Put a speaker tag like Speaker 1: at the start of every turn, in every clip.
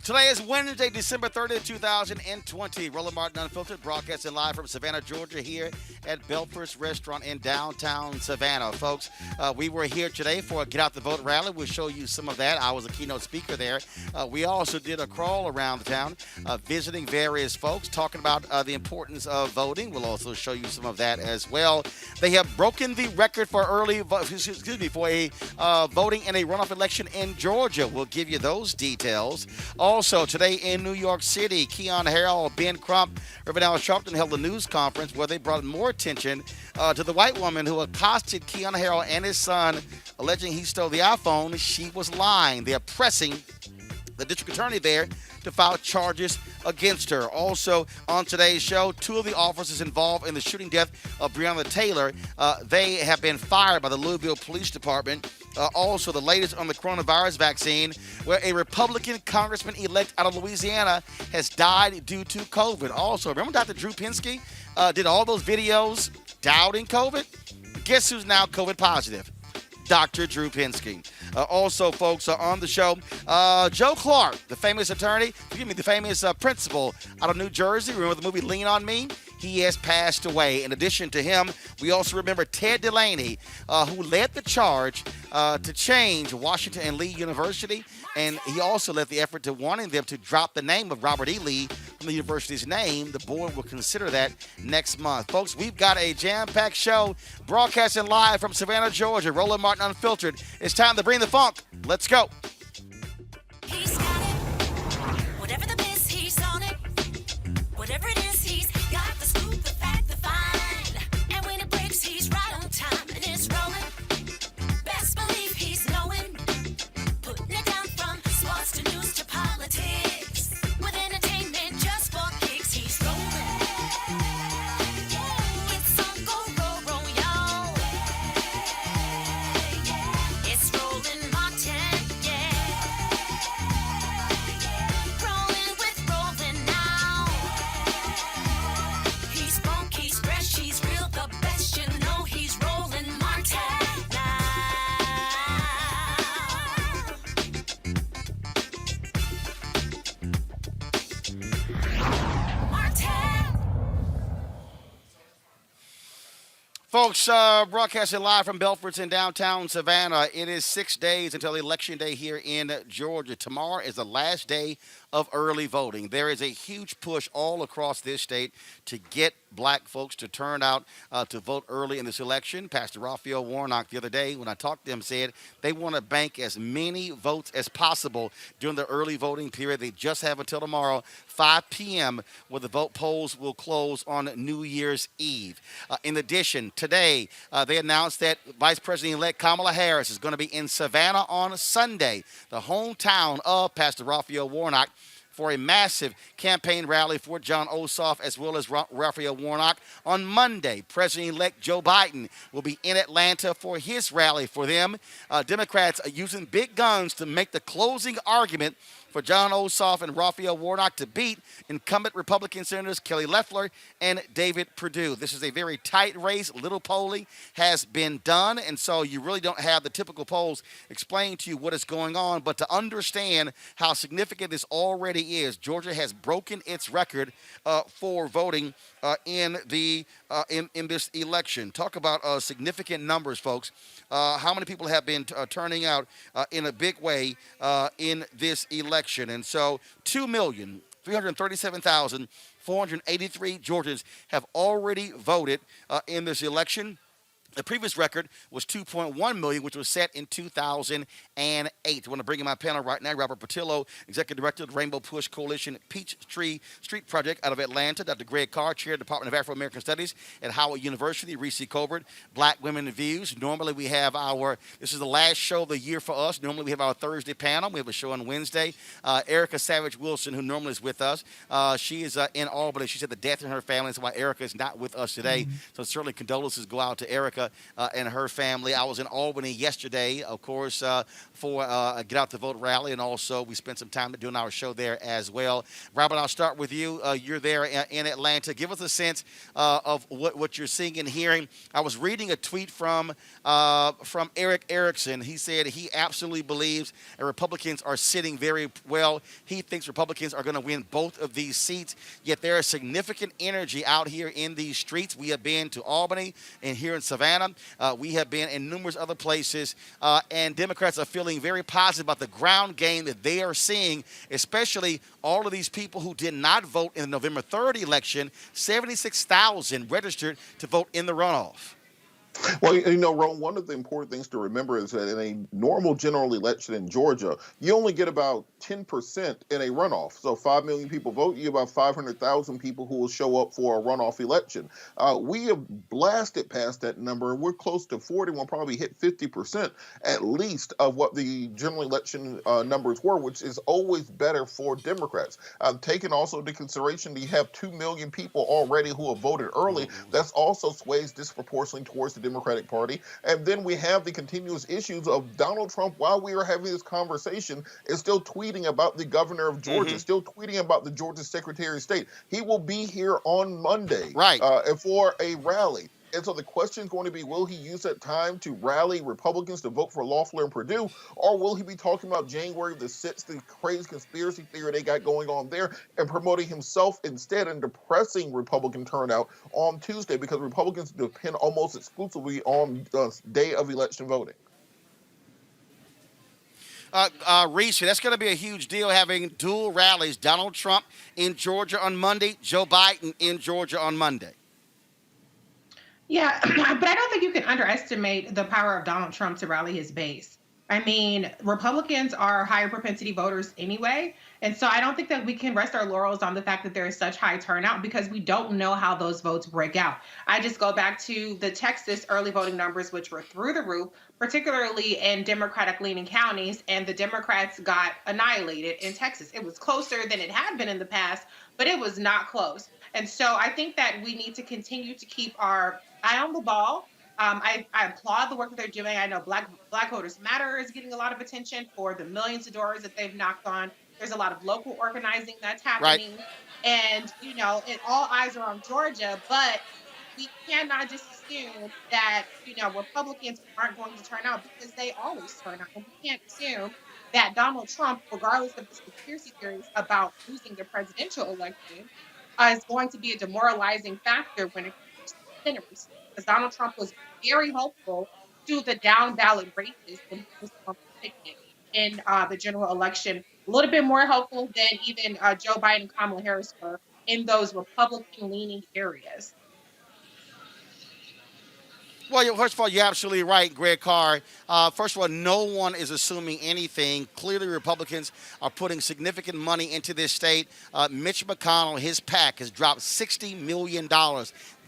Speaker 1: Today is Wednesday, December 30th, 2020. Roland Martin Unfiltered, broadcasting live from Savannah, Georgia, here at Belford's Restaurant in downtown Savannah. Folks, we were here today for a Get Out the Vote rally. We'll show you some of that. I was a keynote speaker there. We also did a crawl around the town, visiting various folks, talking about the importance of voting. We'll also show you some of that as well. They have broken the record for for a voting in a runoff election in Georgia. We'll give you those details. Also, today in New York City, Keon Harrell, Ben Crump, Reverend Al Sharpton held a news conference where they brought more attention to the white woman who accosted Keon Harrell and his son, alleging he stole the iPhone. She was lying. They're pressing the district attorney there to file charges against her. Also, on today's show, two of the officers involved in the shooting death of Breonna Taylor, they have been fired by the Louisville Police Department. Also, the latest on the coronavirus vaccine, where a Republican congressman-elect out of Louisiana has died due to COVID. Also, remember Dr. Drew Pinsky did all those videos doubting COVID? Guess who's now COVID positive? Dr. Drew Pinsky. Also, folks, on the show, Joe Clark, the famous attorney, the famous principal out of New Jersey. Remember the movie Lean on Me? He has passed away. In addition to him, we also remember Ted DeLaney, who led the charge to change Washington and Lee University. And he also led the effort to wanting them to drop the name of Robert E. Lee from the university's name. The board will consider that next month. Folks, we've got a jam-packed show broadcasting live from Savannah, Georgia. Roland Martin Unfiltered. It's time to bring the funk. Let's go.
Speaker 2: He's got it. Whatever the miss, he's on it. Whatever it is, he's got the scoop, the fact, the find. And when it breaks, he's right on time and it's rolling. Best believe he's knowing. Putting it down from sports to news to politics. With entertainment just for kicks, he's rolling. It's on go, y'all. It's Roland Martin, yeah. Rolling with Roland now. He's funk, he's fresh, he's real, the best, you know he's Roland Martin now. Martin.
Speaker 1: Folks, broadcasting live from Belford's in downtown Savannah. It is 6 days until Election Day here in Georgia. Tomorrow is the last day of early voting. There is a huge push all across this state to get black folks to turn out to vote early in this election. Pastor Raphael Warnock the other day, when I talked to him, said they want to bank as many votes as possible during the early voting period. They just have until tomorrow, 5 p.m., where the vote polls will close on New Year's Eve. In addition, today, they announced that Vice President-elect Kamala Harris is going to be in Savannah on Sunday, the hometown of Pastor Raphael Warnock, for a massive campaign rally for John Ossoff as well as Raphael Warnock. On Monday, President-elect Joe Biden will be in Atlanta for his rally for them. Democrats are using big guns to make the closing argument for John Ossoff and Raphael Warnock to beat incumbent Republican Senators Kelly Loeffler and David Perdue. This is a very tight race. Little polling has been done, and so you really don't have the typical polls explain to you what is going on. But to understand how significant this already is, Georgia has broken its record for voting in this election. Talk about significant numbers, folks. How many people have been turning out in a big way in this election? And so 2,337,483 Georgians have already voted in this election. The previous record was 2.1 million, which was set in 2008. I want to bring in my panel right now, Robert Patillo, Executive Director of the Rainbow Push Coalition Peachtree Street Project out of Atlanta, Dr. Greg Carr, Chair of the Department of Afro-American Studies at Howard University, Reese Colbert, Black Women in Views. Normally we have this is the last show of the year for us. Normally we have our Thursday panel. We have a show on Wednesday. Erica Savage Wilson, who normally is with us, she is in Albany. She said the death in her family is why Erica is not with us today. So certainly condolences go out to Erica. America and her family. I was in Albany yesterday, of course, for a Get Out the Vote rally, and also we spent some time doing our show there as well. Robert, I'll start with you. You're there in Atlanta. Give us a sense of what you're seeing and hearing. I was reading a tweet from Eric Erickson. He said he absolutely believes Republicans are sitting very well. He thinks Republicans are going to win both of these seats, yet there is significant energy out here in these streets. We have been to Albany and here in Savannah. We have been in numerous other places, and Democrats are feeling very positive about the ground game that they are seeing, especially all of these people who did not vote in the November 3rd election. 76,000 registered to vote in the runoff.
Speaker 3: Well, Ron, one of the important things to remember is that in a normal general election in Georgia, you only get about 10% in a runoff. So 5 million people vote, you get about 500,000 people who will show up for a runoff election. We have blasted past that number. We're close to 40. We'll probably hit 50% at least of what the general election numbers were, which is always better for Democrats. Taking also into consideration that you have 2 million people already who have voted early, that's also sways disproportionately towards the Democratic Party. And then we have the continuous issues of Donald Trump, while we are having this conversation, is still tweeting about the governor of Georgia, still tweeting about the Georgia Secretary of State. He will be here on Monday for a rally. And so the question is going to be, will he use that time to rally Republicans to vote for Loeffler and Perdue, or will he be talking about January the 6th, the crazy conspiracy theory they got going on there, and promoting himself instead and depressing Republican turnout on Tuesday, because Republicans depend almost exclusively on the day of election voting?
Speaker 1: Reese, that's going to be a huge deal, having dual rallies. Donald Trump in Georgia on Monday, Joe Biden in Georgia on Monday.
Speaker 4: Yeah, but I don't think you can underestimate the power of Donald Trump to rally his base. I mean, Republicans are higher propensity voters anyway. And so I don't think that we can rest our laurels on the fact that there is such high turnout, because we don't know how those votes break out. I just go back to the Texas early voting numbers, which were through the roof, particularly in Democratic leaning counties, and the Democrats got annihilated in Texas. It was closer than it had been in the past, but it was not close. And so I think that we need to continue to keep our eye on the ball. I applaud the work that they're doing. I know Black Voters Matter is getting a lot of attention for the millions of doors that they've knocked on. There's a lot of local organizing that's happening. Right. And, all eyes are on Georgia, but we cannot just assume that, Republicans aren't going to turn out, because they always turn out. And we can't assume that Donald Trump, regardless of the conspiracy theories about losing the presidential election, is going to be a demoralizing factor when it comes to senators. Because Donald Trump was very hopeful to the down ballot races when he was on the ticket in the general election. A little bit more hopeful than even Joe Biden and Kamala Harris were in those Republican leaning areas.
Speaker 1: Well, first of all, you're absolutely right, Greg Carr. First of all, no one is assuming anything. Clearly, Republicans are putting significant money into this state. Mitch McConnell, his PAC, has dropped $60 million.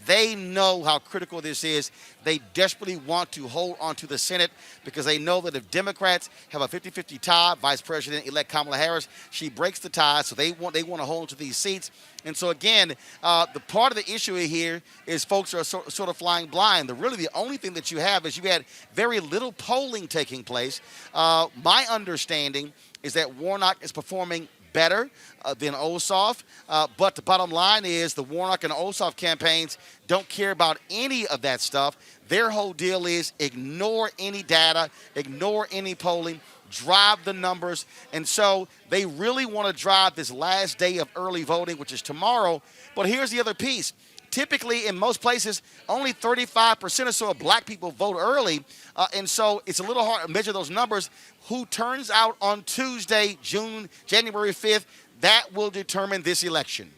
Speaker 1: They know how critical this is. They desperately want to hold on to the Senate, because they know that if Democrats have a 50-50 tie, Vice President-elect Kamala Harris, she breaks the tie, so they want to hold on to these seats. And so, again, the part of the issue here is folks are sort of flying blind. The only thing that you have is you had very little polling taking place. My understanding is that Warnock is performing better than Ossoff, but the bottom line is the Warnock and Ossoff campaigns don't care about any of that stuff. Their whole deal is ignore any data, ignore any polling, drive the numbers. And so they really want to drive this last day of early voting, which is tomorrow. But here's the other piece. Typically, in most places, only 35% or so of black people vote early. And so it's a little hard to measure those numbers. Who turns out on Tuesday, January 5th, that will determine this election.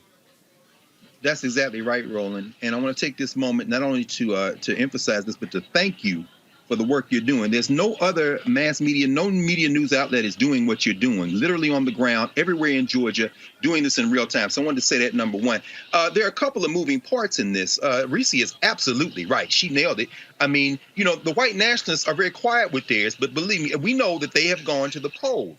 Speaker 5: That's exactly right, Roland. And I want to take this moment not only to emphasize this, but to thank you for the work you're doing. There's no other mass media, no media news outlet is doing what you're doing, literally on the ground, everywhere in Georgia, doing this in real time. So I wanted to say that, number one. There are a couple of moving parts in this. Reese is absolutely right. She nailed it. I mean, the white nationalists are very quiet with theirs, but believe me, we know that they have gone to the polls.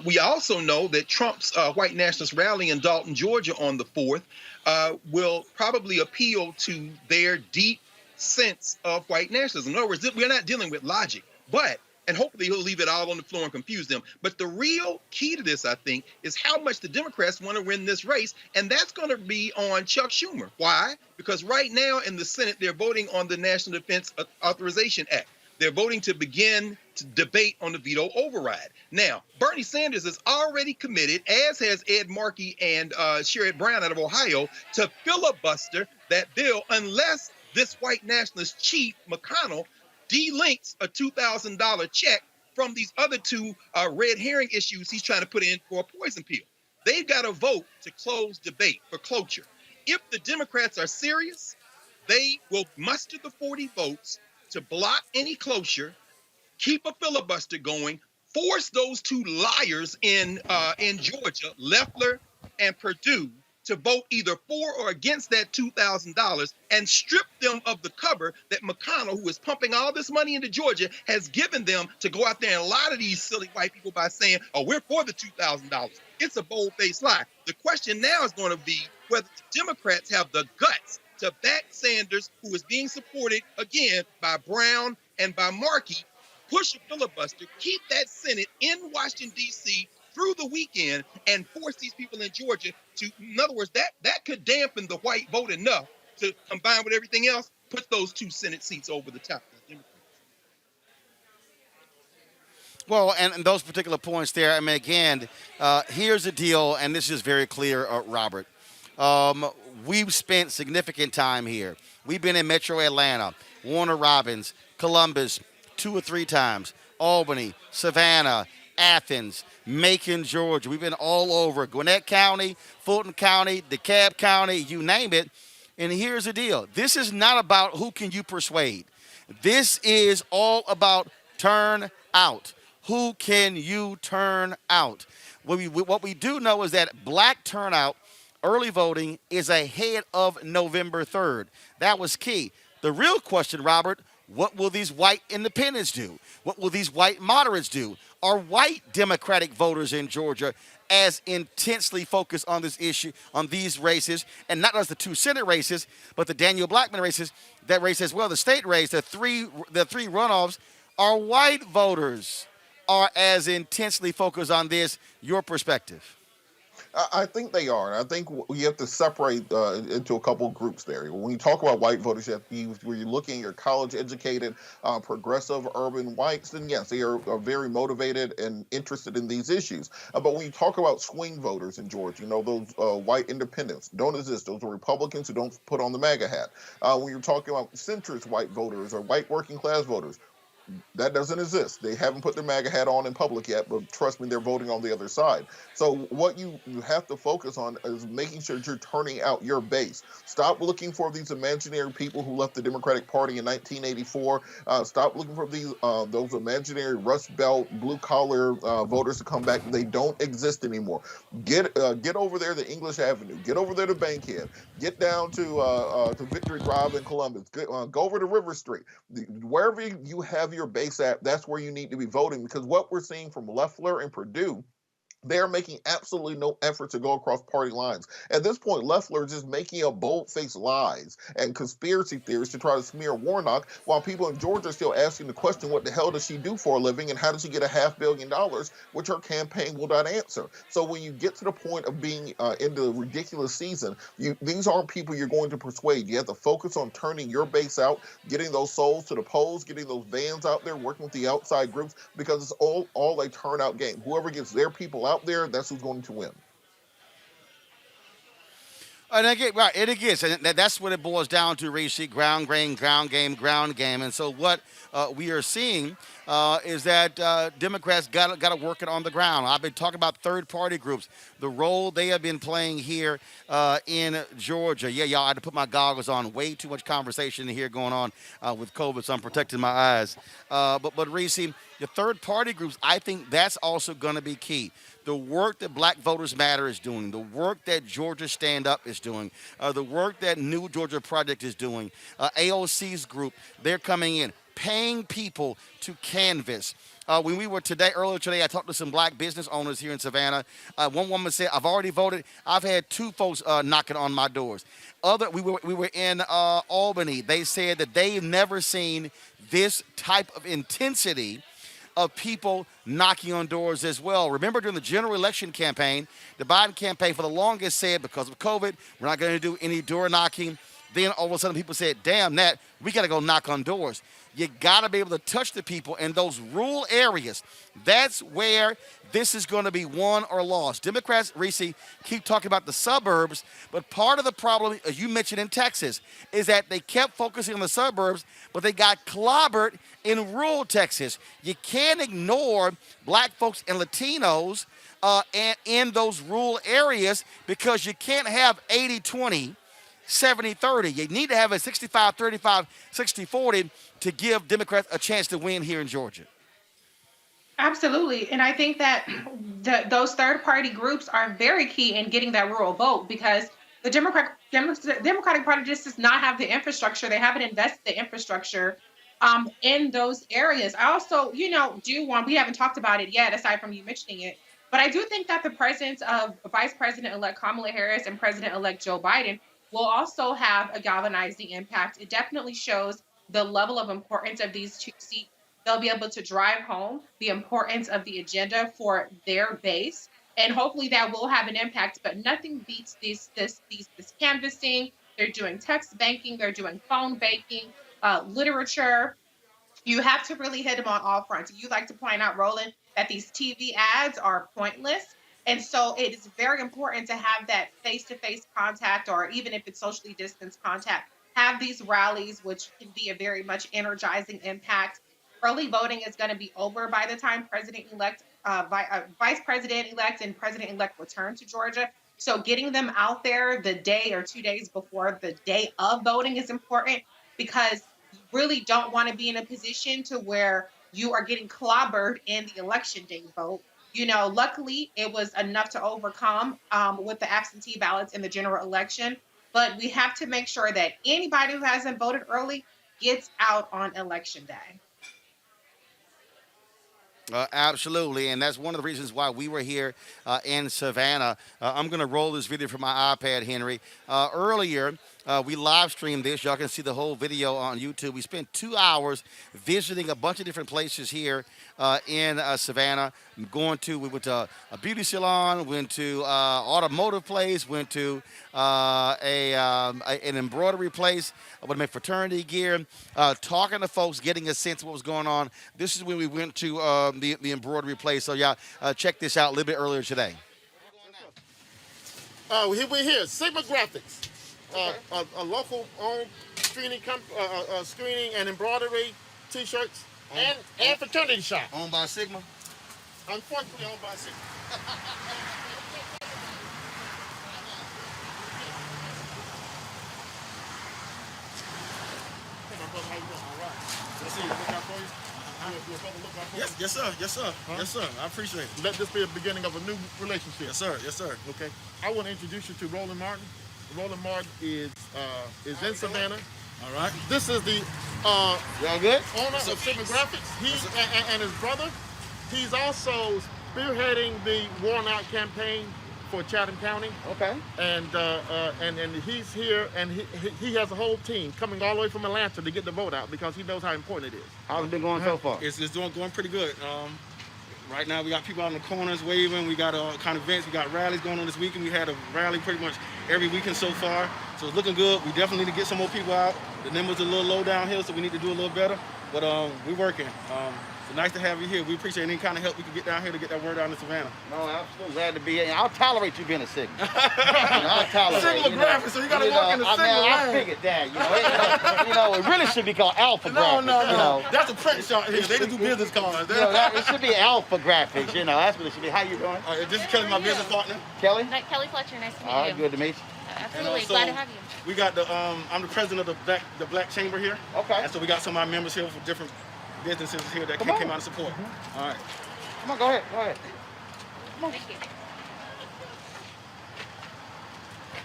Speaker 5: We also know that Trump's white nationalist rally in Dalton, Georgia on the 4th will probably appeal to their deep sense of white nationalism. In other words, we're not dealing with logic, and hopefully he'll leave it all on the floor and confuse them. But the real key to this, I think, is how much the Democrats want to win this race. And that's going to be on Chuck Schumer. Why? Because right now in the Senate, they're voting on the National Defense Authorization Act. They're voting to begin to debate on the veto override. Now, Bernie Sanders is already committed, as has Ed Markey and Sherrod Brown out of Ohio, to filibuster that bill unless this white nationalist chief, McConnell, delinks a $2,000 check from these other two red herring issues he's trying to put in for a poison pill. They've got to vote to close debate for cloture. If the Democrats are serious, they will muster the 40 votes to block any closure, keep a filibuster going, force those two liars in Georgia, Letlow and Perdue, to vote either for or against that $2,000 and strip them of the cover that McConnell, who is pumping all this money into Georgia, has given them to go out there and lie to these silly white people by saying, oh, we're for the $2,000. It's a bold-faced lie. The question now is going to be whether the Democrats have the guts to back Sanders, who is being supported, again, by Brown and by Markey, push a filibuster, keep that Senate in Washington, D.C., through the weekend and force these people in Georgia to, in other words, that could dampen the white vote enough to combine with everything else, put those two Senate seats over the top of the Democrats.
Speaker 1: Well, and those particular points there, I mean, again, here's the deal, and this is very clear, Robert. We've spent significant time here. We've been in Metro Atlanta, Warner Robins, Columbus, 2 or 3 times, Albany, Savannah, Athens, Macon, Georgia. We've been all over. Gwinnett County, Fulton County, DeKalb County, you name it. And here's the deal. This is not about who can you persuade. This is all about turn out. Who can you turn out? What we do know is that black turnout, early voting, is ahead of November 3rd. That was key. The real question, Robert, what will these white independents do? What will these white moderates do? Are white Democratic voters in Georgia as intensely focused on this issue, on these races, and not just the 2 Senate races, but the Daniel Blackman races, that race as well, the state race, the three runoffs? Are white voters are as intensely focused on this? Your perspective?
Speaker 3: I think they are. And I think you have to separate into a couple groups there. When you talk about white voters, when you're looking at your college-educated, progressive, urban whites, then yes, they are very motivated and interested in these issues. But when you talk about swing voters in Georgia, those white independents don't exist. Those are Republicans who don't put on the MAGA hat. When you're talking about centrist white voters or white working-class voters, that doesn't exist. They haven't put their MAGA hat on in public yet, but trust me, they're voting on the other side. So what you have to focus on is making sure that you're turning out your base. Stop looking for these imaginary people who left the Democratic Party in 1984. Stop looking for those imaginary Rust Belt, blue-collar voters to come back. They don't exist anymore. Get over there to English Avenue. Get over there to Bankhead. Get down to Victory Drive in Columbus. Go over to River Street. Wherever you have your base at, that's where you need to be voting, because what we're seeing from Letlow and Perdue, they're making absolutely no effort to go across party lines. At this point, Letlow is just making up bold-faced lies and conspiracy theories to try to smear Warnock, while people in Georgia are still asking the question, what the hell does she do for a living, and how does she get $500 million, which her campaign will not answer. So when you get to the point of being in the ridiculous season, these aren't people you're going to persuade. You have to focus on turning your base out, getting those souls to the polls, getting those vans out there, working with the outside groups, because it's all a turnout game. Whoever gets their people out there, that's who's going to win.
Speaker 1: And again, right, it is, and that's what it boils down to, Reese. Ground game. And so what we are seeing is that Democrats got to work it on the ground. I've been talking about third-party groups, the role they have been playing here in Georgia. Yeah, y'all, I had to put my goggles on. Way too much conversation here going on with COVID, so I'm protecting my eyes. But Reese, the third-party groups, I think that's also going to be key. The work that Black Voters Matter is doing, the work that Georgia Stand Up is doing, the work that New Georgia Project is doing, AOC's group, they're coming in. paying people to canvas. When we were earlier today, I talked to some black business owners here in Savannah. One woman said, "I've already voted. I've had 2 folks knocking on my doors." We were in Albany. They said that they've never seen this type of intensity of people knocking on doors as well. Remember, during the general election campaign, the Biden campaign for the longest said, because of COVID, we're not going to do any door knocking. Then all of a sudden people said, damn that, we got to go knock on doors. You got to be able to touch the people in those rural areas. That's where this is going to be won or lost. Democrats, Reese, keep talking about the suburbs, but part of the problem, as you mentioned in Texas, is that they kept focusing on the suburbs, but they got clobbered in rural Texas. You can't ignore black folks and Latinos and in those rural areas, because you can't have 80-20, 70-30. You need to have a 65-35, 60-40 to give Democrats a chance to win here in Georgia.
Speaker 4: Absolutely. And I think that those third-party groups are very key in getting that rural vote, because the Democratic Party just does not have the infrastructure. They haven't invested the infrastructure in those areas. I also, we haven't talked about it yet, aside from you mentioning it, but I do think that the presence of Vice President-elect Kamala Harris and President-elect Joe Biden will also have a galvanizing impact. It definitely shows the level of importance of these 2 seats. They'll be able to drive home the importance of the agenda for their base, and hopefully that will have an impact. But nothing beats this canvassing. They're doing text banking, they're doing phone banking, literature. You have to really hit them on all fronts. You like to point out, Roland, that these TV ads are pointless. And so it is very important to have that face-to-face contact, or even if it's socially distanced contact, have these rallies, which can be a very much energizing impact. Early voting is going to be over by the time Vice President-elect and President-elect return to Georgia. So getting them out there the day or 2 days before the day of voting is important, because you really don't want to be in a position to where you are getting clobbered in the election day vote. Luckily, it was enough to overcome with the absentee ballots in the general election. But we have to make sure that anybody who hasn't voted early gets out on election day.
Speaker 1: Absolutely, and that's one of the reasons why we were here in Savannah. I'm going to roll this video from my iPad, Henry. Earlier, we live streamed this. Y'all can see the whole video on YouTube. We spent 2 hours visiting a bunch of different places here in Savannah. We went to a beauty salon, went to automotive place, went to an embroidery place, would make fraternity gear, talking to folks, getting a sense of what was going on. This is when we went to the embroidery place. So y'all check this out a little bit earlier today.
Speaker 6: We're here, Sigma Graphics, a local-owned screening and embroidery T-shirts and fraternity shop.
Speaker 1: Owned by Sigma?
Speaker 6: Unfortunately, owned by Sigma. Hey, my brother, how you doing? All right. Let's see. Look out for you.
Speaker 7: Yes, sir. Yes, sir. I appreciate it.
Speaker 6: Let this be a beginning of a new relationship.
Speaker 7: Yes, sir.
Speaker 6: Okay. I want to introduce you to Roland Martin. Roland Martin is in Savannah.
Speaker 7: All right.
Speaker 6: This is the
Speaker 1: Y'all good?
Speaker 6: owner of Sigma Graphics. He and his brother. He's also spearheading the Worn Out campaign for Chatham County.
Speaker 1: Okay.
Speaker 6: And he's here, and he has a whole team coming all the way from Atlanta to get the vote out, because he knows how important it is.
Speaker 1: How's it been going so far?
Speaker 7: It's going pretty good. Right now, we got people out in the corners waving. We got kind of events. We got rallies going on this weekend. We had a rally pretty much every weekend so far. So it's looking good. We definitely need to get some more people out. The numbers are a little low downhill, so we need to do a little better. But we're working. It's nice to have you here. We appreciate any kind of help we can get down here to get that word out in Savannah.
Speaker 1: No, absolutely. Glad to be here. I'll tolerate you being a Sigma. I'll tolerate
Speaker 7: Sigma Graphics, so you got to walk in the Sigma lane.
Speaker 1: I figured that. It really should be called Alpha Graphics.
Speaker 7: No. That's a print shop here. They just do business cards.
Speaker 1: It should be Alpha Graphics. That's what it should be. How you doing?
Speaker 7: This is Kelly, my business partner.
Speaker 1: Kelly?
Speaker 8: Kelly Fletcher, nice to meet you.
Speaker 1: All right, good to meet you.
Speaker 8: Absolutely,
Speaker 7: And,
Speaker 8: glad to have you.
Speaker 7: We got I'm the president of the Black Chamber here.
Speaker 1: Okay.
Speaker 7: And so we got some of our members here from different businesses here that came out to support.
Speaker 1: Mm-hmm.
Speaker 7: All right.
Speaker 1: Come on, go ahead.
Speaker 8: Thank you.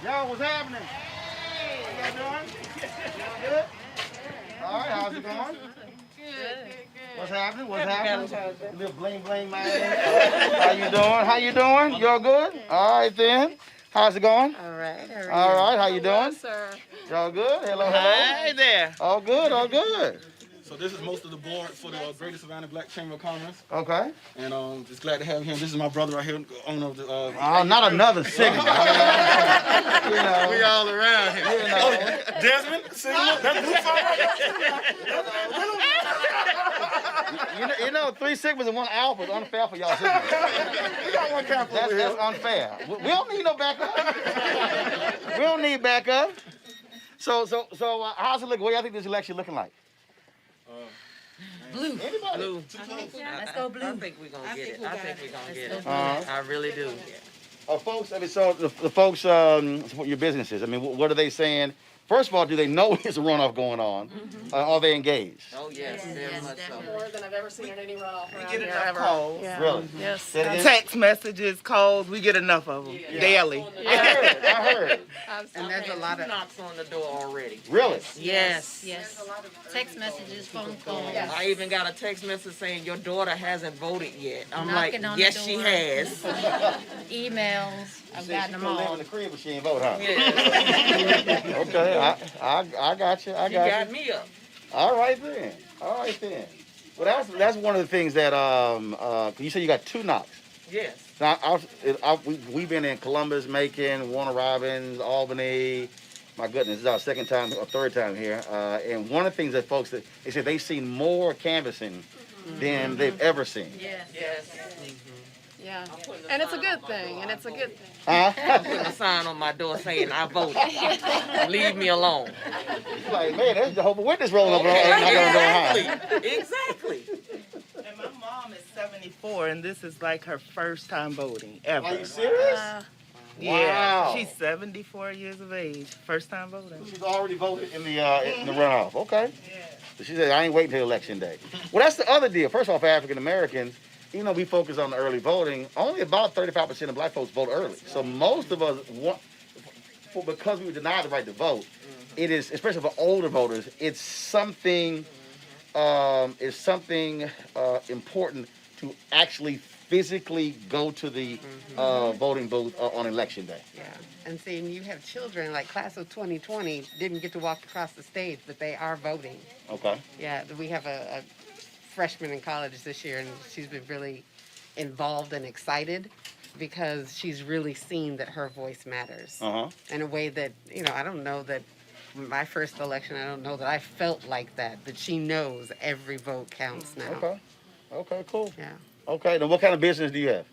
Speaker 1: Yo, what's happening? Hey! How y'all doing? Y'all good? All right, how's it going? What's happening? What's happening? Little bling bling man. How you doing? How you doing? You all good? All right then. How's it going?
Speaker 9: All right.
Speaker 1: All right. How you doing?
Speaker 9: Sir.
Speaker 1: Y'all good? Hello, hello.
Speaker 9: Hi there.
Speaker 1: All good. All good.
Speaker 7: So this is most of the board for the Greater Savannah Black Chamber of Commerce.
Speaker 1: Okay.
Speaker 7: And just glad to have him. This is my brother right here, owner of the.
Speaker 1: Not another signal. You know.
Speaker 7: We all around here.
Speaker 1: You know.
Speaker 7: Desmond, signal. That's Blue
Speaker 1: You know, 3 sigmas and 1 alpha is unfair for y'all signals.
Speaker 7: We got one cap over
Speaker 1: That's
Speaker 7: here.
Speaker 1: unfair. We don't need no backup. We don't need backup. So how's it looking? What do y'all think this election looking like?
Speaker 9: Blue.
Speaker 1: Anybody?
Speaker 9: Let's go blue. I think we're going to get it. I think we're going to get it.
Speaker 1: Uh-huh.
Speaker 9: I really do.
Speaker 1: Folks, I mean, so the folks support your businesses. I mean, what are they saying? First of all, do they know there's a runoff going on? Are they engaged?
Speaker 9: Oh, yes. Very much so.
Speaker 10: More than I've ever seen in any runoff around
Speaker 11: We get
Speaker 10: here
Speaker 11: enough
Speaker 10: ever.
Speaker 11: calls.
Speaker 10: Yeah.
Speaker 1: Really?
Speaker 10: Yes.
Speaker 1: Say it again?
Speaker 11: Text messages, calls, we get enough of them daily.
Speaker 1: I heard.
Speaker 9: And there's a lot of knocks on the door already.
Speaker 1: Really?
Speaker 9: Yes.
Speaker 8: Yes. Text messages, phone calls.
Speaker 9: I even got a text message saying your daughter hasn't voted yet. I'm
Speaker 8: Knocking
Speaker 9: like,
Speaker 8: on
Speaker 9: yes,
Speaker 8: the
Speaker 9: she
Speaker 8: door.
Speaker 9: has.
Speaker 8: Emails. I've gotten them
Speaker 1: Live in
Speaker 8: all.
Speaker 1: the crib, but she ain't vote, huh?
Speaker 9: Yeah.
Speaker 1: Okay, I got you. I
Speaker 9: She
Speaker 1: got
Speaker 9: got
Speaker 1: you.
Speaker 9: me up.
Speaker 1: All right then. Well, that's one of the things that you said you got 2 knocks.
Speaker 9: Yes.
Speaker 1: Now, we've been in Columbus, Macon, Warner Robins, Albany. My goodness, this is our 2nd time or 3rd time here. And one of the things that folks, they said they've seen more canvassing than they've ever seen.
Speaker 8: Yes.
Speaker 9: Yes.
Speaker 10: Yeah. And it's a good thing. And it's a good thing.
Speaker 9: I'm putting a sign on my door saying I voted. Leave me alone.
Speaker 1: Like, man, that's Jehovah's Witness rolling up on
Speaker 9: Exactly.
Speaker 11: And my mom is 74, and this is like her first time voting ever.
Speaker 1: Are you serious?
Speaker 11: Yeah,
Speaker 1: Wow.
Speaker 11: she's 74 years of age, first time voting.
Speaker 1: She's already voted in the runoff. Okay. So she said, I ain't waiting till election day. Well, that's the other deal. First off, for African Americans, even though we focus on the early voting, only about 35% of black folks vote early. So most of us because we were denied the right to vote, it is, especially for older voters, it's something important to actually physically go to the voting booth on election day.
Speaker 12: Yeah, and seeing you have children like class of 2020 didn't get to walk across the stage, but they are voting.
Speaker 1: Okay.
Speaker 12: Yeah, we have a freshman in college this year, and she's been really involved and excited because she's really seen that her voice matters in a way that, I don't know that my first election, I don't know that I felt like that she knows every vote counts now.
Speaker 1: Okay, cool.
Speaker 12: Yeah.
Speaker 1: Okay, then what kind of business do you have?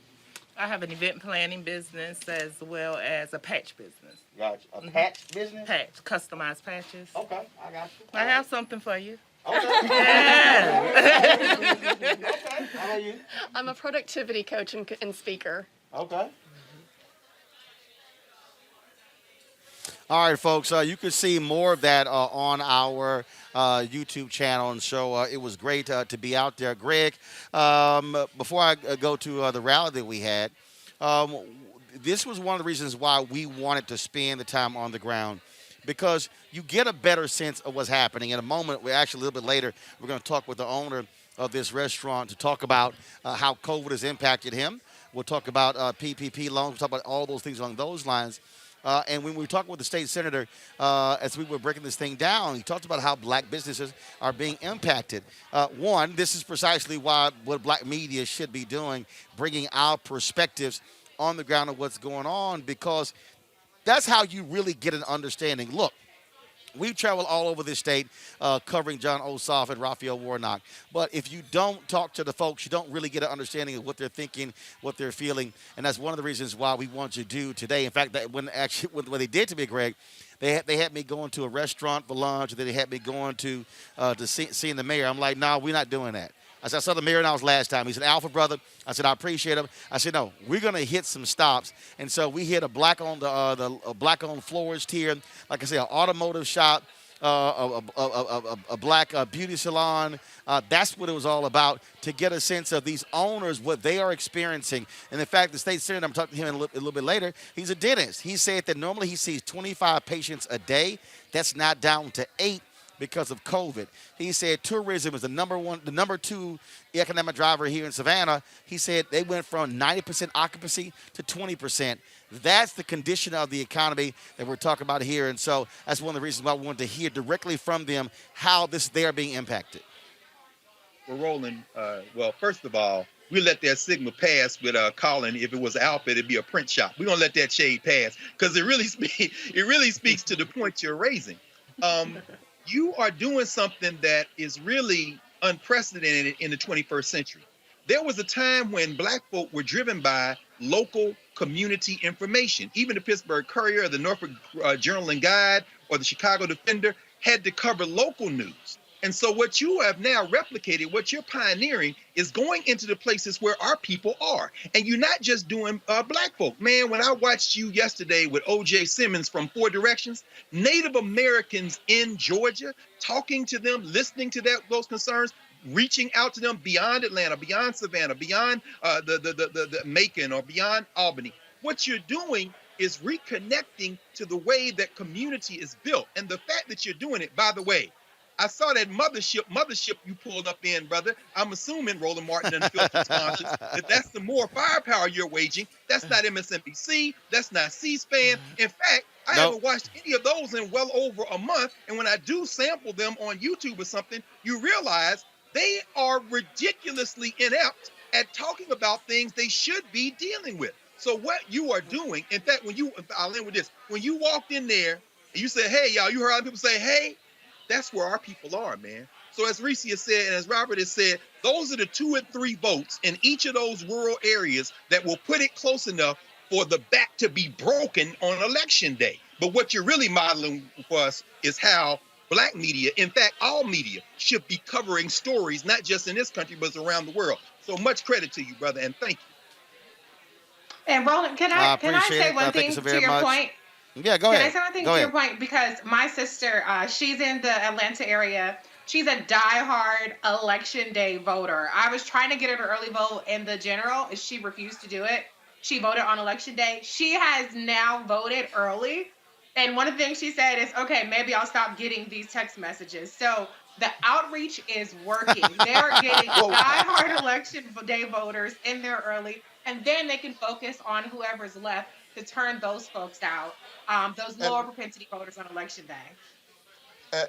Speaker 11: I have an event planning business as well as a patch business.
Speaker 1: Gotcha. A patch business?
Speaker 11: Patch, customized patches.
Speaker 1: Okay, I got you.
Speaker 11: I have something for you.
Speaker 1: Okay.
Speaker 11: Yeah.
Speaker 1: Okay. How about you?
Speaker 10: I'm a productivity coach and speaker.
Speaker 1: Okay. All right, folks. You can see more of that on our YouTube channel, and so it was great to be out there. Greg, before I go to the rally that we had, this was one of the reasons why we wanted to spend the time on the ground, because you get a better sense of what's happening. In a moment, we're actually a little bit later, we're going to talk with the owner of this restaurant to talk about how COVID has impacted him. We'll talk about PPP loans. We'll talk about all those things along those lines. And when we were talking with the state senator, as we were breaking this thing down, he talked about how black businesses are being impacted. One, this is precisely what black media should be doing, bringing our perspectives on the ground of what's going on, because that's how you really get an understanding. Look, we travel all over this state covering John Ossoff and Raphael Warnock. But if you don't talk to the folks, you don't really get an understanding of what they're thinking, what they're feeling. And that's one of the reasons why we want to do today. In fact, that when they did to me, Greg, they had me going to a restaurant for lunch, and then they had me going to seeing the mayor. I'm like, no, we're not doing that. I said, I saw the mayor now last time. He said, Alpha brother. I said, I appreciate him. I said, no, we're gonna hit some stops. And so we hit a black on the black on florist here. Like I said, an automotive shop, a black beauty salon. That's what it was all about, to get a sense of these owners, what they are experiencing. And in fact, the state senator, I'm talking to him a little bit later, he's a dentist. He said that normally he sees 25 patients a day. That's now down to 8. because of COVID. He said tourism is the number two economic driver here in Savannah. He said they went from 90% occupancy to 20%. That's the condition of the economy that we're talking about here. And so that's one of the reasons why I wanted to hear directly from them how they are being impacted.
Speaker 5: Well, Roland, well, first of all, we let that signal pass with Colin. If it was an outfit, it'd be a print shop. We're gonna let that shade pass because it really speaks to the point you're raising. You are doing something that is really unprecedented in the 21st century. There was a time when Black folk were driven by local community information. Even the Pittsburgh Courier, the Norfolk Journal and Guide, or the Chicago Defender had to cover local news. And so what you have now replicated, what you're pioneering, is going into the places where our people are. And you're not just doing Black folk. Man, when I watched you yesterday with O.J. Simmons from Four Directions, Native Americans in Georgia, talking to them, listening to those concerns, reaching out to them beyond Atlanta, beyond Savannah, beyond the Macon, or beyond Albany. What you're doing is reconnecting to the way that community is built. And the fact that you're doing it, by the way, I saw that mothership you pulled up in, brother. I'm assuming Roland Martin and Filthy's conscious that that's the more firepower you're waging. That's not MSNBC. That's not C-SPAN. In fact, I haven't watched any of those in well over a month. And when I do sample them on YouTube or something, you realize they are ridiculously inept at talking about things they should be dealing with. So what you are doing, in fact, I'll end with this. When you walked in there and you said, hey, y'all, you heard other people say, hey, that's where our people are, man. So as Reese has said, and as Robert has said, those are the 2 and 3 votes in each of those rural areas that will put it close enough for the back to be broken on election day. But what you're really modeling for us is how Black media, in fact, all media, should be covering stories, not just in this country, but around the world. So much credit to you, brother, and thank you.
Speaker 4: And Roland, can I say one thing to your point?
Speaker 1: Yeah, go ahead.
Speaker 4: Can I say one thing to your point? Because my sister, she's in the Atlanta area. She's a diehard election day voter. I was trying to get her to early vote in the general, and she refused to do it. She voted on election day. She has now voted early. And one of the things she said is, okay, maybe I'll stop getting these text messages. So the outreach is working. They're getting diehard election day voters in there early, and then they can focus on whoever's left to turn those folks out, those lower propensity voters on election day.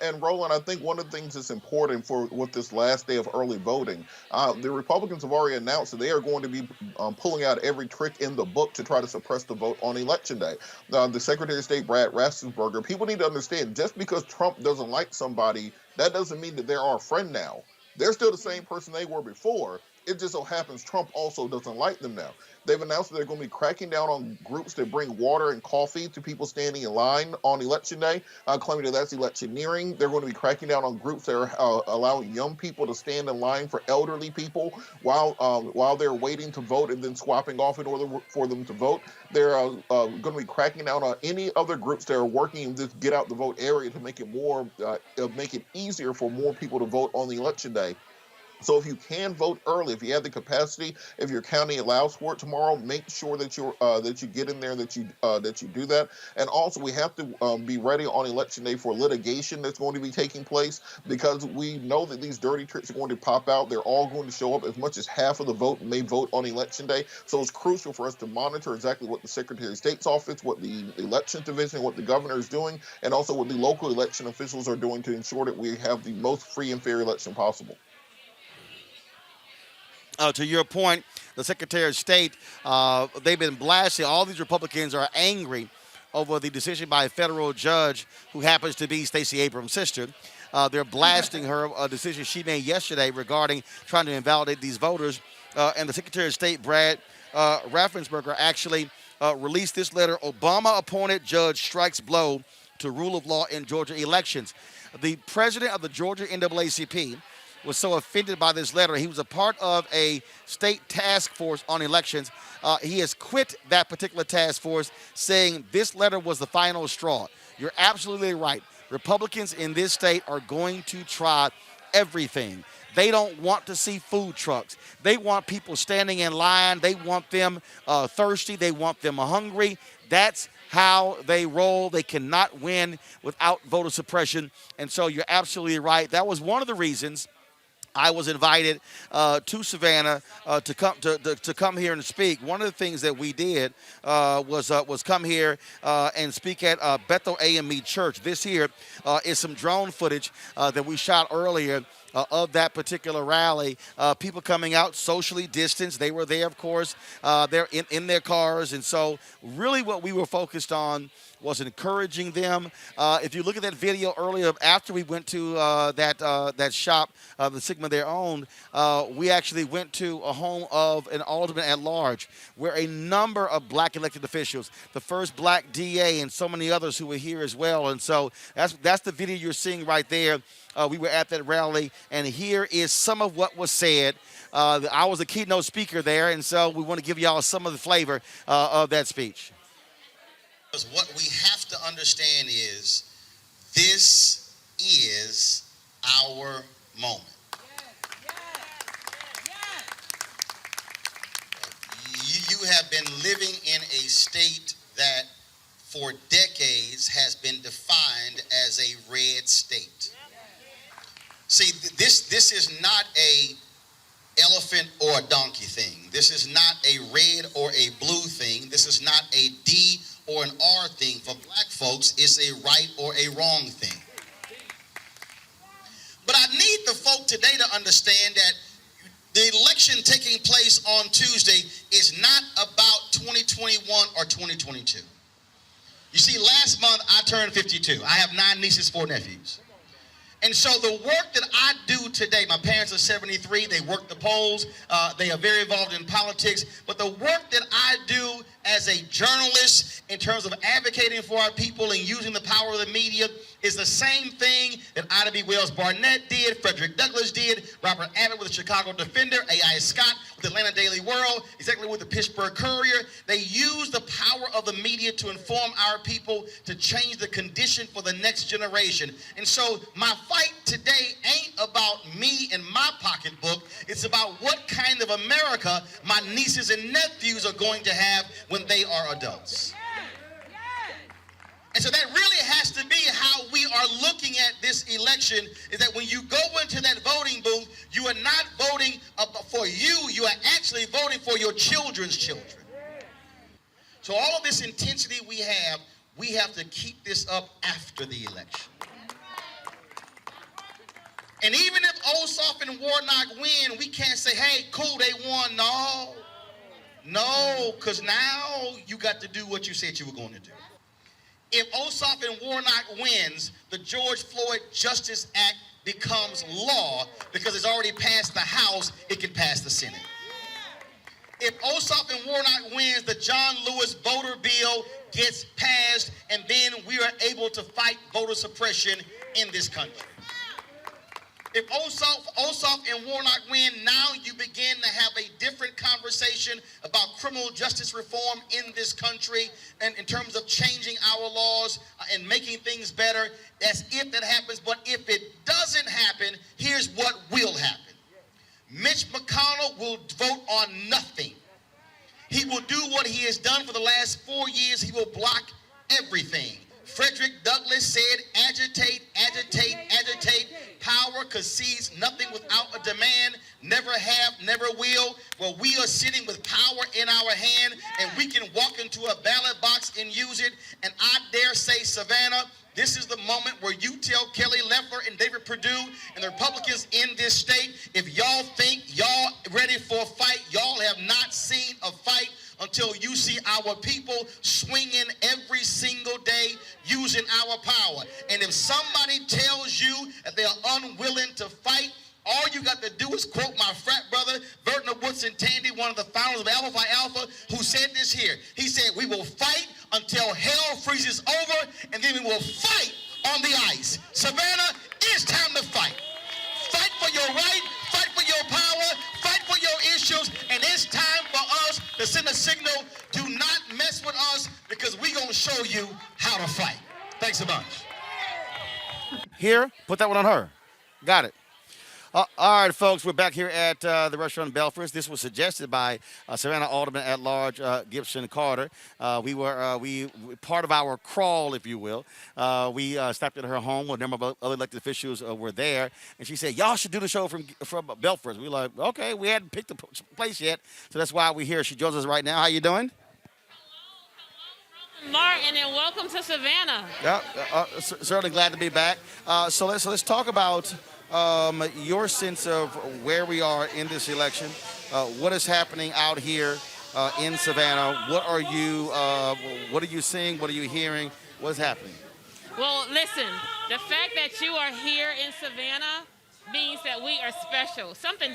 Speaker 3: And Roland, I think one of the things that's important with this last day of early voting, the Republicans have already announced that they are going to be pulling out every trick in the book to try to suppress the vote on election day. The Secretary of State, Brad Raffensperger, people need to understand, just because Trump doesn't like somebody, that doesn't mean that they're our friend now. They're still the same person they were before. It just so happens Trump also doesn't like them now. They've announced that they're going to be cracking down on groups that bring water and coffee to people standing in line on election day, claiming that that's electioneering. They're going to be cracking down on groups that are allowing young people to stand in line for elderly people while they're waiting to vote and then swapping off in order for them to vote. They're going to be cracking down on any other groups that are working in this get out the vote area to make it easier for more people to vote on the election day. So if you can vote early, if you have the capacity, if your county allows for it tomorrow, make sure that you get in there, that you do that. And also, we have to be ready on election day for litigation that's going to be taking place, because we know that these dirty tricks are going to pop out. They're all going to show up. As much as half of the vote may vote on election day. So it's crucial for us to monitor exactly what the Secretary of State's office, what the Elections Division, what the governor is doing, and also what the local election officials are doing to ensure that we have the most free and fair election possible.
Speaker 1: To your point, the Secretary of State, they've been blasting. All these Republicans are angry over the decision by a federal judge who happens to be Stacey Abrams' sister. They're blasting her, a decision she made yesterday regarding trying to invalidate these voters. And the Secretary of State, Brad Raffensperger, actually released this letter. Obama-appointed judge strikes blow to rule of law in Georgia elections. The president of the Georgia NAACP was so offended by this letter. He was a part of a state task force on elections. He has quit that particular task force, saying this letter was the final straw. You're absolutely right. Republicans in this state are going to try everything. They don't want to see food trucks. They want people standing in line. They want them thirsty. They want them hungry. That's how they roll. They cannot win without voter suppression. And so you're absolutely right. That was one of the reasons I was invited to Savannah to come here and speak. One of the things that we did was come here and speak at Bethel AME Church. This here is some drone footage that we shot earlier of that particular rally. People coming out socially distanced. They were there, of course. They're in their cars. And so really what we were focused on was encouraging them. If you look at that video earlier, after we went to that shop, the Sigma Their Own, we actually went to a home of an alderman at large, where a number of black elected officials, the first black DA, and so many others who were here as well. And so that's the video you're seeing right there. We were at that rally, and here is some of what was said. I was a keynote speaker there, and so we want to give y'all some of the flavor of that speech.
Speaker 13: What we have to understand is this is our moment. You have been living in a state that for decades has been defined as a red state. See, this is not a elephant or a donkey thing. This is not a red or a blue thing. This is not a D or an R thing. For black folks, it's a right or a wrong thing. But I need the folk today to understand that the election taking place on Tuesday is not about 2021 or 2022. You see, last month I turned 52. I have 9 nieces, 4 nephews. And so the work that I do today, my parents are 73, they work the polls, they are very involved in politics, but the work that I do as a journalist in terms of advocating for our people and using the power of the media is the same thing that Ida B. Wells Barnett did, Frederick Douglass did, Robert Abbott with the Chicago Defender, A.I. Scott with the Atlanta Daily World, exactly with the Pittsburgh Courier. They use the power of the media to inform our people to change the condition for the next generation. And so my fight today ain't about me and my pocketbook. It's about what kind of America my nieces and nephews are going to have when they are adults. And so that really has to be how we are looking at this election, is that when you go into that voting booth, you are not voting for you are actually voting for your children's children. So all of this intensity we have to keep this up after the election. And even if Ossoff and Warnock win, we can't say, hey, cool, they won. No, because now you got to do what you said you were going to do. If Ossoff and Warnock wins, the George Floyd Justice Act becomes law because it's already passed the House, it can pass the Senate. If Ossoff and Warnock wins, the John Lewis voter bill gets passed, and then we are able to fight voter suppression in this country. If Ossoff and Warnock win, now you begin to have a different conversation about criminal justice reform in this country and in terms of changing our laws and making things better. That's if that happens. But if it doesn't happen, here's what will happen. Mitch McConnell will vote on nothing. He will do what he has done for the last 4 years. He will block everything. Frederick Douglass said, agitate, agitate, agitate. Power concedes nothing without a demand. Never have, never will. Well, we are sitting with power in our hand, and we can walk into a ballot box and use it. And I dare say, Savannah, this is the moment where you tell Kelly Loeffler and David Perdue and the Republicans in this state, if y'all think y'all ready for a fight, y'all have not seen a fight until you see our people swinging every single day using our power. And if somebody tells you that they are unwilling to fight, all you got to do is quote my frat brother, Vertner Woodson Tandy, one of the founders of Alpha Phi Alpha, who said this here. He said, we will fight until hell freezes over, and then we will fight on the ice. Savannah, it's time to fight. Fight for your right, fight for your power, fight for your issues, and it's time for us to send a signal, do not mess with us, because we're going to show you how to fight. Thanks a bunch.
Speaker 1: Here, put that one on her. Got it. All right, folks, we're back here at the restaurant Belfast. This was suggested by Savannah Alderman at Large Gibson Carter. We part of our crawl, if you will. We stopped at her home. A number of other elected officials were there, and she said, "Y'all should do the show from Belfast." We were like, "Okay, we hadn't picked the place yet, so that's why we're here." She joins us right now. How you doing?
Speaker 14: Martin, and welcome to Savannah.
Speaker 1: Yeah, certainly glad to be back. So let's talk about your sense of where we are in this election. What is happening out here in Savannah? What are you seeing? What are you hearing? What's happening?
Speaker 14: Well, listen, the fact that you are here in Savannah means that we are special. Something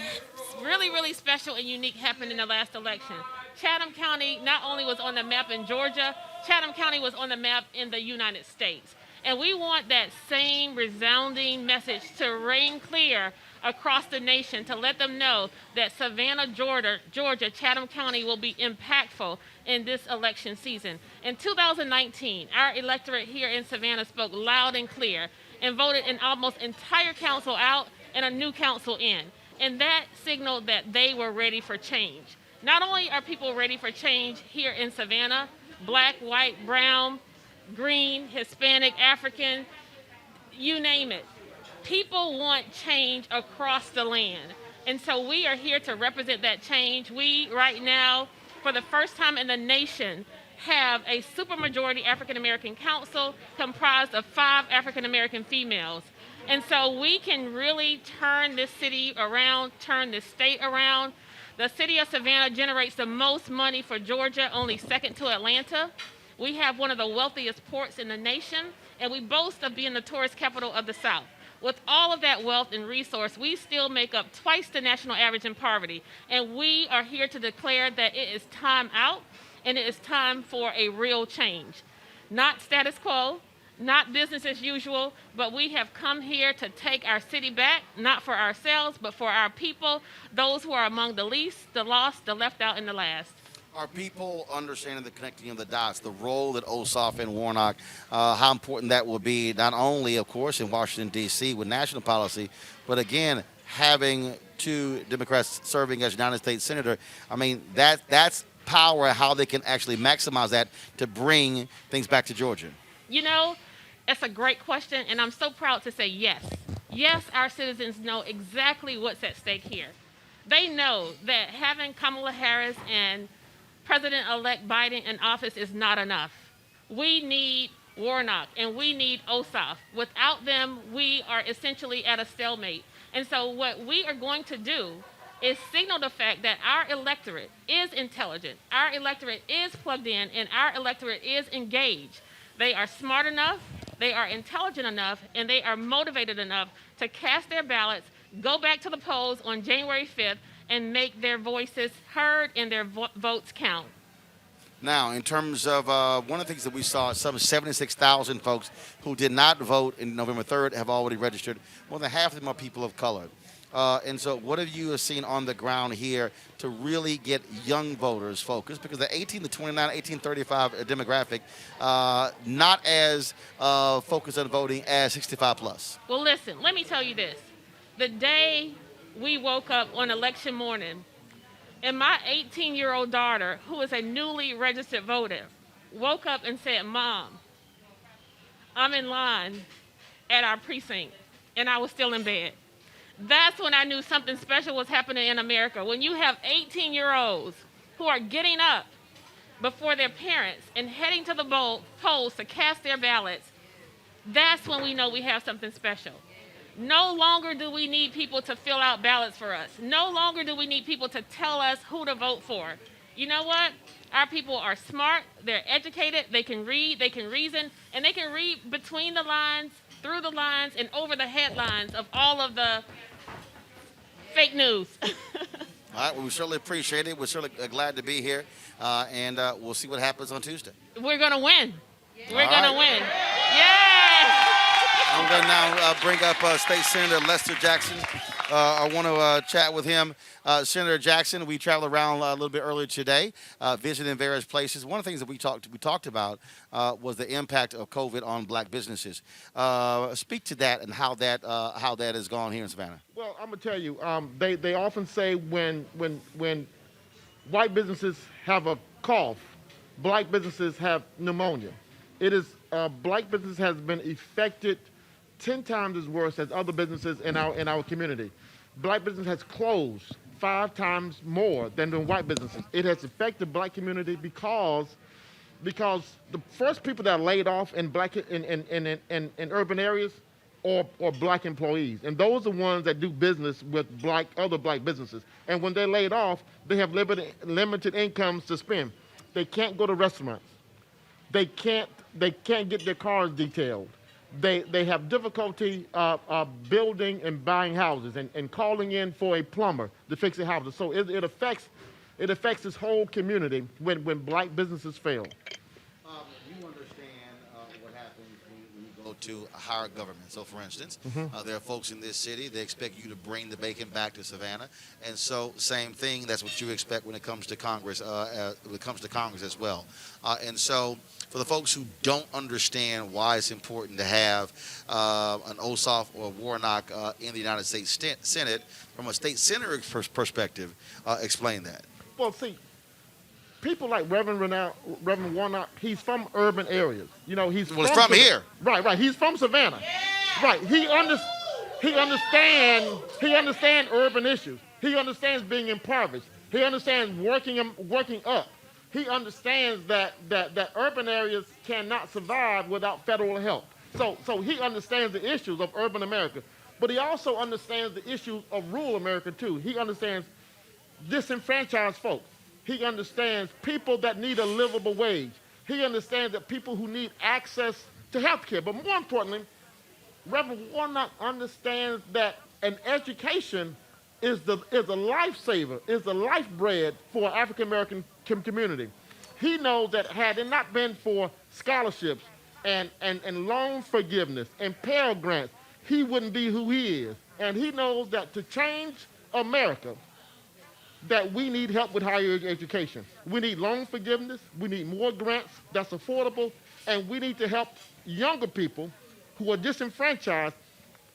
Speaker 14: really, really special and unique happened in the last election. Chatham County not only was on the map in Georgia, Chatham County was on the map in the United States. And we want that same resounding message to ring clear across the nation to let them know that Savannah, Georgia, Chatham County will be impactful in this election season. In 2019, our electorate here in Savannah spoke loud and clear and voted an almost entire council out and a new council in. And that signaled that they were ready for change. Not only are people ready for change here in Savannah, black, white, brown, green, Hispanic, African, you name it. People want change across the land. And so we are here to represent that change. We, right now, for the first time in the nation, have a supermajority African-American council comprised of 5 African-American females. And so we can really turn this city around, turn this state around. The city of Savannah generates the most money for Georgia, only second to Atlanta. We have one of the wealthiest ports in the nation, and we boast of being the tourist capital of the South. With all of that wealth and resource, we still make up twice the national average in poverty. And we are here to declare that it is time out, and it is time for a real change. Not status quo, not business as usual, but we have come here to take our city back, not for ourselves, but for our people, those who are among the least, the lost, the left out, and the last.
Speaker 1: Are people understanding the connecting of the dots, the role that Ossoff and Warnock, how important that will be, not only, of course, in Washington, D.C. with national policy, but again, having 2 Democrats serving as United States Senator? I mean, that's power, how they can actually maximize that to bring things back to Georgia.
Speaker 14: You know, that's a great question, and I'm so proud to say yes. Yes, our citizens know exactly what's at stake here. They know that having Kamala Harris and President-elect Biden in office is not enough. We need Warnock and we need Ossoff. Without them, we are essentially at a stalemate. And so what we are going to do is signal the fact that our electorate is intelligent, our electorate is plugged in, and our electorate is engaged. They are smart enough, they are intelligent enough, and they are motivated enough to cast their ballots, go back to the polls on January 5th, and make their voices heard and their votes count.
Speaker 1: Now, in terms of one of the things that we saw, some 76,000 folks who did not vote in November 3rd have already registered. More than half of them are people of color. And so what have you seen on the ground here to really get young voters focused? Because the 18 to 29, 18 35 demographic, not as focused on voting as 65 plus.
Speaker 14: Well, listen, let me tell you this. The day we woke up on election morning, and my 18-year-old daughter, who is a newly registered voter, woke up and said, "Mom, I'm in line at our precinct," and I was still in bed. That's when I knew something special was happening in America. When you have 18-year-olds who are getting up before their parents and heading to the polls to cast their ballots, that's when we know we have something special. No longer do we need people to fill out ballots for us. No longer do we need people to tell us who to vote for. You know what? Our people are smart, they're educated, they can read, they can reason, and they can read between the lines, through the lines, and over the headlines of all of the fake news.
Speaker 1: All right, well, we certainly appreciate it. We're certainly glad to be here, and we'll see what happens on Tuesday.
Speaker 14: We're going to win. We're
Speaker 1: All
Speaker 14: going to
Speaker 1: right.
Speaker 14: win. Yeah!
Speaker 1: I'm going to now bring up State Senator Lester Jackson I want to chat with him. Senator Jackson, we traveled around a little bit earlier today, visiting various places. One of the things that we talked about was the impact of COVID on black businesses. Speak to that and how that has gone here in Savannah.
Speaker 6: Well, I'm gonna tell you, they often say when white businesses have a cough, black businesses have pneumonia. It is black business has been affected 10 times as worse as other businesses in our community. Black business has closed 5 times more than the white businesses. It has affected black community because the first people that are laid off in urban areas are black employees, and those are the ones that do business with other black businesses. And when they're laid off, they have limited incomes to spend. They can't go to restaurants. They can't get their cars detailed. They have difficulty building and buying houses and calling in for a plumber to fix their houses. So it affects this whole community when black businesses fail.
Speaker 1: You understand what happens when you go to a higher government. So, for instance, there are folks in this city, they expect you to bring the bacon back to Savannah. And so, same thing, that's what you expect when it comes to Congress, as well. And so, for the folks who don't understand why it's important to have an Ossoff or Warnock in the United States Senate, from a state senator perspective, explain that.
Speaker 6: Well, see, people like Reverend Warnock, he's from urban areas. You know, he's
Speaker 1: from here.
Speaker 6: Right. He's from Savannah. Yeah. Right. He understands urban issues. He understands being impoverished. He understands working up. He understands that urban areas cannot survive without federal help. So he understands the issues of urban America, but he also understands the issues of rural America too. He understands disenfranchised folks. He understands people that need a livable wage. He understands that people who need access to health care. But more importantly, Reverend Warnock understands that an education is a lifesaver, is the lifebread for African American community. He knows that had it not been for scholarships and loan forgiveness and Pell Grants, he wouldn't be who he is. And he knows that to change America, that we need help with higher education. We need loan forgiveness, we need more grants that's affordable, and we need to help younger people who are disenfranchised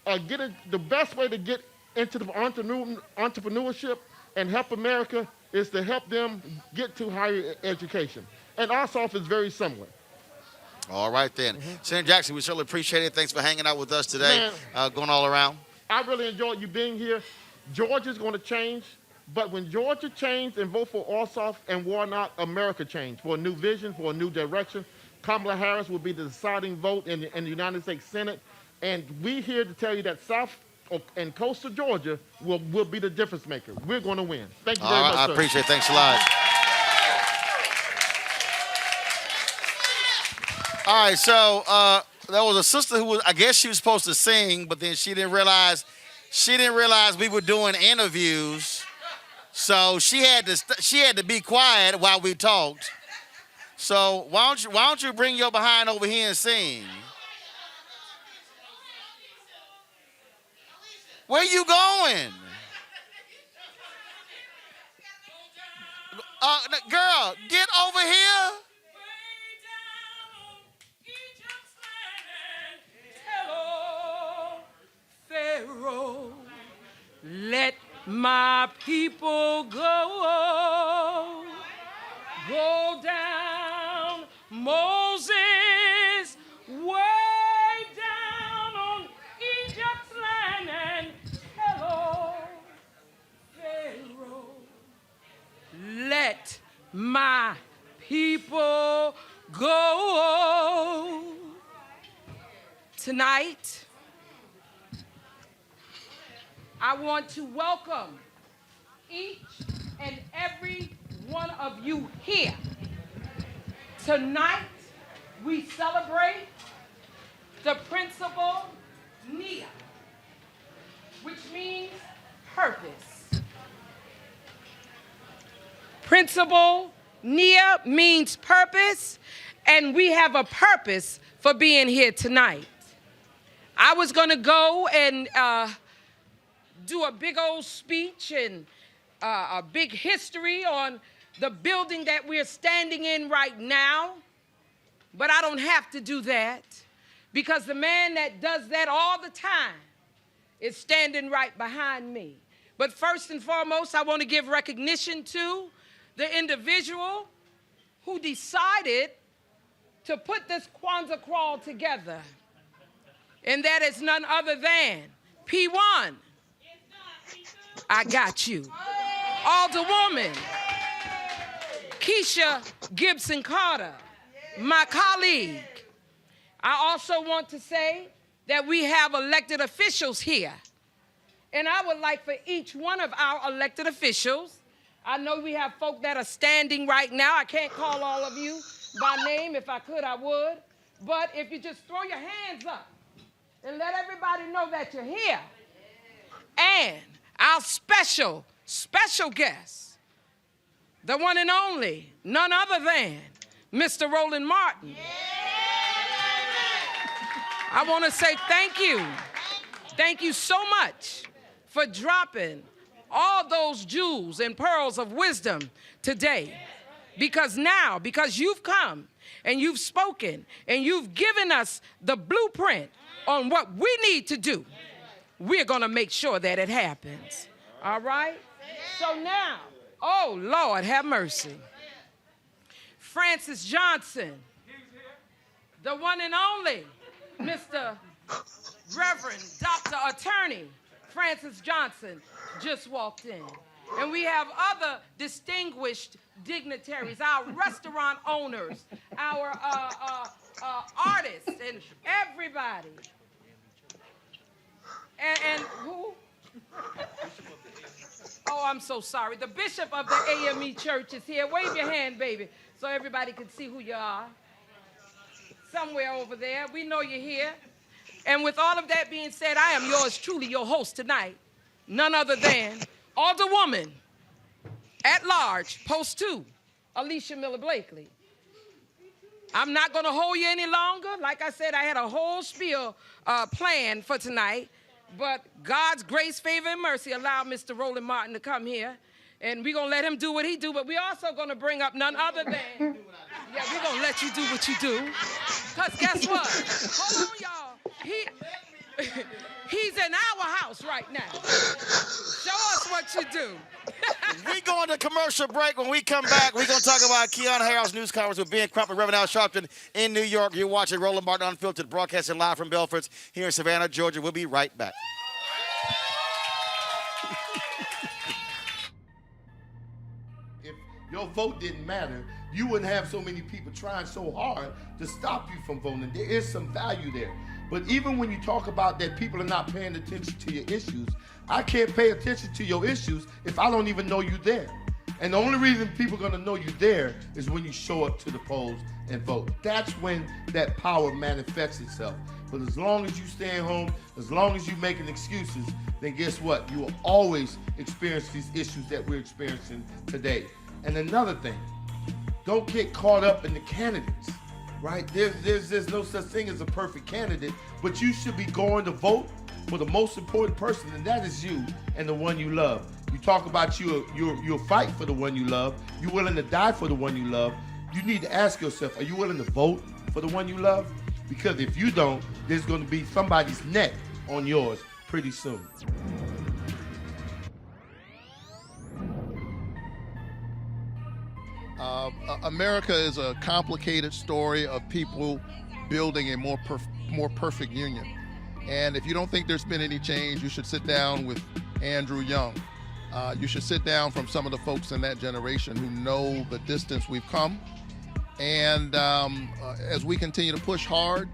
Speaker 6: the best way to get into the entrepreneurship and help America is to help them get to higher education. And Ossoff is very similar.
Speaker 1: All right, then. Senator Jackson, we certainly appreciate it. Thanks for hanging out with us today, going all around.
Speaker 6: I really enjoyed you being here. Georgia's going to change. But when Georgia changed and vote for Ossoff and Warnock, America changed for a new vision, for a new direction. Kamala Harris will be the deciding vote in the United States Senate. And we're here to tell you that South and coastal Georgia will be the difference maker. We're going to win. Thank you very much,
Speaker 1: I
Speaker 6: sir.
Speaker 1: appreciate it. Thanks a lot. All right, so there was a sister who I guess she was supposed to sing, but then she didn't realize we were doing interviews. So she had to be quiet while we talked. So why don't you bring your behind over here and sing? Where you going? Girl, get over here.
Speaker 9: Hello, Pharaoh, let my people go down, Moses, way down on Egypt's land, and hello, Pharaoh, let my people go. Tonight, I want to welcome each and every one of you here. Tonight, we celebrate the principle Nia, which means purpose. Principle Nia means purpose, and we have a purpose for being here tonight. I was going to go and do a big old speech and a big history on the building that we're standing in right now, but I don't have to do that because the man that does that all the time is standing right behind me. But first and foremost, I want to give recognition to the individual who decided to put this Kwanzaa crawl together, and that is none other than P1. I got you. Alderwoman Keisha Gibson Carter, my colleague. I also want to say that we have elected officials here. And I would like for each one of our elected officials, I know we have folk that are standing right now. I can't call all of you by name. If I could, I would. But if you just throw your hands up and let everybody know that you're here. And our special guest, the one and only, none other than Mr. Roland Martin. I want to say thank you. Thank you so much for dropping all those jewels and pearls of wisdom today. Because you've come and you've spoken and you've given us the blueprint on what we need to do, we're going to make sure that it happens. All right? So now, oh, Lord, have mercy. Francis Johnson, the one and only Mr. Reverend Dr. Attorney Francis Johnson just walked in. And we have other distinguished dignitaries, our restaurant owners, our artists, and everybody. And who? Oh, I'm so sorry. The bishop of the AME Church is here. Wave your hand, baby, so everybody can see who you are. Somewhere over there. We know you're here. And with all of that being said, I am yours truly, your host tonight, none other than Alderwoman at large, Post 2, Alicia Miller Blakely. I'm not going to hold you any longer. Like I said, I had a whole spiel planned for tonight, but God's grace, favor, and mercy allowed Mr. Roland Martin to come here, and we're going to let him do what he do, but we're also going to bring up none other than, yeah, we're going to let you do what you do, because guess what? Hold on, y'all. He's in our house right now. Show us what you do.
Speaker 1: We going to commercial break. When we come back, we're going to talk about Keon Harrell's news conference with Ben Crump and Reverend Al Sharpton in New York. You're watching Roland Martin Unfiltered, broadcasting live from Belford's here in Savannah, Georgia. We'll be right back.
Speaker 15: If your vote didn't matter, you wouldn't have so many people trying so hard to stop you from voting. There is some value there. But even when you talk about that people are not paying attention to your issues, I can't pay attention to your issues if I don't even know you there. And the only reason people are going to know you there is when you show up to the polls and vote. That's when that power manifests itself. But as long as you stay home, as long as you're making excuses, then guess what? You will always experience these issues that we're experiencing today. And another thing, don't get caught up in the candidates. Right? There's no such thing as a perfect candidate, but you should be going to vote for the most important person, and that is you and the one you love. You talk about you'll fight for the one you love. You're willing to die for the one you love. You need to ask yourself, are you willing to vote for the one you love? Because if you don't, there's going to be somebody's neck on yours pretty soon.
Speaker 16: America is a complicated story of people building a more perfect union. And if you don't think there's been any change, you should sit down with Andrew Young. You should sit down from some of the folks in that generation who know the distance we've come. And as we continue to push hard,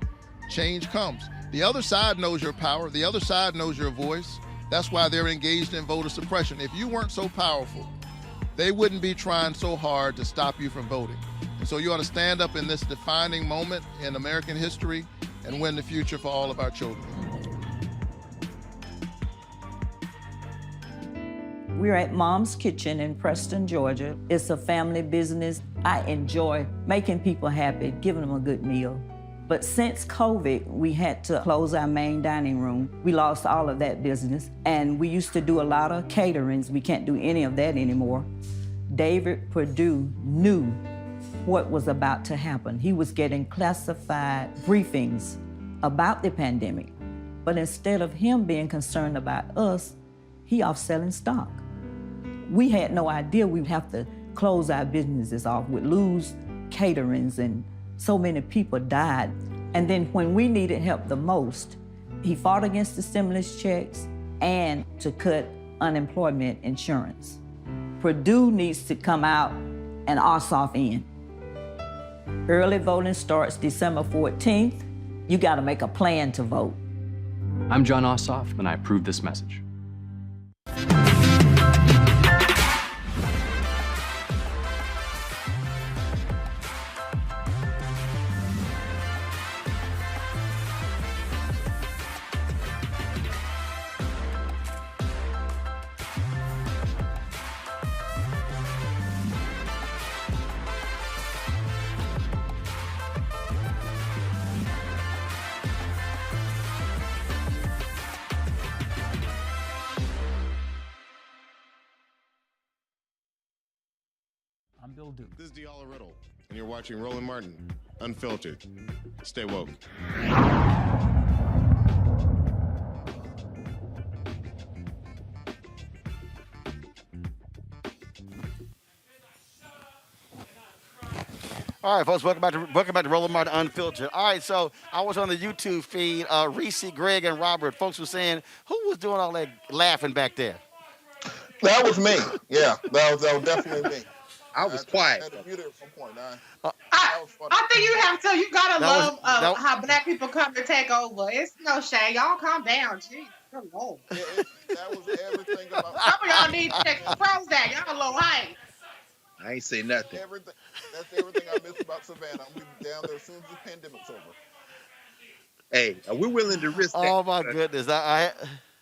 Speaker 16: change comes. The other side knows your power. The other side knows your voice. That's why they're engaged in voter suppression. If you weren't so powerful, they wouldn't be trying so hard to stop you from voting. And so you ought to stand up in this defining moment in American history and win the future for all of our children.
Speaker 17: We're at Mom's Kitchen in Preston, Georgia. It's a family business. I enjoy making people happy, giving them a good meal. But since COVID, we had to close our main dining room. We lost all of that business. And we used to do a lot of caterings. We can't do any of that anymore. David Perdue knew what was about to happen. He was getting classified briefings about the pandemic. But instead of him being concerned about us, he off selling stock. We had no idea we'd have to close our businesses off, we'd lose caterings, and so many people died. And then when we needed help the most, he fought against the stimulus checks and to cut unemployment insurance. Perdue needs to come out and Ossoff in. Early voting starts December 14th. You gotta make a plan to vote.
Speaker 18: I'm John Ossoff, and I approve this message.
Speaker 19: I'm Bill Duke. This is Diala Riddle, and you're watching Roland Martin, Unfiltered. Stay woke.
Speaker 1: All right, folks, welcome back to Roland Martin Unfiltered. All right, so I was on the YouTube feed. Reese, Greg, and Robert, folks were saying, who was doing all that laughing back there?
Speaker 3: That was me. Yeah, that was definitely me.
Speaker 5: I was quiet.
Speaker 3: I had to mute it at some point.
Speaker 4: I think you gotta love how black people come to take over. It's no shame. Y'all calm down. Jeez. Come on.
Speaker 3: That was everything about.
Speaker 4: Some of y'all need to take the pros down. Y'all a little high.
Speaker 5: I ain't say nothing.
Speaker 3: That's everything I miss about Savannah. I'm gonna be down there as soon as the pandemic's over.
Speaker 5: Hey, we're willing to risk that.
Speaker 1: Oh my goodness!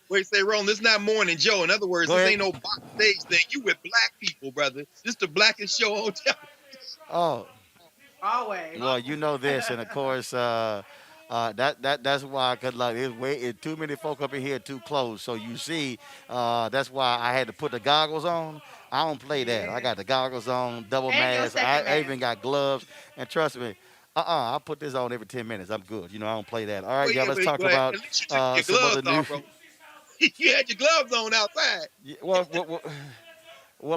Speaker 5: Wait, say, Roland, it's not morning Joe. In other words, this ain't no box stage thing. You with black people, brother. This the blackest show on television.
Speaker 1: Oh.
Speaker 4: Always.
Speaker 1: Well, you know this, and of course, that's why, cause like it's too many folk up in here too close. So you see, that's why I had to put the goggles on. I don't play that. I got the goggles on, double mask. I even got gloves, and trust me. I'll put this on every 10 minutes. I'm good. You know, I don't play that. All right, y'all, let's talk about some other news.
Speaker 5: You had your gloves on outside.
Speaker 1: Yeah, well,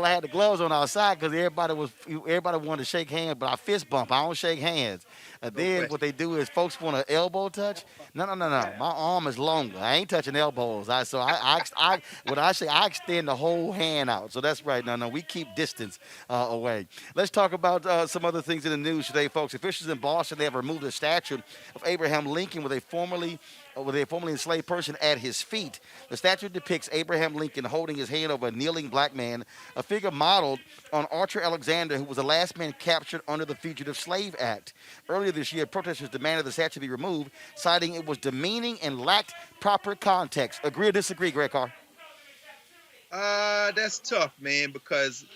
Speaker 1: I had the gloves on outside because everybody wanted to shake hands, but I fist bump. I don't shake hands. Then what they do is folks want an elbow touch. No. My arm is longer. I ain't touching elbows. I extend the whole hand out. So that's right. No, we keep distance away. Let's talk about some other things in the news today, folks. Officials in Boston, they have removed a statue of Abraham Lincoln with a formerly enslaved person at his feet. The statue depicts Abraham Lincoln holding his hand over a kneeling black man, a figure modeled on Archer Alexander, who was the last man captured under the Fugitive Slave Act. Earlier this year, protesters demanded the statue be removed, citing it was demeaning and lacked proper context. Agree or disagree, Greg Carr?
Speaker 5: That's tough, man, because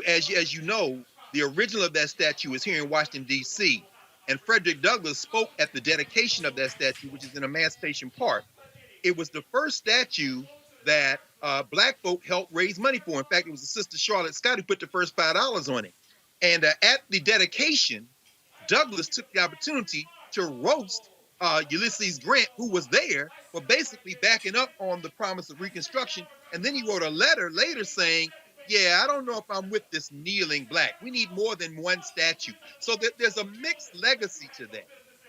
Speaker 5: as you know, the original of that statue is here in Washington, D.C., and Frederick Douglass spoke at the dedication of that statue, which is in Emancipation Park. It was the first statue that black folk helped raise money for. In fact, it was the Sister Charlotte Scott who put the first $5 on it. And at the dedication, Douglass took the opportunity to roast Ulysses Grant, who was there, for basically backing up on the promise of Reconstruction. And then he wrote a letter later saying, yeah, I don't know if I'm with this kneeling black. We need more than one statue. So there's a mixed legacy to that.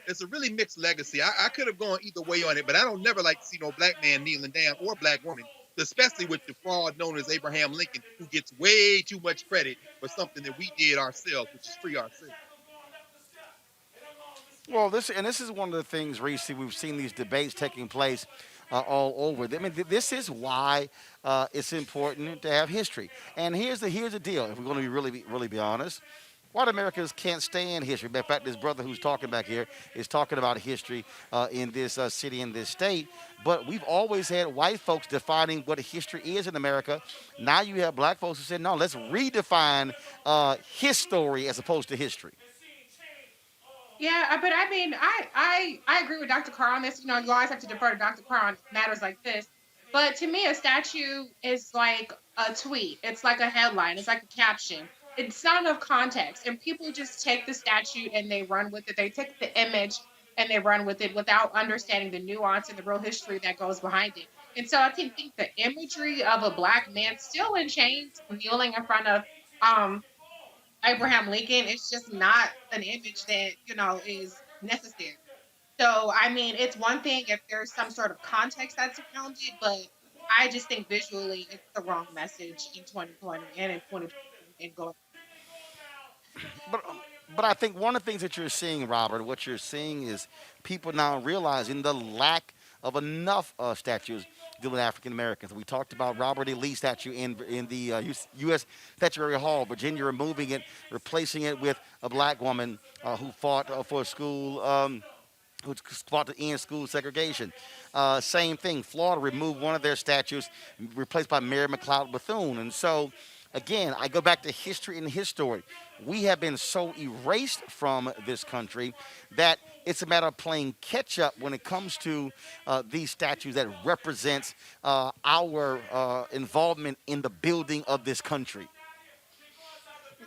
Speaker 5: It's a really mixed legacy. I could have gone either way on it, but I don't never like to see no black man kneeling down or black woman, especially with the fraud known as Abraham Lincoln, who gets way too much credit for something that we did ourselves, which is free ourselves.
Speaker 1: Well, this is one of the things, Reese, we've seen these debates taking place all over. I mean, this is why it's important to have history. And here's the deal. If we're going to really be honest, white Americans can't stand history. In fact, this brother who's talking back here is talking about history in this city, in this state. But we've always had white folks defining what history is in America. Now you have black folks who said, no, let's redefine his story as opposed to history.
Speaker 4: Yeah, but I mean, I agree with Dr. Carr on this. You know, you always have to defer to Dr. Carr on matters like this. But to me, a statue is like a tweet. It's like a headline. It's like a caption. It's not enough context, and people just take the statute and they run with it. They take the image and they run with it without understanding the nuance and the real history that goes behind it. And so I think the imagery of a Black man still in chains kneeling in front of um Abraham Lincoln, it's just not an image that, you know, is necessary. So, I mean, it's one thing if there's some sort of context that's around it, but I just think visually it's the wrong message in 2020 and in 2020 and going.
Speaker 1: But I think one of the things that you're seeing, Robert, what you're seeing is people now realizing the lack of enough statues dealing with African Americans. We talked about Robert E. Lee statue in the U.S. Statuary Hall, Virginia, removing it, replacing it with a Black woman who fought for school. Who fought to end school segregation. Same thing. Florida removed one of their statues, replaced by Mary McLeod Bethune. And so, again, I go back to history and his story. We have been so erased from this country that it's a matter of playing catch up when it comes to these statues that represents our involvement in the building of this country.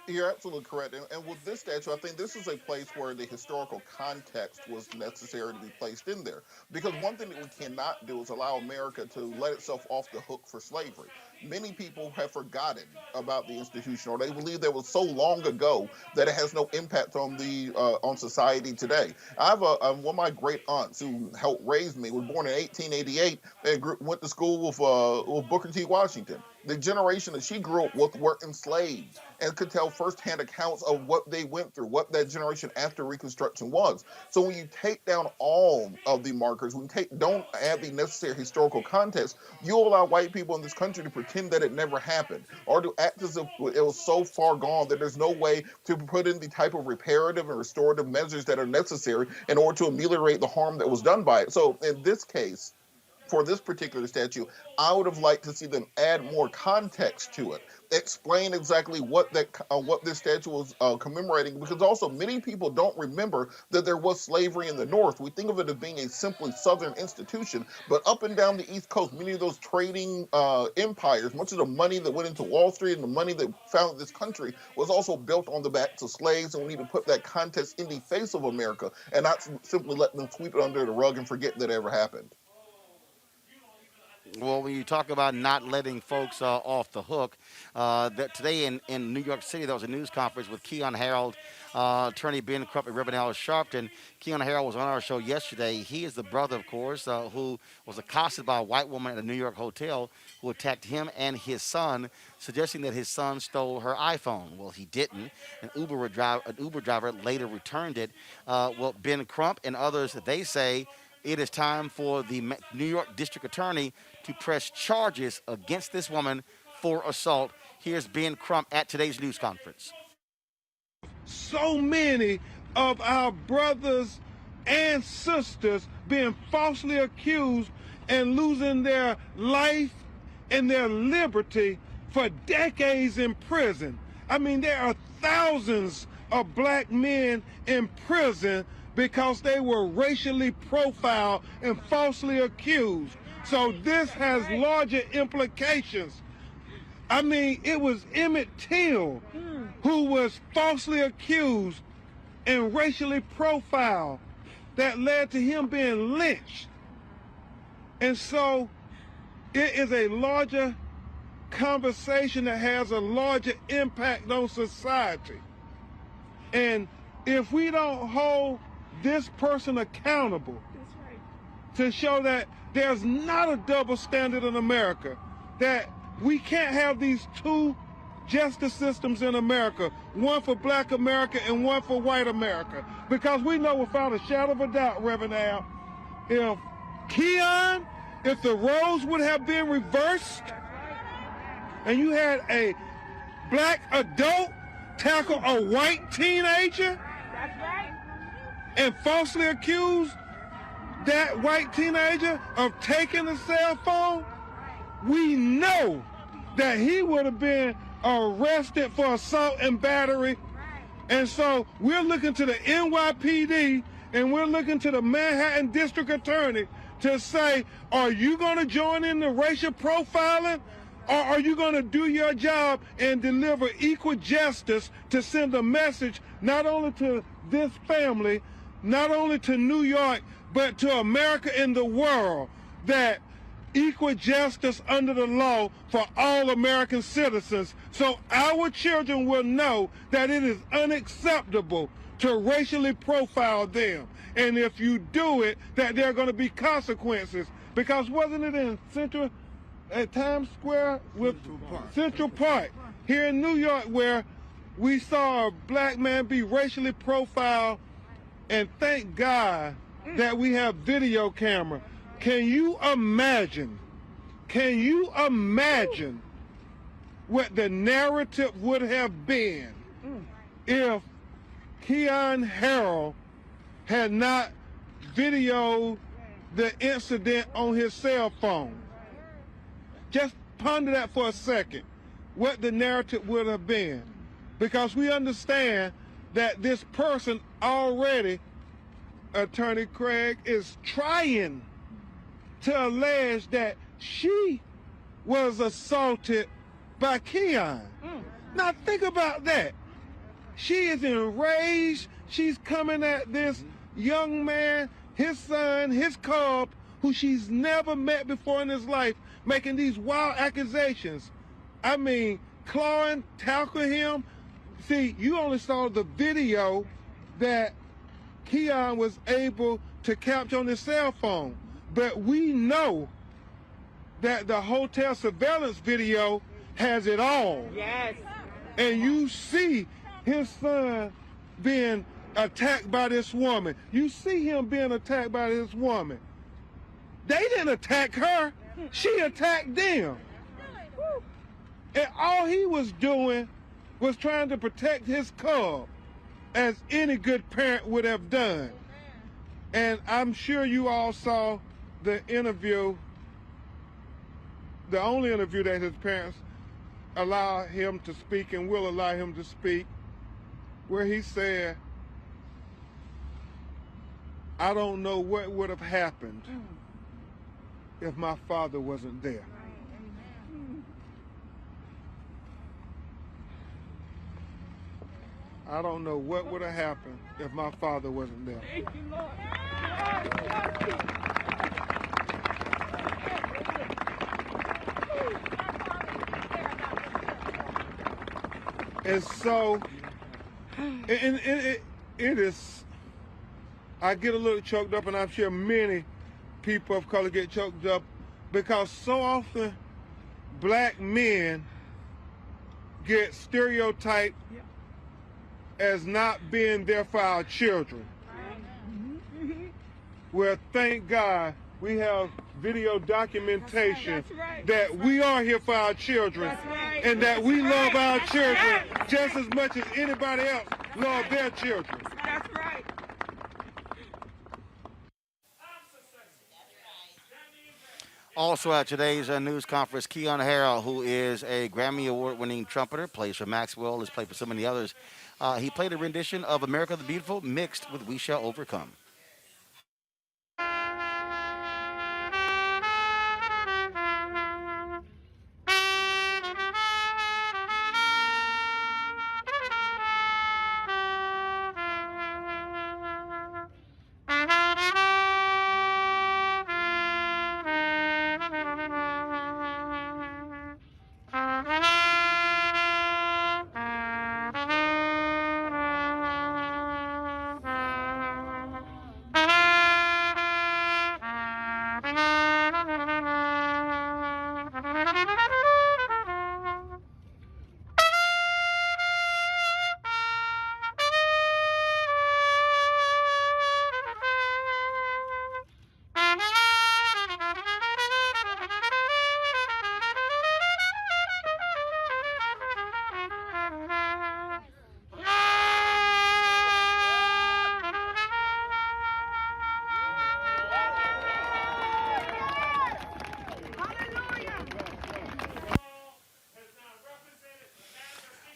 Speaker 3: You're absolutely correct. And with this statue, I think this is a place where the historical context was necessary to be placed in there. Because one thing that we cannot do is allow America to let itself off the hook for slavery. Many people have forgotten about the institution, or they believe that was so long ago that it has no impact on the on society today. I have one of my great aunts who helped raise me, was born in 1888 and went to school with Booker T. Washington. The generation that she grew up with were enslaved and could tell firsthand accounts of what they went through, what that generation after Reconstruction was. So when you take down all of the markers, when you don't add the necessary historical context, you allow white people in this country to pretend that it never happened, or to act as if it was so far gone that there's no way to put in the type of reparative and restorative measures that are necessary in order to ameliorate the harm that was done by it. So in this case, for this particular statue, I would have liked to see them add more context to it, explain exactly what this statue was commemorating, because also many people don't remember that there was slavery in the North. We think of it as being a simply Southern institution, but up and down the East Coast, many of those trading empires, much of the money that went into Wall Street and the money that founded this country was also built on the backs of slaves, and we need to put that context in the face of America and not simply let them sweep it under the rug and forget that it ever happened.
Speaker 1: Well, when you talk about not letting folks off the hook, that today in New York City, there was a news conference with Keon Harold, attorney Ben Crump, and Reverend Alice Sharpton. Keon Harold was on our show yesterday. He is the brother, of course, who was accosted by a white woman at a New York hotel who attacked him and his son, suggesting that his son stole her iPhone. Well, he didn't. An Uber driver later returned it. Well, Ben Crump and others, they say it is time for the New York District Attorney to press charges against this woman for assault. Here's Ben Crump at today's news conference.
Speaker 20: So many of our brothers and sisters being falsely accused and losing their life and their liberty for decades in prison. I mean, there are thousands of black men in prison because they were racially profiled and falsely accused. So this has larger implications. I mean, it was Emmett Till who was falsely accused and racially profiled that led to him being lynched. And so it is a larger conversation that has a larger impact on society. And if we don't hold this person accountable to show that there's not a double standard in America, that we can't have these two justice systems in America, one for black America and one for white America. Because we know without a shadow of a doubt, Reverend Al, if Keon, if the roles would have been reversed and you had a black adult tackle a white teenager and falsely accuse that white teenager of taking the cell phone, we know that he would have been arrested for assault and battery And so we're looking to the NYPD and we're looking to the Manhattan District Attorney to say, are you going to join in the racial profiling? Or are you going to do your job and deliver equal justice to send a message not only to this family, not only to New York, but to America and the world, that equal justice under the law for all American citizens, so our children will know that it is unacceptable to racially profile them. And if you do it, that there are going to be consequences. Because wasn't it in at Times Square with Central Park here in New York, where we saw a black man be racially profiled, and thank God that we have video camera. Can you imagine what the narrative would have been if Keon Harrell had not videoed the incident on his cell phone? Just ponder that for a second, what the narrative would have been. Because we understand that this person already, Attorney Craig, is trying to allege that she was assaulted by Keon. Now think about that. She is enraged. She's coming at this young man, his son, his cub, who she's never met before in his life, making these wild accusations. I mean, clawing, tackling him. See, you only saw the video that Keon was able to capture on his cell phone. But we know that the hotel surveillance video has it all. Yes. And you see his son being attacked by this woman. You see him being attacked by this woman. They didn't attack her. She attacked them. And all he was doing was trying to protect his cub, as any good parent would have done. And I'm sure you all saw the interview, the only interview that his parents allow him to speak and will allow him to speak, where he said, I don't know what would have happened if my father wasn't there. I don't know what would have happened if my father wasn't there. Thank you, Lord. And so, it is, I get a little choked up, and I'm sure many people of color get choked up, because so often black men get stereotyped as not being there for our children. Well, thank God we have video documentation that we are here for our children, and that we love our children just as much as anybody else love their children. That's right.
Speaker 1: Also at today's news conference, Keon Harrell, who is a Grammy Award-winning trumpeter, plays for Maxwell, has played for so many others. He played a rendition of America the Beautiful mixed with We Shall Overcome.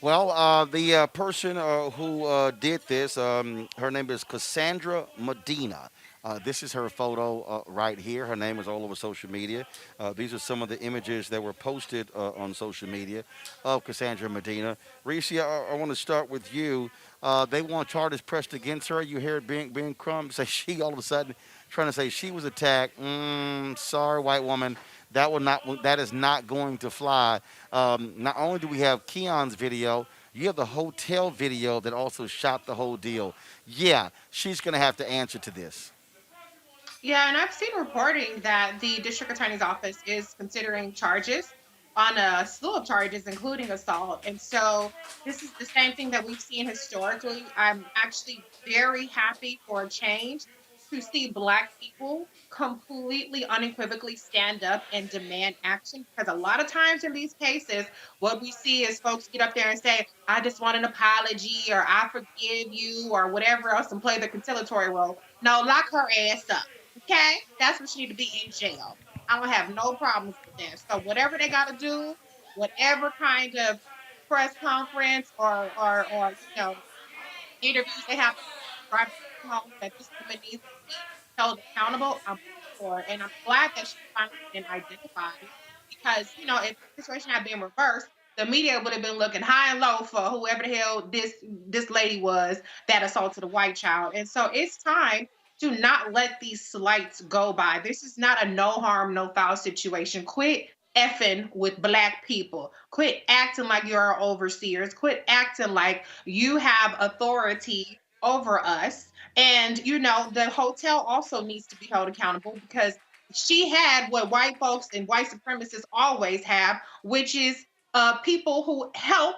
Speaker 1: Well, the person who did this, her name is Cassandra Medina. This is her photo right here. Her name is all over social media. These are some of the images that were posted on social media of Cassandra Medina. Reese, I want to start with you. They want charges pressed against her. You hear it being Crumb say she all of a sudden trying to say she was attacked. Sorry, white woman. That is not going to fly. Not only do we have Keon's video, you have the hotel video that also shot the whole deal. Yeah, she's going to have to answer to this.
Speaker 4: Yeah, and I've seen reporting that the district attorney's office is considering charges on a slew of charges, including assault. And so this is the same thing that we've seen historically. I'm actually very happy for a change to see Black people completely unequivocally stand up and demand action. Because a lot of times in these cases, what we see is folks get up there and say, I just want an apology or I forgive you or whatever else and play the conciliatory role. No, lock her ass up. Okay, that's what she need to be in jail. I don't have no problems with that. So whatever they got to do, whatever kind of press conference or interviews they have private home that this woman needs to be held accountable, I'm for it. And I'm glad that she's finally been identified because, if the situation had been reversed, the media would have been looking high and low for whoever the hell this lady was that assaulted a white child. And so it's time to not let these slights go by. This is not a no harm, no foul situation. Quit effing with Black people. Quit acting like you're our overseers. Quit acting like you have authority over us. And, the hotel also needs to be held accountable because she had what white folks and white supremacists always have, which is people who help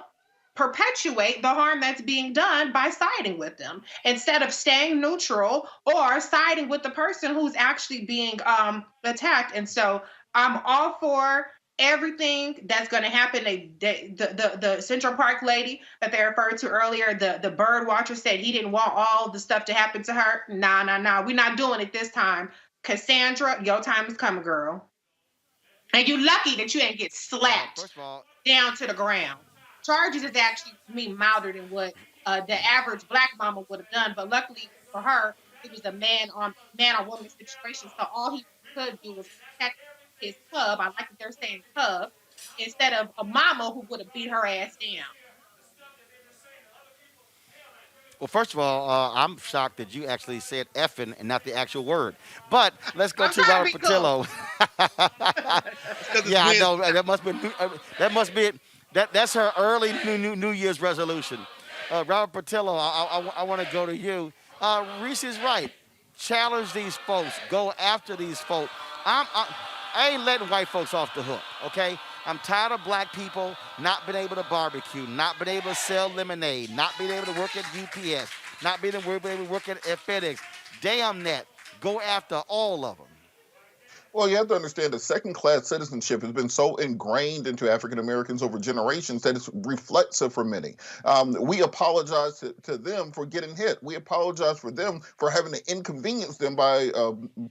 Speaker 4: perpetuate the harm that's being done by siding with them instead of staying neutral or siding with the person who's actually being attacked. And so I'm all for everything that's going to happen. The Central Park lady that they referred to earlier, the bird watcher said he didn't want all the stuff to happen to her. Nah. We're not doing it this time. Cassandra, your time is coming, girl. And you lucky that you didn't get slapped
Speaker 1: First of all,
Speaker 4: down to the ground. Charges is actually, to me, milder than what the average Black mama would have done. But luckily for her, it was a man on woman situation. So all he could do was protect his cub. I like that they're saying cub instead of a mama who would have beat her ass down.
Speaker 1: well, first of all, I'm shocked that you actually said effing and not the actual word. But let's go to Robert Patillo. Yeah, I know. That's her early New Year's resolution. Robert Patillo, I want to go to you. Reese is right. Challenge these folks. Go after these folks. I ain't letting white folks off the hook, okay? I'm tired of Black people not being able to barbecue, not being able to sell lemonade, not being able to work at UPS, not being able to work at FedEx. Damn that. Go after all of them.
Speaker 3: Well, you have to understand that second-class citizenship has been so ingrained into African Americans over generations that it's reflexive for many. We apologize to them for getting hit. We apologize for them for having to inconvenience them by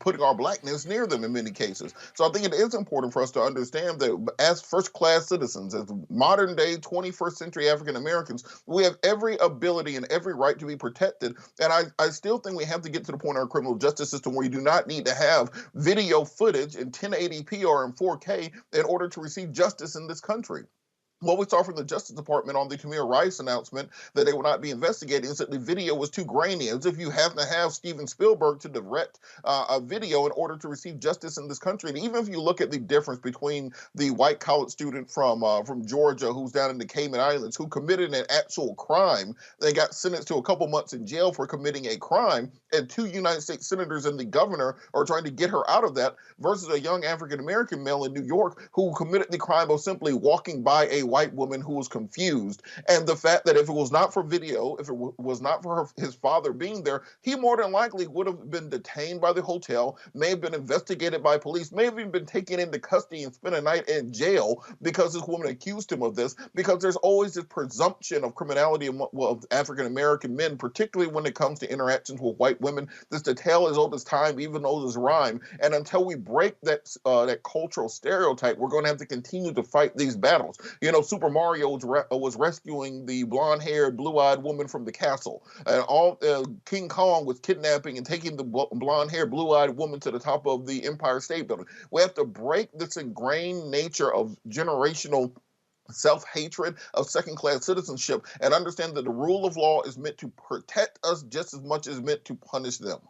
Speaker 3: putting our Blackness near them in many cases. So I think it is important for us to understand that as first-class citizens, as modern-day 21st century African Americans, we have every ability and every right to be protected. And I still think we have to get to the point in our criminal justice system where you do not need to have video footage in 1080p or in 4K in order to receive justice in this country. What we saw from the Justice Department on the Tamir Rice announcement that they will not be investigating is that the video was too grainy, as if you have to have Steven Spielberg to direct a video in order to receive justice in this country. And even if you look at the difference between the white college student from Georgia who's down in the Cayman Islands who committed an actual crime and got sentenced to a couple months in jail for committing a crime, and 2 United States senators and the governor are trying to get her out of that, versus a young African-American male in New York who committed the crime of simply walking by a white woman who was confused. And the fact that if it was not for video, if it was not for his father being there, he more than likely would have been detained by the hotel, may have been investigated by police, may have even been taken into custody and spent a night in jail because this woman accused him of this, because there's always this presumption of criminality of African-American men, particularly when it comes to interactions with white women. This the tale as old as time, even though there's rhyme. And until we break that cultural stereotype, we're going to have to continue to fight these battles. Super Mario was rescuing the blonde-haired, blue-eyed woman from the castle, and all King Kong was kidnapping and taking the blonde-haired, blue-eyed woman to the top of the Empire State Building. We have to break this ingrained nature of generational self-hatred, of second-class citizenship, and understand that the rule of law is meant to protect us just as much as meant to punish them.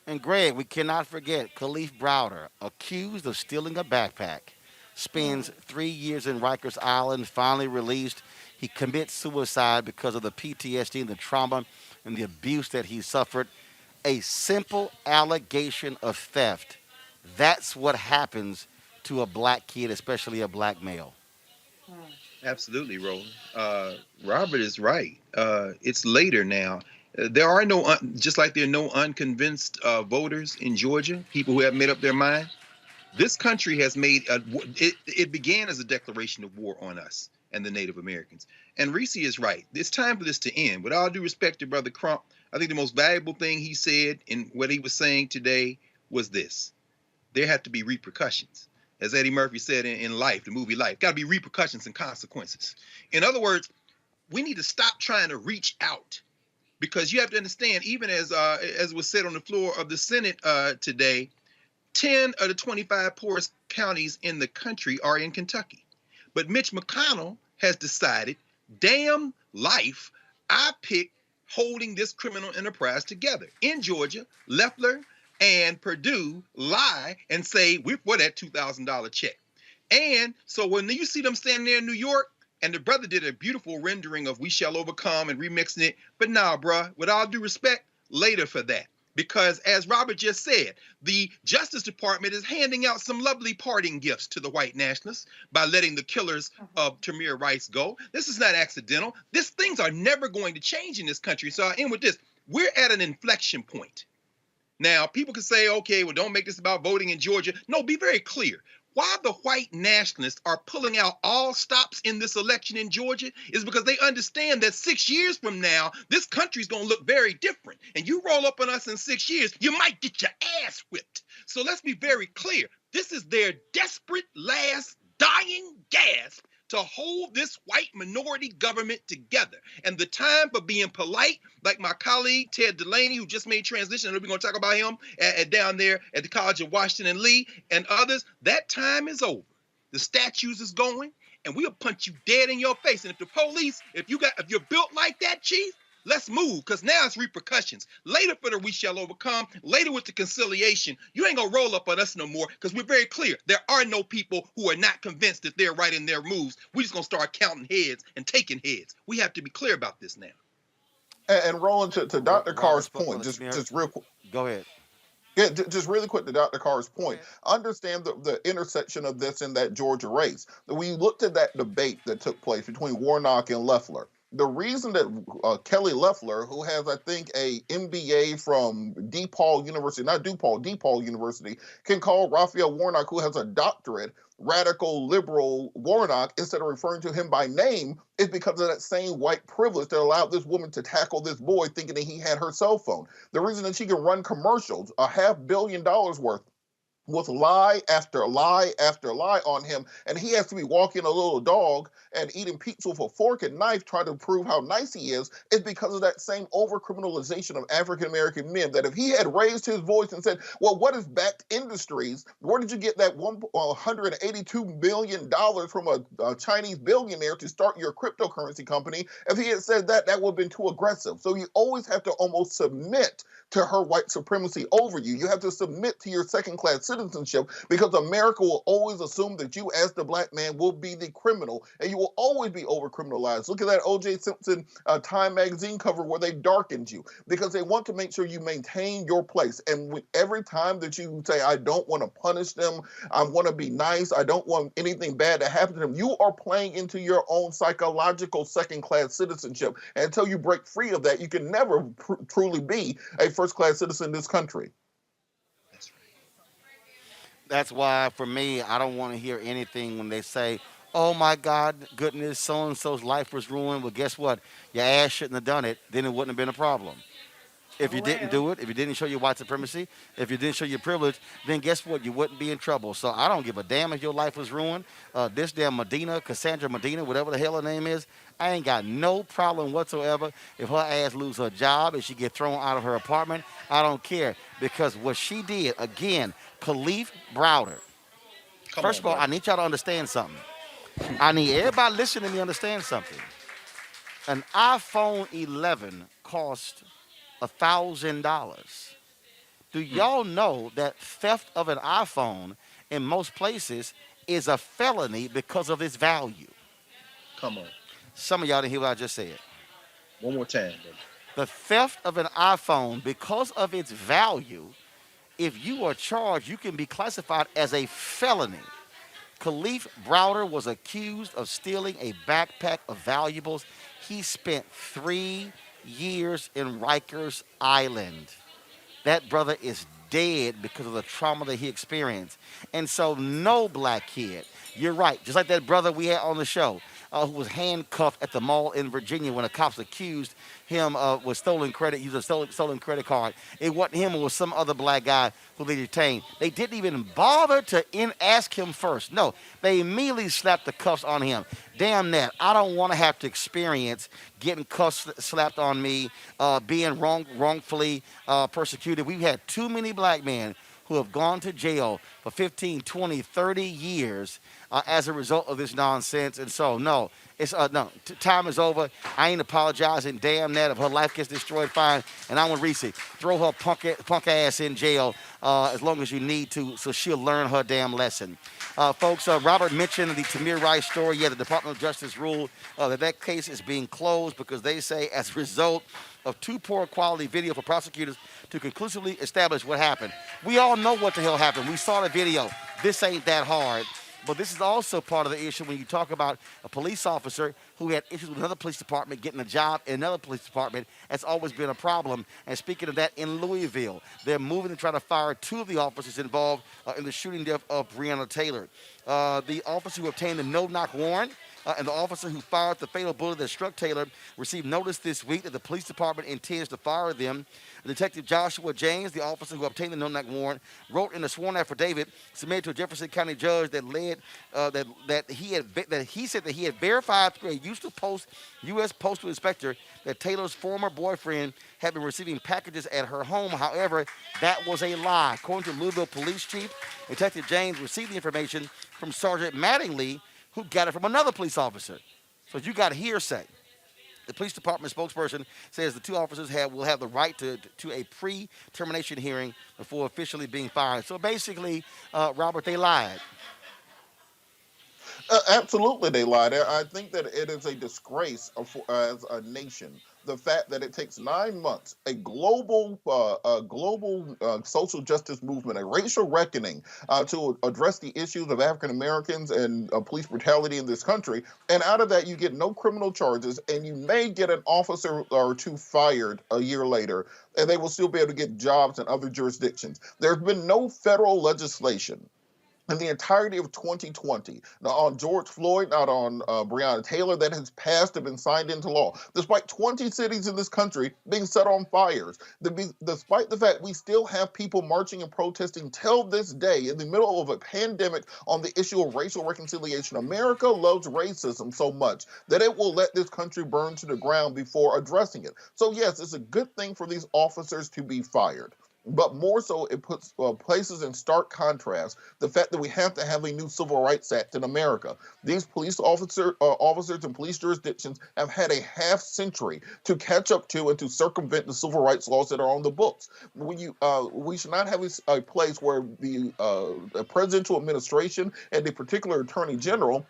Speaker 1: And Greg, we cannot forget Khalif Browder, accused of stealing a backpack, spends 3 years in Rikers Island, finally released. He commits suicide because of the PTSD and the trauma and the abuse that he suffered. A simple allegation of theft. That's what happens to a black kid, especially a black male.
Speaker 5: Absolutely, Roland. Robert is right. It's later now. There are no, just like there are no unconvinced voters in Georgia, people who have made up their mind. This country has made, it began as a declaration of war on us and the Native Americans. And Reese is right. It's time for this to end. With all due respect to Brother Crump, I think the most valuable thing he said in what he was saying today was this. There have to be repercussions. As Eddie Murphy said in Life, the movie Life, got to be repercussions and consequences. In other words, we need to stop trying to reach out, because you have to understand, even as was said on the floor of the Senate today, 10 of the 25 poorest counties in the country are in Kentucky. But Mitch McConnell has decided, damn life, I pick holding this criminal enterprise together. In Georgia, Letlow and Purdue lie and say, we're for that $2,000 check. And so when you see them standing there in New York, and the brother did a beautiful rendering of We Shall Overcome and remixing it, but nah, bruh, with all due respect, later for that. Because as Robert just said, the Justice Department is handing out some lovely parting gifts to the white nationalists by letting the killers of Tamir Rice go. This is not accidental. Things are never going to change in this country. So I'll end with this. We're at an inflection point. Now, people can say, okay, well, don't make this about voting in Georgia. No, be very clear. Why the white nationalists are pulling out all stops in this election in Georgia is because they understand that 6 years from now, this country's going to look very different. And you roll up on us in 6 years, you might get your ass whipped. So let's be very clear. This is their desperate last dying gasp to hold this white minority government together. And the time for being polite, like my colleague Ted DeLaney, who just made transition, and we're going to talk about him down there at the College of Washington and Lee, and others, that time is over. The statues is going, and we'll punch you dead in your face. And if the police, if you're built like that, Chief, let's move, because now it's repercussions. Later for the We Shall Overcome, later with the conciliation, you ain't going to roll up on us no more, because we're very clear. There are no people who are not convinced that they're right in their moves. We're just going to start counting heads and taking heads. We have to be clear about this now.
Speaker 3: And Roland, to Dr. Carr's point, just real quick.
Speaker 1: Go ahead.
Speaker 3: Yeah, just really quick to Dr. Carr's point. Understand the intersection of this in that Georgia race. We looked at that debate that took place between Warnock and Loeffler. The reason that Kelly Loeffler, who has, I think, a MBA from DePaul University, not DePaul, DePaul University, can call Raphael Warnock, who has a doctorate, radical liberal Warnock, instead of referring to him by name, is because of that same white privilege that allowed this woman to tackle this boy thinking that he had her cell phone. The reason that she can run commercials, $500 million worth, with lie after lie after lie on him, and he has to be walking a little dog and eating pizza with a fork and knife trying to prove how nice he is because of that same over-criminalization of African-American men, that if he had raised his voice and said, well, what is Backed Industries? Where did you get that $182 million from a Chinese billionaire to start your cryptocurrency company? If he had said that, that would have been too aggressive. So you always have to almost submit to her white supremacy over you. You have to submit to your second-class citizenship, because America will always assume that you, as the black man, will be the criminal, and you will always be over-criminalized. Look at that O.J. Simpson Time magazine cover where they darkened you, because they want to make sure you maintain your place. And every time that you say, I don't want to punish them, I want to be nice, I don't want anything bad to happen to them, you are playing into your own psychological second-class citizenship. And until you break free of that, you can never truly be a first-class citizen in this country.
Speaker 1: That's why, for me, I don't want to hear anything when they say, oh, my God, goodness, so-and-so's life was ruined. Well, guess what? Your ass shouldn't have done it. Then it wouldn't have been a problem. If you didn't do it, if you didn't show your white supremacy, if you didn't show your privilege, then guess what? You wouldn't be in trouble. So I don't give a damn if your life was ruined. This damn Cassandra Medina, whatever the hell her name is, I ain't got no problem whatsoever if her ass lose her job, if she get thrown out of her apartment. I don't care, because what she did, again, Khalif Browder. First of all, I need y'all to understand something. I need everybody listening to me to understand something. An iPhone 11 cost $1,000. Do y'all know that theft of an iPhone in most places is a felony because of its value?
Speaker 5: Come on.
Speaker 1: Some of y'all didn't hear what I just said.
Speaker 5: One more time. Baby.
Speaker 1: The theft of an iPhone, because of its value, if you are charged, you can be classified as a felony. Khalif Browder was accused of stealing a backpack of valuables. He spent 3 years in Rikers Island. That brother is dead because of the trauma that he experienced. And so no black kid, you're right, just like that brother we had on the show, who was handcuffed at the mall in Virginia when the cops accused him with stolen credit, using a stolen credit card. It wasn't him, it was some other black guy who they detained. They didn't even bother to ask him first. No, they immediately slapped the cuffs on him. Damn that. I don't want to have to experience getting cuffs slapped on me, being wrongfully persecuted. We've had too many black men who have gone to jail for 15, 20, 30 years as a result of this nonsense. And so, no, it's time is over. I ain't apologizing. Damn that. If her life gets destroyed, fine. And I want Reese, throw her punk ass in jail as long as you need to, so she'll learn her damn lesson. Folks, Robert mentioned the Tamir Rice story. Yeah, the Department of Justice ruled that case is being closed because they say as a result of too poor quality video for prosecutors to conclusively establish what happened. We all know what the hell happened. We saw the video. This ain't that hard. But this is also part of the issue when you talk about a police officer who had issues with another police department getting a job in another police department. That's always been a problem. And speaking of that, in Louisville, they're moving to try to fire 2 of the officers involved in the shooting death of Breonna Taylor. The officer who obtained the no-knock warrant and the officer who fired the fatal bullet that struck Taylor received notice this week that the police department intends to fire them. Detective Joshua James, the officer who obtained the no-knock warrant, wrote in a sworn affidavit submitted to a Jefferson County judge that he said that he had verified through a U.S. Postal Inspector that Taylor's former boyfriend had been receiving packages at her home. However, that was a lie. According to Louisville Police Chief, Detective James received the information from Sergeant Mattingly, who got it from another police officer. So you got hearsay. The police department spokesperson says the 2 officers will have the right to a pre-termination hearing before officially being fired. So basically, Robert, they lied.
Speaker 3: Absolutely, they lied. I think that it is a disgrace as a nation. The fact that it takes 9 months, a global social justice movement, a racial reckoning to address the issues of African Americans and police brutality in this country, and out of that you get no criminal charges, and you may get an officer or 2 fired a year later, and they will still be able to get jobs in other jurisdictions. There's been no federal legislation in the entirety of 2020, not on George Floyd, not on Breonna Taylor, that has passed and been signed into law, despite 20 cities in this country being set on fires. Despite the fact we still have people marching and protesting till this day in the middle of a pandemic on the issue of racial reconciliation. America loves racism so much that it will let this country burn to the ground before addressing it. So yes, it's a good thing for these officers to be fired. But more so, it puts places in stark contrast the fact that we have to have a new Civil Rights Act in America. These police officers and police jurisdictions have had a half century to catch up to and to circumvent the civil rights laws that are on the books. We should not have a place where the presidential administration and the particular attorney general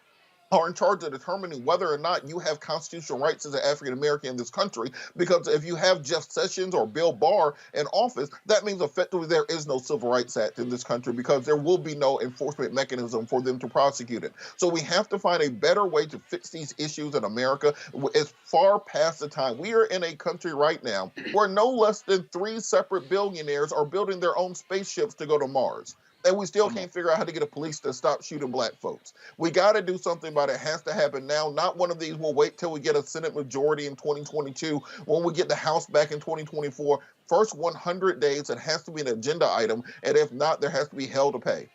Speaker 3: are in charge of determining whether or not you have constitutional rights as an African American in this country, because if you have Jeff Sessions or Bill Barr in office, that means effectively there is no Civil Rights Act in this country, because there will be no enforcement mechanism for them to prosecute it. So we have to find a better way to fix these issues in America. It's far past the time. We are in a country right now where no less than 3 separate billionaires are building their own spaceships to go to Mars. And we still can't figure out how to get a police to stop shooting black folks. We got to do something about it. It has to happen now. Not one of these, we'll wait till we get a Senate majority in 2022, when we get the House back in 2024. First 100 days, it has to be an agenda item. And if not, there has to be hell to pay.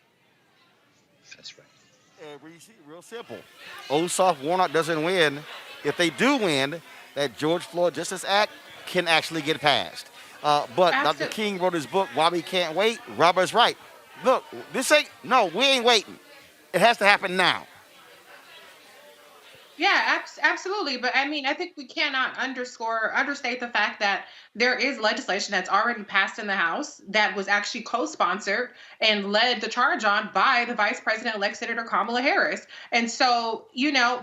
Speaker 5: That's right.
Speaker 1: Real simple. Ossoff Warnock doesn't win. If they do win, that George Floyd Justice Act can actually get passed. But Dr. King wrote his book, Why We Can't Wait. Robert's right. Look, we ain't waiting. It has to happen now.
Speaker 4: Yeah, absolutely. But I mean, I think we cannot understate the fact that there is legislation that's already passed in the House that was actually co-sponsored and led the charge on by the Vice President-elect Senator Kamala Harris. And so,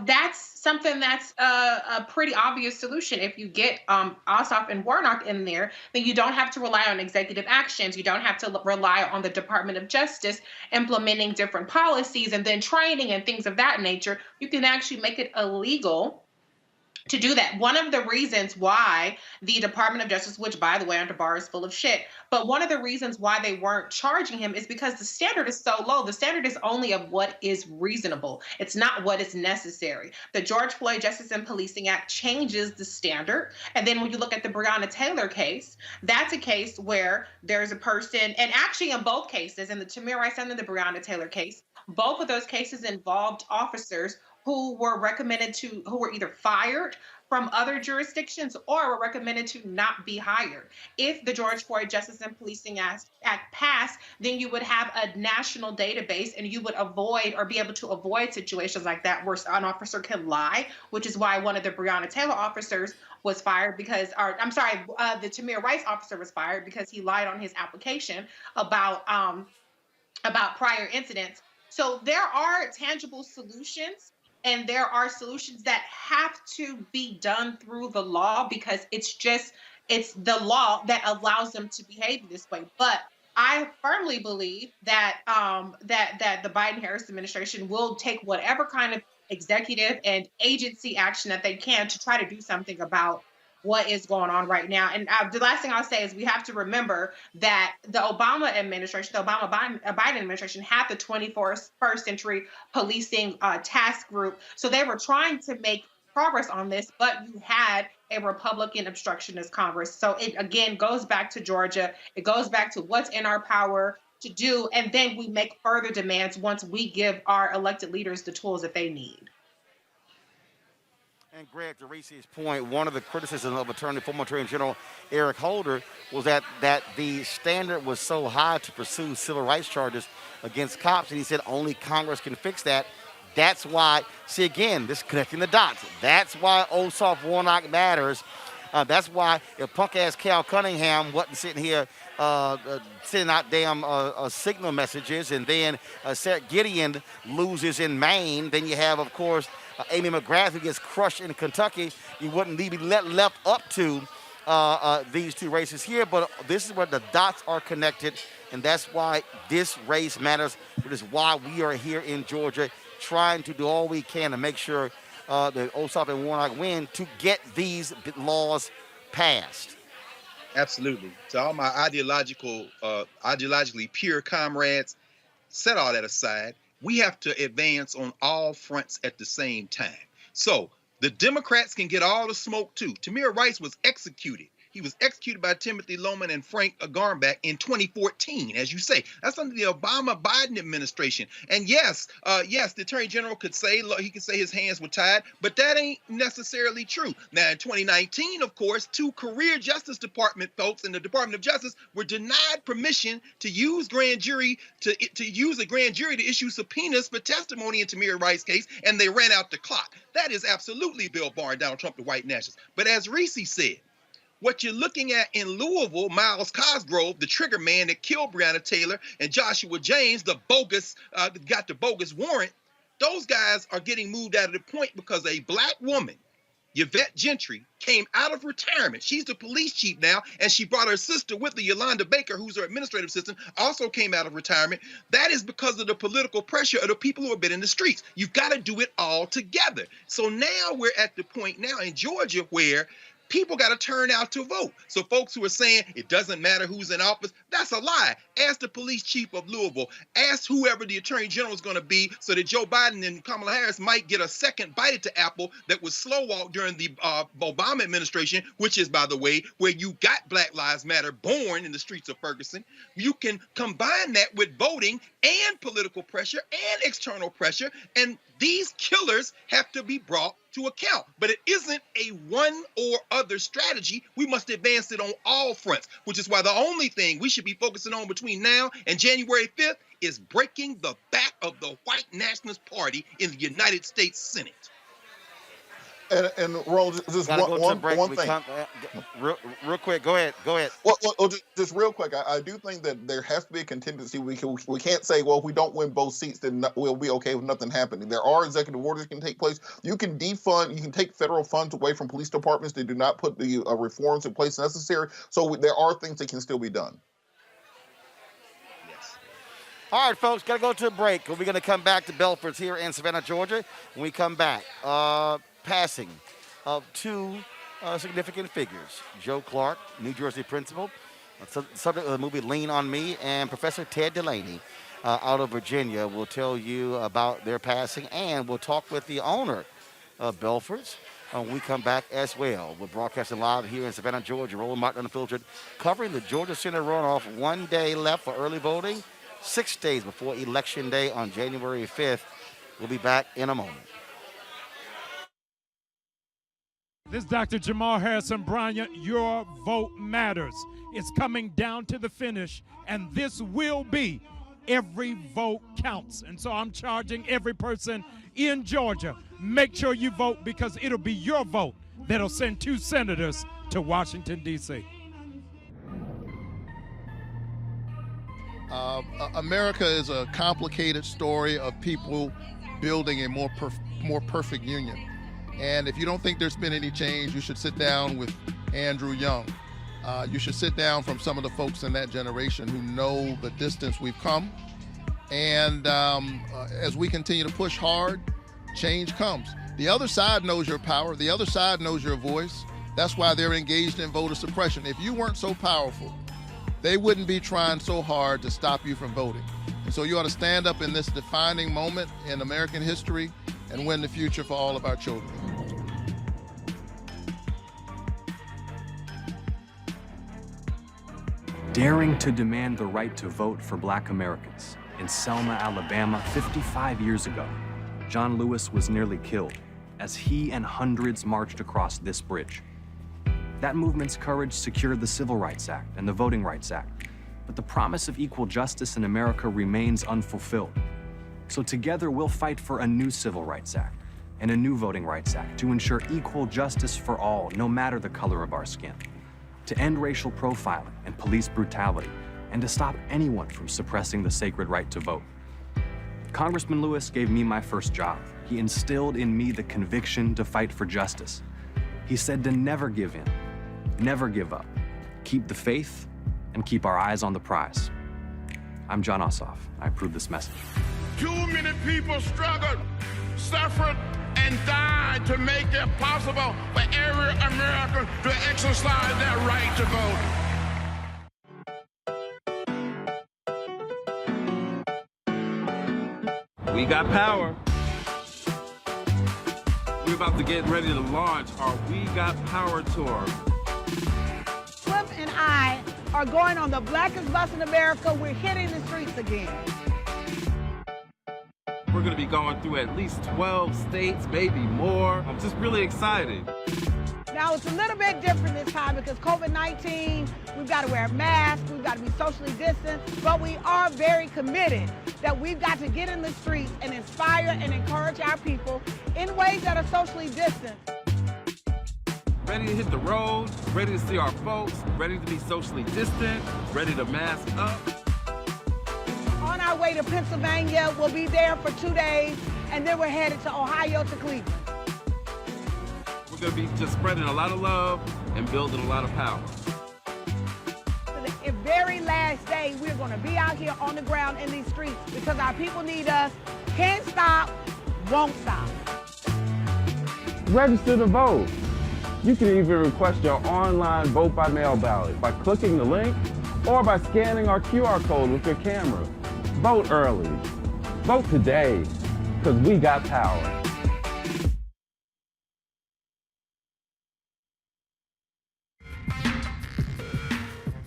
Speaker 4: that's something that's a pretty obvious solution. If you get Ossoff and Warnock in there, then you don't have to rely on executive actions. You don't have to rely on the Department of Justice implementing different policies and then training and things of that nature. You can actually make it illegal to do that. One of the reasons why the Department of Justice, which by the way under Barr is full of shit, but one of the reasons why they weren't charging him is because the standard is so low. The standard is only of what is reasonable. It's not what is necessary. The George Floyd Justice and Policing Act changes the standard. And then when you look at the Breonna Taylor case, that's a case where there's a person, and actually in both cases, in the Tamir Rice and in the Breonna Taylor case, both of those cases involved officers who were either fired from other jurisdictions or were recommended to not be hired. If the George Floyd Justice and Policing Act passed, then you would have a national database and you would avoid or be able to avoid situations like that where an officer can lie, which is why one of the Breonna Taylor officers was fired the Tamir Rice officer was fired because he lied on his application about prior incidents. So there are tangible solutions. And there are solutions that have to be done through the law because it's the law that allows them to behave this way. But I firmly believe that that the Biden-Harris administration will take whatever kind of executive and agency action that they can to try to do something about what is going on right now. And the last thing I'll say is we have to remember that the Obama Biden administration had the 21st century policing task group. So they were trying to make progress on this, but you had a Republican obstructionist Congress. So it again goes back to Georgia. It goes back to what's in our power to do. And then we make further demands once we give our elected leaders the tools that they need.
Speaker 1: And Greg, to Reese's point, one of the criticisms of former Attorney General Eric Holder was that the standard was so high to pursue civil rights charges against cops, and he said only Congress can fix that. That's why, see again, this connecting the dots. That's why Ossoff Warnock matters. That's why if punk-ass Cal Cunningham wasn't sitting here sending out damn signal messages, and then Sarah Gideon loses in Maine, then you have, of course, Amy McGrath, who gets crushed in Kentucky. You wouldn't be left up to these two races here, but this is where the dots are connected, and that's why this race matters. It is why we are here in Georgia trying to do all we can to make sure that Ossoff and Warnock win to get these laws passed.
Speaker 5: Absolutely. To all my ideologically pure comrades, set all that aside. We have to advance on all fronts at the same time. So the Democrats can get all the smoke too. Tamir Rice was executed. He was executed by Timothy Loman and Frank Garmbach in 2014, as you say. That's under the Obama-Biden administration. And yes, the Attorney General could say his hands were tied, but that ain't necessarily true. Now, in 2019, of course, two career Justice Department folks in the Department of Justice were denied permission to use a grand jury to issue subpoenas for testimony in Tamir Rice's case, and they ran out the clock. That is absolutely Bill Barr and Donald Trump, the white nationalists. But as Reese said, what you're looking at in Louisville, Miles Cosgrove, the trigger man that killed Breonna Taylor, and Joshua James, got the bogus warrant, those guys are getting moved out of the point because a black woman, Yvette Gentry, came out of retirement. She's the police chief now, and she brought her sister with her, Yolanda Baker, who's her administrative assistant, also came out of retirement. That is because of the political pressure of the people who have been in the streets. You've got to do it all together. So now we're at the point now in Georgia where people got to turn out to vote. So folks who are saying it doesn't matter who's in office, that's a lie. Ask the police chief of Louisville. Ask whoever the attorney general is going to be so that Joe Biden and Kamala Harris might get a second bite at the apple that was slow walk during the Obama administration, which is, by the way, where you got Black Lives Matter born in the streets of Ferguson. You can combine that with voting and political pressure and external pressure, and these killers have to be brought to account. But it isn't a one or other strategy. We must advance it on all fronts, which is why the only thing we should be focusing on between now and January 5th is breaking the back of the white nationalist party in the United States Senate.
Speaker 3: And Roland, just one thing.
Speaker 1: Real quick, go ahead.
Speaker 3: Well, just real quick, I do think that there has to be a contingency. We can't say, well, if we don't win both seats, then we'll be okay with nothing happening. There are executive orders that can take place. You can defund, you can take federal funds away from police departments that do not put the reforms in place necessary. So there are things that can still be done.
Speaker 1: All right, folks, got to go to a break. We're going to come back to Belford's here in Savannah, Georgia. When we come back, passing of two significant figures, Joe Clark, New Jersey principal, subject of the movie Lean on Me, and Professor Ted DeLaney out of Virginia will tell you about their passing, and we'll talk with the owner of Belford's when we come back as well. We're broadcasting live here in Savannah, Georgia. Roland Martin Unfiltered, covering the Georgia Senate runoff. 1 day left for early voting, 6 days before Election Day on January 5th. We'll be back in a moment.
Speaker 21: This is Dr. Jamal Harrison Bryant. Your vote matters. It's coming down to the finish, and this will be every vote counts. And so I'm charging every person in Georgia, make sure you vote, because it'll be your vote that'll send 2 senators to Washington, D.C.
Speaker 16: America is a complicated story of people building a more perfect union. And if you don't think there's been any change, you should sit down with Andrew Young. You should sit down from some of the folks in that generation who know the distance we've come. And as we continue to push hard, change comes. The other side knows your power. The other side knows your voice. That's why they're engaged in voter suppression. If you weren't so powerful, they wouldn't be trying so hard to stop you from voting. And so you ought to stand up in this defining moment in American history and win the future for all of our children.
Speaker 18: Daring to demand the right to vote for Black Americans. In Selma, Alabama, 55 years ago, John Lewis was nearly killed as he and hundreds marched across this bridge. That movement's courage secured the Civil Rights Act and the Voting Rights Act, but the promise of equal justice in America remains unfulfilled. So together we'll fight for a new Civil Rights Act and a new Voting Rights Act to ensure equal justice for all, no matter the color of our skin, to end racial profiling and police brutality, and to stop anyone from suppressing the sacred right to vote. Congressman Lewis gave me my first job. He instilled in me the conviction to fight for justice. He said to never give in, never give up, keep the faith, and keep our eyes on the prize. I'm John Ossoff. I approve this message.
Speaker 20: Too many people struggled, suffered, and died to make it possible for every American to exercise their right to vote.
Speaker 22: We got power. We're about to get ready to launch our We Got Power tour.
Speaker 23: Flip and I are going on the blackest bus in America. We're hitting the streets again.
Speaker 22: We're going to be going through at least 12 states, maybe more. I'm just really excited.
Speaker 23: Now, it's a little bit different this time because COVID-19, we've got to wear masks, we've got to be socially distanced, but we are very committed that we've got to get in the streets and inspire and encourage our people in ways that are socially distanced.
Speaker 22: Ready to hit the road, ready to see our folks, ready to be socially distant, ready to mask up.
Speaker 23: On our way to Pennsylvania, we'll be there for 2 days, and then we're headed to Ohio to Cleveland.
Speaker 22: We're going to be just spreading a lot of love and building a lot of power.
Speaker 23: The very last day, we're going to be out here on the ground in these streets because our people need us. Can't stop, won't stop.
Speaker 22: Register to vote. You can even request your online vote by mail ballot by clicking the link or by scanning our QR code with your camera. Vote early. Vote today, because we got power.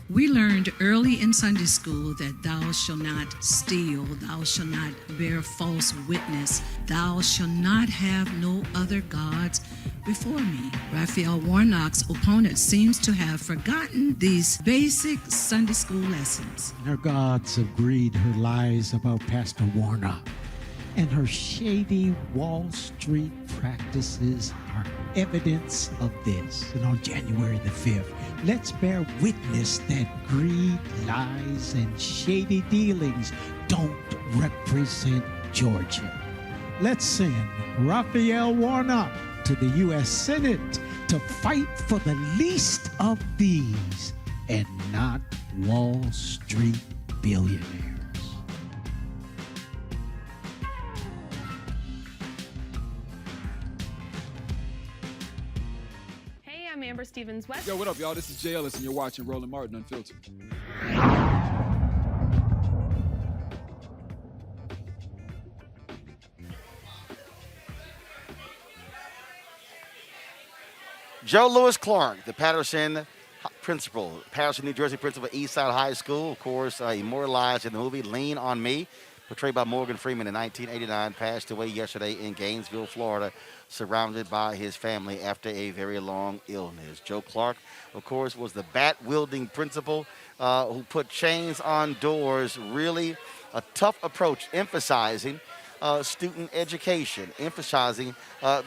Speaker 2: We learned early in Sunday school that thou shalt not steal, thou shalt not bear false witness, thou shalt not have no other gods before me. Raphael Warnock's opponent seems to have forgotten these basic Sunday school lessons.
Speaker 7: Her gods of greed, her lies about Pastor Warnock, and her shady Wall Street practices are evidence of this. And on January the 5th, let's bear witness that greed, lies, and shady dealings don't represent Georgia. Let's send Raphael Warnock to the U.S. Senate to fight for the least of these and not Wall Street billionaires.
Speaker 8: I'm Amber Stevens West.
Speaker 22: Yo, what up, y'all? This is Jay Ellis, and you're watching Roland Martin Unfiltered.
Speaker 1: Joe Louis Clark, the Patterson principal, Patterson, New Jersey principal, Eastside High School, of course, immortalized in the movie Lean on Me, portrayed by Morgan Freeman in 1989, passed away yesterday in Gainesville, Florida, surrounded by his family after a very long illness. Joe Clark, of course, was the bat-wielding principal who put chains on doors, really a tough approach, emphasizing student education, emphasizing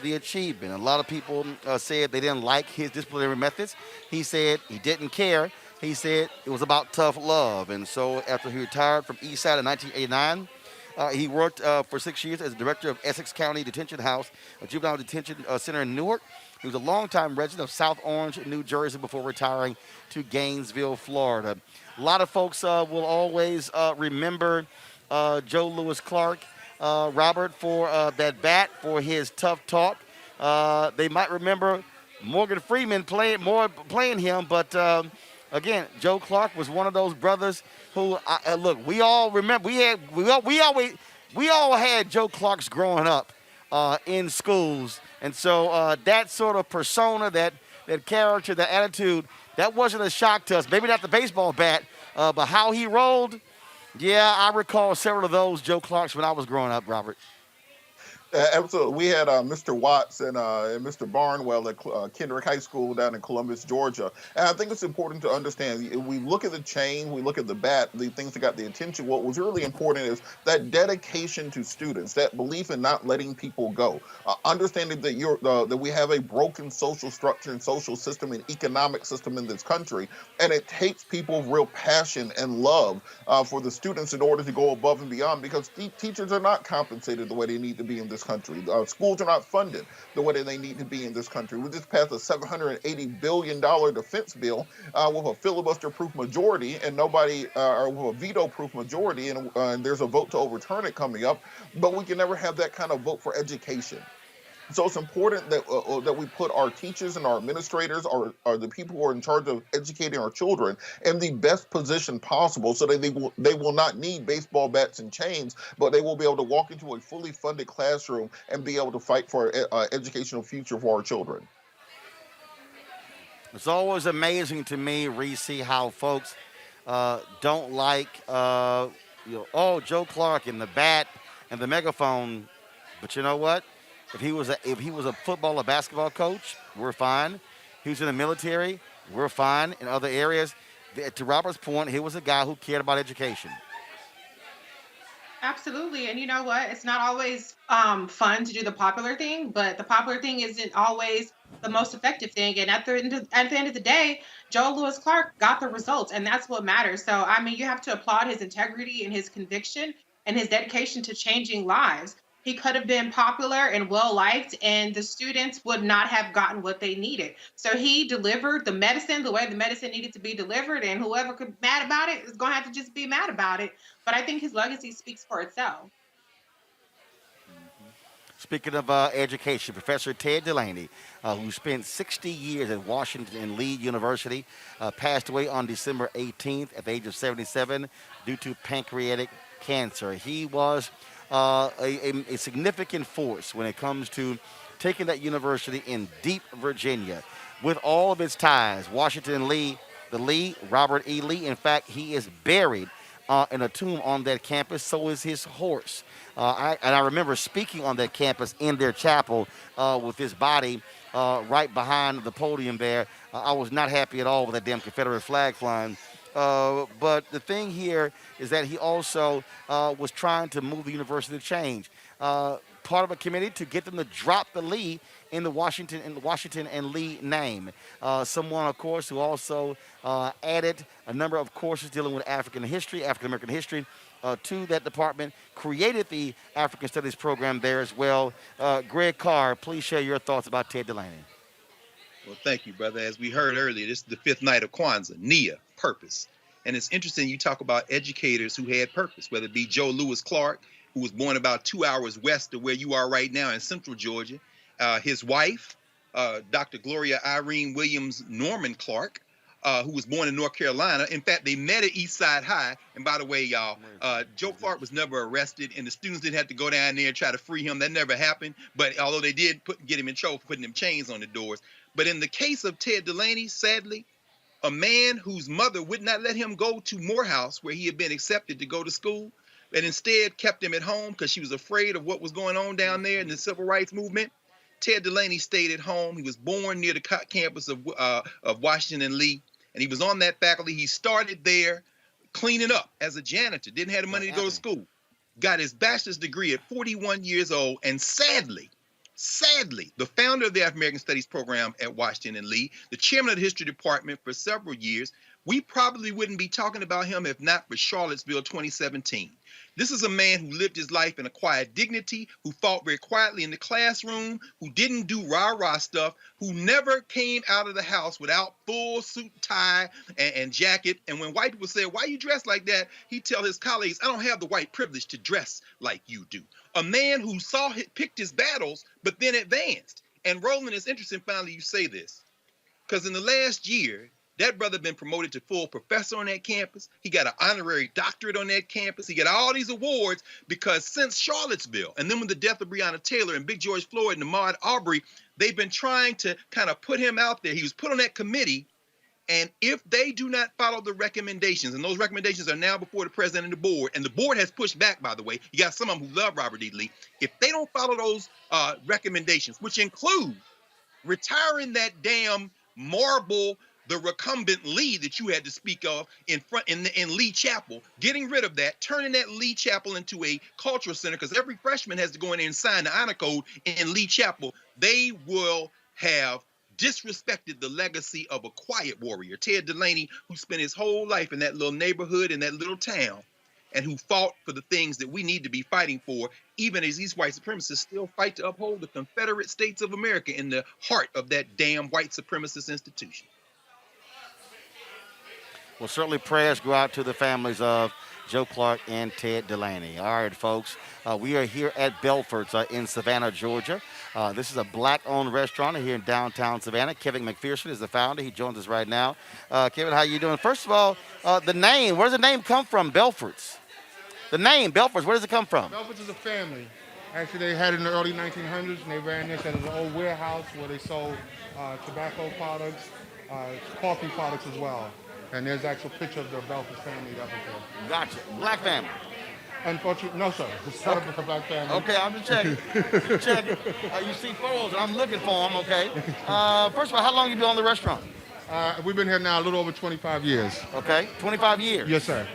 Speaker 1: the achievement. A lot of people said they didn't like his disciplinary methods. He said he didn't care. He said it was about tough love. And so after he retired from Eastside in 1989, he worked for 6 years as director of Essex County Detention House, a juvenile detention center in Newark. He was a longtime resident of South Orange, New Jersey, before retiring to Gainesville, Florida. A lot of folks will always remember Joe Louis Clark, Robert, for that bat, for his tough talk. They might remember Morgan Freeman playing him, but again, Joe Clark was one of those brothers who, look, we all remember. We all had Joe Clarks growing up in schools, and so that sort of persona, that character, that attitude, that wasn't a shock to us. Maybe not the baseball bat, but how he rolled. Yeah, I recall several of those Joe Clarks when I was growing up, Robert.
Speaker 3: Absolutely. We had Mr. Watts and Mr. Barnwell at Kendrick High School down in Columbus, Georgia. And I think it's important to understand, we look at the chain, we look at the bat, the things that got the attention. What was really important is that dedication to students, that belief in not letting people go, understanding that that we have a broken social structure and social system and economic system in this country, and it takes people real passion and love for the students in order to go above and beyond, because teachers are not compensated the way they need to be in this country. Schools are not funded the way that they need to be in this country. We just passed a $780 billion defense bill with a filibuster-proof majority, and nobody, or with a veto-proof majority, and there's a vote to overturn it coming up. But we can never have that kind of vote for education. So it's important that we put our teachers and our administrators, or the people who are in charge of educating our children, in the best position possible, so that they will not need baseball bats and chains, but they will be able to walk into a fully funded classroom and be able to fight for an educational future for our children.
Speaker 1: It's always amazing to me, Reese, how folks don't like, Joe Clark and the bat and the megaphone. But you know what? If he was a football or basketball coach, we're fine. He was in the military, we're fine. In other areas, to Robert's point, he was a guy who cared about education.
Speaker 4: Absolutely. And you know what? It's not always fun to do the popular thing, but the popular thing isn't always the most effective thing. And at the end of the day, Joe Louis Clark got the results, and that's what matters. So, I mean, you have to applaud his integrity and his conviction and his dedication to changing lives. He could have been popular and well-liked, and the students would not have gotten what they needed. So he delivered the medicine the way the medicine needed to be delivered, and whoever could be mad about it is going to have to just be mad about it. But I think his legacy speaks for itself.
Speaker 1: Speaking of education, Professor Ted DeLaney, who spent 60 years at Washington and Lee University, passed away on December 18th at the age of 77 due to pancreatic cancer. He was a significant force when it comes to taking that university in deep Virginia. With all of its ties, Washington and Lee, Robert E. Lee, in fact, he is buried in a tomb on that campus. So is his horse. I remember speaking on that campus in their chapel with his body right behind the podium there. I was not happy at all with that damn Confederate flag flying. But the thing here is that he also was trying to move the university to change. Part of a committee to get them to drop the Lee in the Washington and Lee name. Someone, of course, who also added a number of courses dealing with African American history, to that department, created the African Studies program there as well. Greg Carr, please share your thoughts about Ted DeLaney.
Speaker 5: Well, thank you, brother. As we heard earlier, this is the fifth night of Kwanzaa, Nia, purpose. And it's interesting you talk about educators who had purpose, whether it be Joe Lewis Clark, who was born about 2 hours west of where you are right now in central Georgia. His wife, Dr. Gloria Irene Williams Norman Clark, who was born in North Carolina. In fact, they met at East Side High. And by the way, y'all, Joe Clark was never arrested, and the students didn't have to go down there and try to free him. That never happened. But although they did get him in trouble for putting them chains on the doors. But in the case of Ted DeLaney, sadly, a man whose mother would not let him go to Morehouse, where he had been accepted to go to school, and instead kept him at home because she was afraid of what was going on down there in the civil rights movement. Ted DeLaney stayed at home. He was born near the campus of Washington and Lee, and he was on that faculty. He started there cleaning up as a janitor, didn't have the money to go to school, got his bachelor's degree at 41 years old, and sadly, the founder of the African American Studies program at Washington and Lee, the chairman of the history department for several years, we probably wouldn't be talking about him if not for Charlottesville 2017. This is a man who lived his life in a quiet dignity, who fought very quietly in the classroom, who didn't do rah-rah stuff, who never came out of the house without full suit, tie, and jacket. And when white people say, "Why you dressed like that?" he'd tell his colleagues, "I don't have the white privilege to dress like you do." A man who picked his battles, but then advanced. And Roland, it's interesting finally you say this, because in the last year, that brother been promoted to full professor on that campus. He got an honorary doctorate on that campus. He got all these awards because since Charlottesville, and then with the death of Breonna Taylor and Big George Floyd and Ahmaud Arbery, they've been trying to kind of put him out there. He was put on that committee, and if they do not follow the recommendations, and those recommendations are now before the president and the board has pushed back, by the way. You got some of them who love Robert E. Lee. If they don't follow those recommendations, which include retiring that damn marble, the recumbent Lee that you had to speak of in Lee Chapel, getting rid of that, turning that Lee Chapel into a cultural center, because every freshman has to go in there and sign the honor code in Lee Chapel, they will have disrespected the legacy of a quiet warrior, Ted DeLaney, who spent his whole life in that little neighborhood, in that little town, and who fought for the things that we need to be fighting for, even as these white supremacists still fight to uphold the Confederate States of America in the heart of that damn white supremacist institution.
Speaker 1: Well, certainly prayers go out to the families of Joe Clark and Ted DeLaney. All right, folks, we are here at Belford's in Savannah, Georgia. This is a black-owned restaurant here in downtown Savannah. Kevin McPherson is the founder. He joins us right now. Kevin, how you doing? First of all, the name, where does the name come from, Belford's? The name, Belford's, where does it come from?
Speaker 6: Belford's is a family. Actually, they had it in the early 1900s, and they ran this as an old warehouse where they sold tobacco products, coffee products as well. And there's actual picture of the Belford family up there.
Speaker 1: Gotcha. Black family.
Speaker 6: Unfortunately, no, sir. It's not a black family.
Speaker 1: Okay, I'm just checking. Checking. You see photos, and I'm looking for them, okay? First of all, how long have you been on the restaurant?
Speaker 6: We've been here now a little over 25 years.
Speaker 1: Okay, 25 years?
Speaker 6: Yes, sir.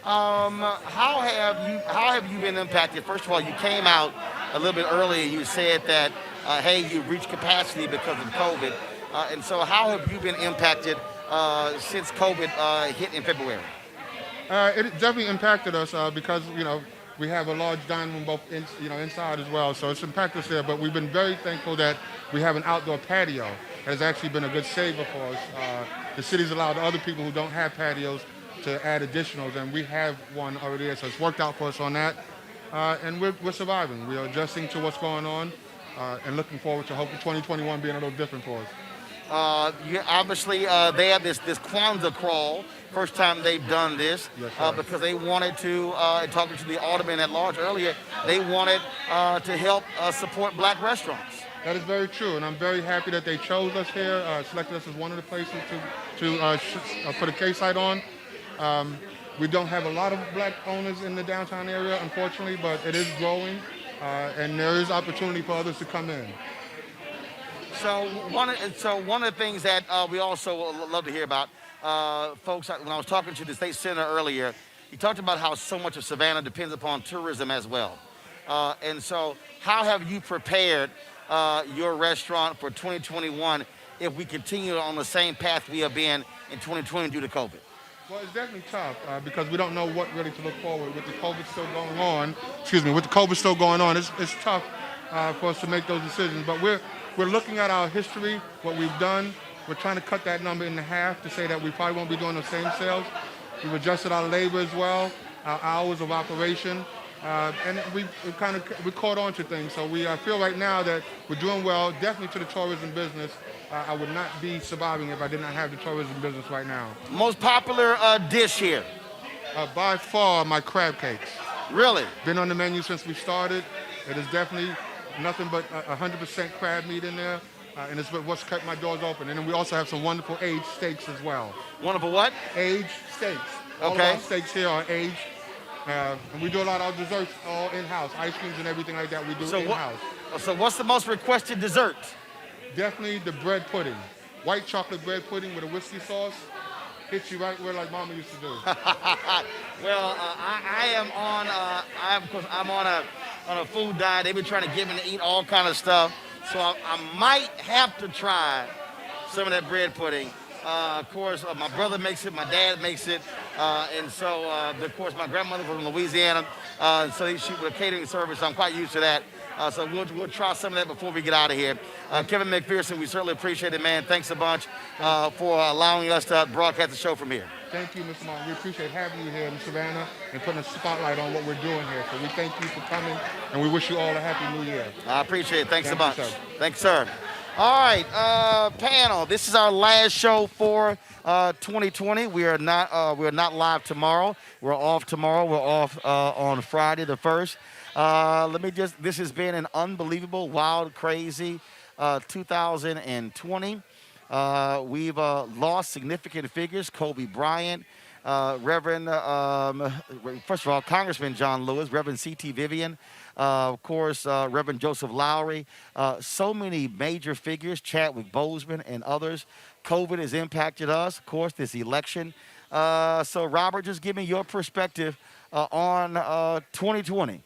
Speaker 1: How have you been impacted? First of all, you came out a little bit early and you said that, hey, you've reached capacity because of COVID. And so how have you been impacted since COVID hit in February?
Speaker 6: It definitely impacted us because, we have a large dining room both inside as well. So it's impacted us there. But we've been very thankful that we have an outdoor patio. It has actually been a good saver for us. The city's allowed other people who don't have patios to add additionals, and we have one already there. So it's worked out for us on that. and we're surviving. We are adjusting to what's going on, and looking forward to hopefully 2021 being a little different for us.
Speaker 1: Obviously, they have this Kwanzaa crawl. First time they've done this,
Speaker 6: Yes,
Speaker 1: because they wanted to, talking to the alderman at large earlier, they wanted to help support black restaurants.
Speaker 6: That is very true, and I'm very happy that they chose us here, selected us as one of the places to put a case site on. We don't have a lot of black owners in the downtown area, unfortunately, but it is growing, and there is opportunity for others to come in.
Speaker 1: So one of the things that we also love to hear about, folks, when I was talking to the state senator earlier, he talked about how so much of Savannah depends upon tourism as well. And so how have you prepared your restaurant for 2021 if we continue on the same path we have been in 2020 due to COVID?
Speaker 6: Well, it's definitely tough because we don't know what really to look forward with the COVID still going on. With the COVID still going on, it's tough for us to make those decisions. But we're looking at our history, what we've done. We're trying to cut that number in half to say that we probably won't be doing the same sales. We've adjusted our labor as well, our hours of operation, and we caught on to things. So we feel right now that we're doing well, definitely to the tourism business. I would not be surviving if I did not have the tourism business right now.
Speaker 1: Most popular dish here?
Speaker 6: By far, my crab cakes.
Speaker 1: Really?
Speaker 6: Been on the menu since we started. It is definitely nothing but 100% crab meat in there, and it's what's kept my doors open. And then we also have some wonderful aged steaks as well.
Speaker 1: Wonderful what?
Speaker 6: Aged steaks. All of our steaks here are aged. And we do a lot of our desserts all in-house. Ice creams and everything like that we do in-house.
Speaker 1: So what's the most requested dessert?
Speaker 6: Definitely the bread pudding. White chocolate bread pudding with a whiskey sauce. Hits you right where like Mama used to do.
Speaker 1: Well, I'm on a food diet. They've been trying to get me to eat all kind of stuff. So I might have to try some of that bread pudding. Of course, my brother makes it, my dad makes it, and so, of course, my grandmother from Louisiana, so she with a catering service, so I'm quite used to that. So we'll try some of that before we get out of here. Kevin McPherson, we certainly appreciate it, man. Thanks a bunch for allowing us to broadcast the show from here.
Speaker 6: Thank you, Mr. Martin. We appreciate having you here in Savannah and putting a spotlight on what we're doing here. So we thank you for coming, and we wish you all a happy new year.
Speaker 1: I appreciate it. Thanks a bunch.
Speaker 6: You, sir.
Speaker 1: Thanks, sir. All right, panel. This is our last show for 2020. We are not live tomorrow. We're off tomorrow. We're off on Friday the 1st. This has been an unbelievable, wild, crazy 2020. We've lost significant figures. Kobe Bryant, Reverend, first of all, Congressman John Lewis, Reverend C.T. Vivian, of course, Reverend Joseph Lowry, so many major figures, Chadwick Boseman and others. COVID has impacted us, of course, this election. So, Robert, just give me your perspective on 2020.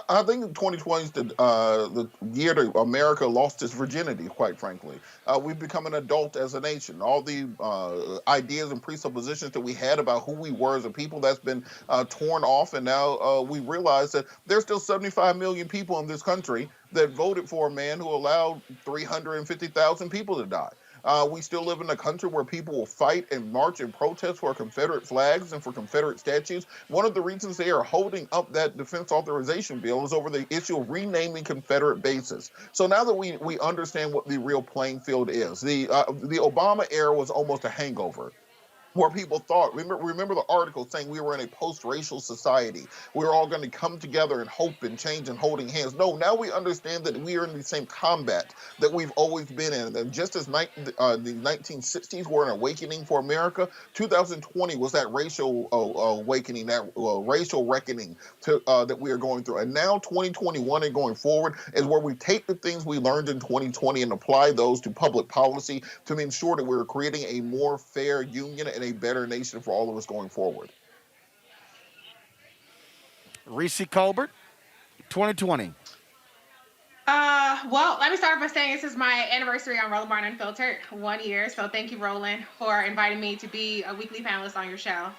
Speaker 3: I think 2020 is the year that America lost its virginity, quite frankly. We've become an adult as a nation. All the ideas and presuppositions that we had about who we were as a people, that's been torn off. And now we realize that there's still 75 million people in this country that voted for a man who allowed 350,000 people to die. We still live in a country where people will fight and march and protest for Confederate flags and for Confederate statues. One of the reasons they are holding up that defense authorization bill is over the issue of renaming Confederate bases. So now that we understand what the real playing field is, the Obama era was almost a hangover, where people thought, remember the article saying we were in a post-racial society. We were all going to come together and hope and change and holding hands. No, now we understand that we are in the same combat that we've always been in. And just as the 1960s were an awakening for America, 2020 was that racial awakening, that racial reckoning that we are going through. And now 2021 and going forward is where we take the things we learned in 2020 and apply those to public policy to ensure that we're creating a more fair union and a better nation for all of us going forward.
Speaker 1: Reese Colbert, 2020.
Speaker 4: Well, let me start by saying this is my anniversary on Roland Unfiltered, 1 year. So thank you, Roland, for inviting me to be a weekly panelist on your show.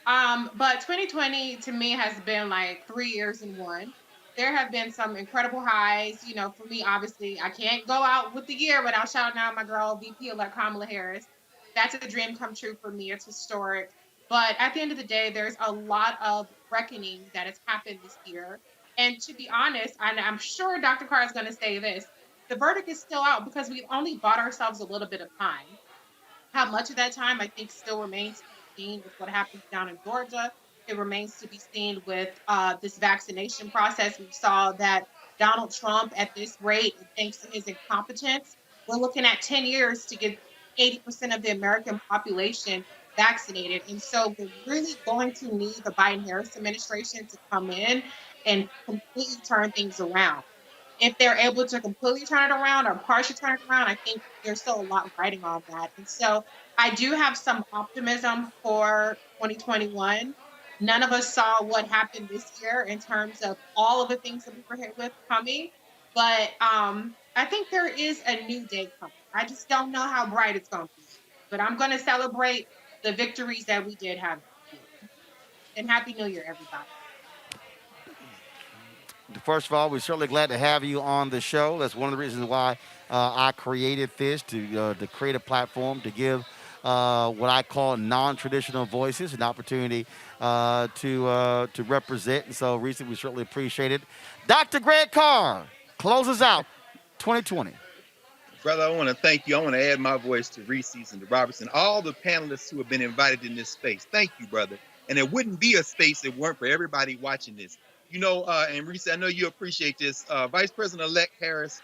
Speaker 4: But 2020 to me has been like 3 years in one. There have been some incredible highs. You know, for me, obviously, I can't go out with the year without shouting out my girl, VP-elect Kamala Harris. That's a dream come true for me. It's historic. But at the end of the day, there's a lot of reckoning that has happened this year. And to be honest, and I'm sure Dr. Carr is going to say this, the verdict is still out because we've only bought ourselves a little bit of time. How much of that time, I think, still remains to be seen with what happens down in Georgia. It remains to be seen with this vaccination process. We saw that Donald Trump, at this rate, thanks to his incompetence, we're looking at 10 years to get 80% of the American population vaccinated. And so we're really going to need the Biden-Harris administration to come in and completely turn things around. If they're able to completely turn it around or partially turn it around, I think there's still a lot riding on that. And so I do have some optimism for 2021. None of us saw what happened this year in terms of all of the things that we were hit with coming. But I think there is a new day coming. I just don't know how bright it's going to be. But I'm going to celebrate the victories that we did have this year. And Happy New Year, everybody.
Speaker 1: First of all, we're certainly glad to have you on the show. That's one of the reasons why I created this, to create a platform to give what I call non-traditional voices an opportunity to represent. And so, Reese, we certainly appreciate it. Dr. Greg Carr closes out 2020.
Speaker 5: Brother, I want to thank you. I want to add my voice to Reese's and to Robertson, all the panelists who have been invited in this space. Thank you, brother. And it wouldn't be a space if it weren't for everybody watching this. You know, and Reese, I know you appreciate this. Vice President-elect Harris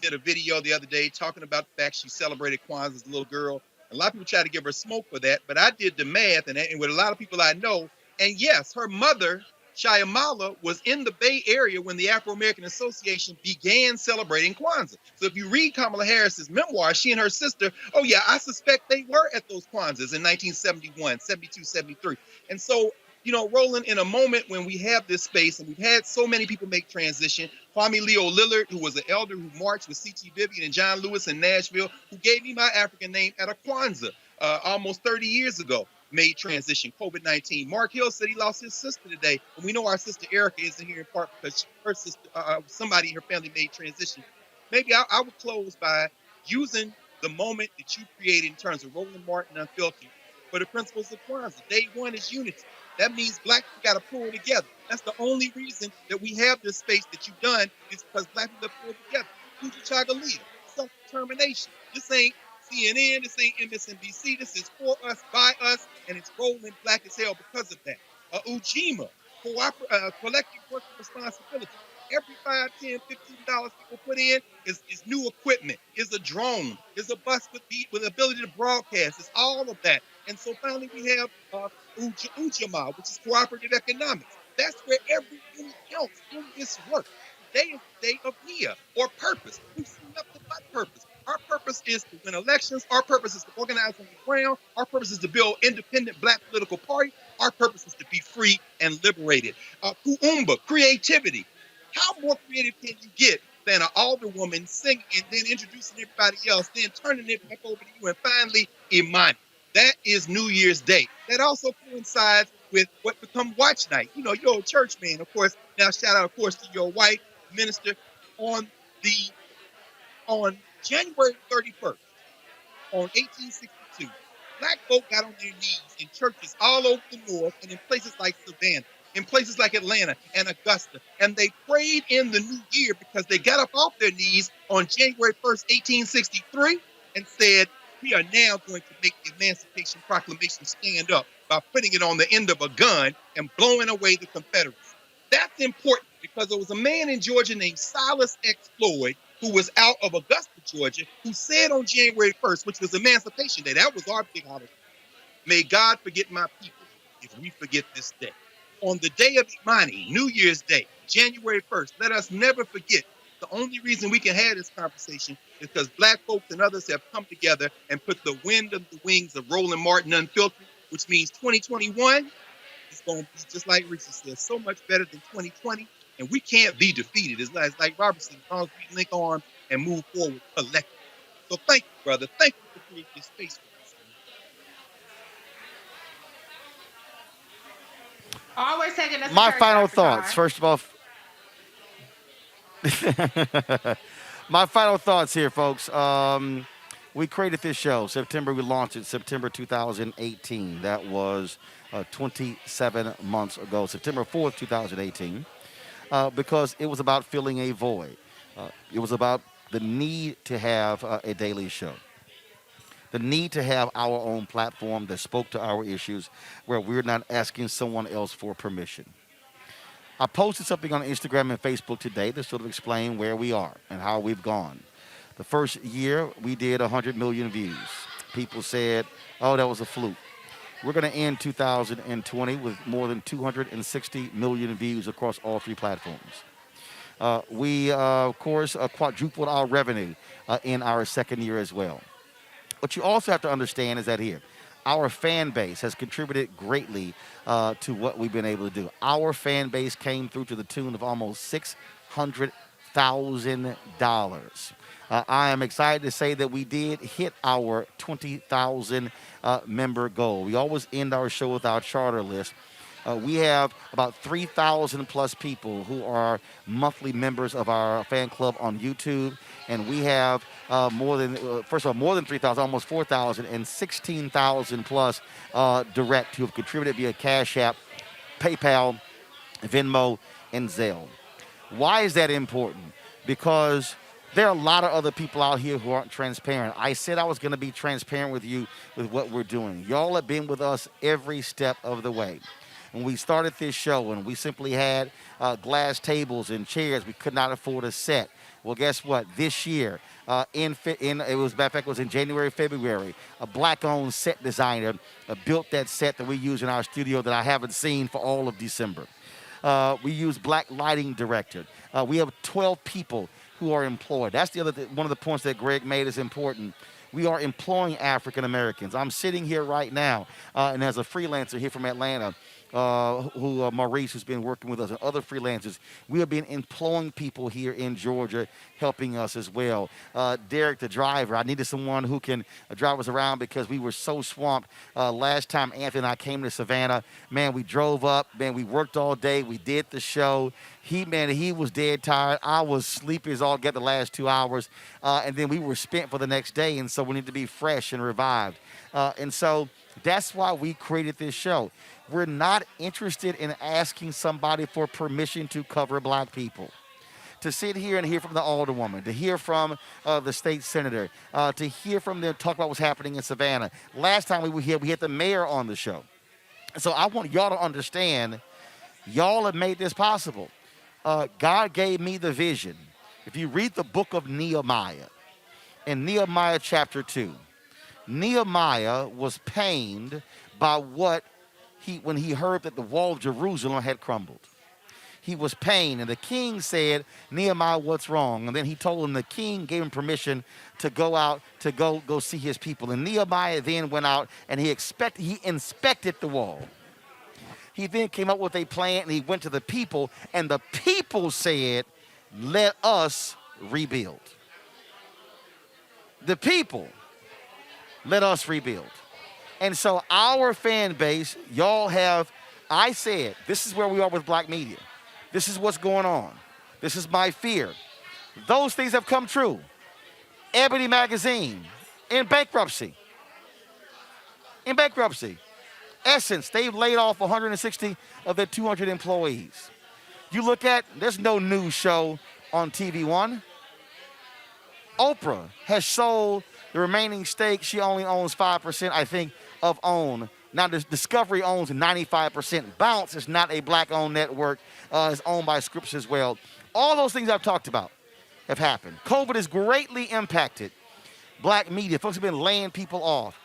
Speaker 5: did a video the other day talking about the fact she celebrated Kwanzaa as a little girl. A lot of people try to give her smoke for that, but I did the math, and with a lot of people I know, and yes, her mother, Shyamala, was in the Bay Area when the Afro-American Association began celebrating Kwanzaa. So if you read Kamala Harris's memoir, she and her sister, oh yeah, I suspect they were at those Kwanzaas in 1971, 72, 73. And so, you know, Roland, in a moment when we have this space and we've had so many people make transition, Kwame Leo Lillard, who was an elder who marched with C.T. Vivian and John Lewis in Nashville, who gave me my African name at a Kwanzaa almost 30 years ago, made transition, COVID-19. Mark Hill said he lost his sister today. And we know our sister Erica isn't here in part because her sister, somebody in her family made transition. Maybe I would close by using the moment that you created in terms of Roland Martin Unfiltered for the principles of Kwanzaa. Day one is unity. That means Black people got to pull together. That's the only reason that we have this space that you've done is because Black people have pulled together. Kujichaga leader, self-determination. This ain't CNN, this ain't MSNBC. This is for us, by us, and it's rolling Black as hell because of that. Ujima, collective working responsibility. Every $5, $10, $15 people put in is new equipment, is a drone, is a bus with ability to broadcast. It's all of that. And so finally we have Ujima, which is cooperative economics. That's where every unit counts in this work. Today is the day of Nia, or purpose. We've seen nothing but purpose. Our purpose is to win elections. Our purpose is to organize on the ground. Our purpose is to build independent Black political party. Our purpose is to be free and liberated. Kuumba, creativity. How more creative can you get than an alderwoman singing and then introducing everybody else, then turning it back over to you, and finally, Imani. That is New Year's Day. That also coincides with what become watch night. You know, you're a church man, of course. Now, shout out, of course, to your wife, minister, on January 31st, on 1862, Black folk got on their knees in churches all over the North and in places like Savannah, in places like Atlanta and Augusta. And they prayed in the new year because they got up off their knees on January 1st, 1863, and said, we are now going to make the Emancipation Proclamation stand up by putting it on the end of a gun and blowing away the Confederacy. That's important because there was a man in Georgia named Silas X. Floyd who was out of Augusta, Georgia, who said on January 1st, which was Emancipation Day, that was our big holiday, may God forget my people if we forget this day. On the day of Imani, New Year's Day, January 1st, let us never forget the only reason we can have this conversation is because Black folks and others have come together and put the wind under the wings of Roland Martin Unfiltered, which means 2021 is going to be, just like Reese said, so much better than 2020. And we can't be defeated. It's like Robertson, as long as we link on and move forward collectively. So thank you, brother. Thank you for creating this space for us.
Speaker 4: Always taking us.
Speaker 1: My final thoughts. First of all, my final thoughts here, folks. We created this show. We launched it September 2018. That was 27 months ago, September 4th, 2018, because it was about filling a void. It was about the need to have a daily show, the need to have our own platform that spoke to our issues where we're not asking someone else for permission. I posted something on Instagram and Facebook today to sort of explain where we are and how we've gone. The first year, we did 100 million views. People said, oh, that was a fluke. We're going to end 2020 with more than 260 million views across all 3 platforms. We, of course, quadrupled our revenue in our second year as well. What you also have to understand is that here, our fan base has contributed greatly to what we've been able to do. Our fan base came through to the tune of almost $600,000. I am excited to say that we did hit our 20,000 member goal. We always end our show with our charter list. We have about 3,000 plus people who are monthly members of our fan club on YouTube, and we have more than 3,000, almost 4,000, and 16,000 plus direct who have contributed via Cash App, PayPal, Venmo, and Zelle. Why is that important? Because there are a lot of other people out here who aren't transparent. I said I was going to be transparent with you with what we're doing. Y'all have been with us every step of the way. When we started this show and we simply had glass tables and chairs, we could not afford a set. Well, guess what? This year, it was in January, February, a black-owned set designer built that set that we use in our studio that I haven't seen for all of December. We use black lighting director. We have 12 people who are employed. That's one of the points that Greg made is important. We are employing African Americans. I'm sitting here right now, and as a freelancer here from Atlanta, Maurice, who's been working with us, and other freelancers, we have been employing people here in Georgia, helping us as well. Derek, the driver, I needed someone who can drive us around because we were so swamped. Last time Anthony and I came to Savannah, man, we drove up, man, we worked all day, we did the show. He was dead tired. I was sleepy as all get the last 2 hours, and then we were spent for the next day, and so we need to be fresh and revived. And so that's why we created this show. We're not interested in asking somebody for permission to cover black people. To sit here and hear from the alderwoman, to hear from the state senator, to hear from them talk about what's happening in Savannah. Last time we were here, we had the mayor on the show. So I want y'all to understand, y'all have made this possible. God gave me the vision. If you read the book of Nehemiah, in Nehemiah chapter 2, Nehemiah was pained by when he heard that the wall of Jerusalem had crumbled. He was pained, and the king said, Nehemiah, what's wrong? And then he told him the king gave him permission to go out, to go see his people. And Nehemiah then went out, and he inspected the wall. He then came up with a plan, and he went to the people, and the people said, let us rebuild. The people, let us rebuild. And so our fan base, y'all have, I said, this is where we are with black media. This is what's going on. This is my fear. Those things have come true. Ebony Magazine, in bankruptcy. In bankruptcy. Essence, they've laid off 160 of their 200 employees. You look at, there's no news show on TV One. Oprah has sold the remaining stake. She only owns 5%, I think, of OWN. Now, Discovery owns 95%. Bounce is not a black-owned network. It's owned by Scripps as well. All those things I've talked about have happened. COVID has greatly impacted black media. Folks have been laying people off.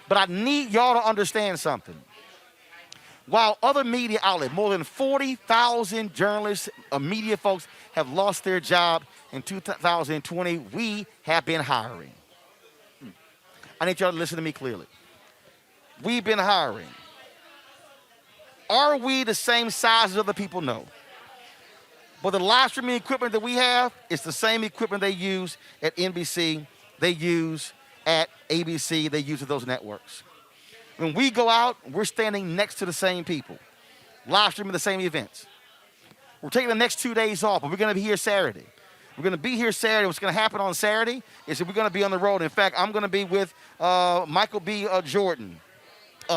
Speaker 1: But I need y'all to understand something. While other media outlets, more than 40,000 journalists, media folks have lost their job in 2020, we have been hiring. I need y'all to listen to me clearly. We've been hiring. Are we the same size as other people? No. But the live streaming equipment that we have is the same equipment they use at NBC, they use at ABC, they use at those networks. When we go out, we're standing next to the same people, live streaming the same events. We're taking the next 2 days off, but we're going to be here Saturday. We're going to be here Saturday. What's going to happen on Saturday is that we're going to be on the road. In fact, I'm going to be with Michael B. Jordan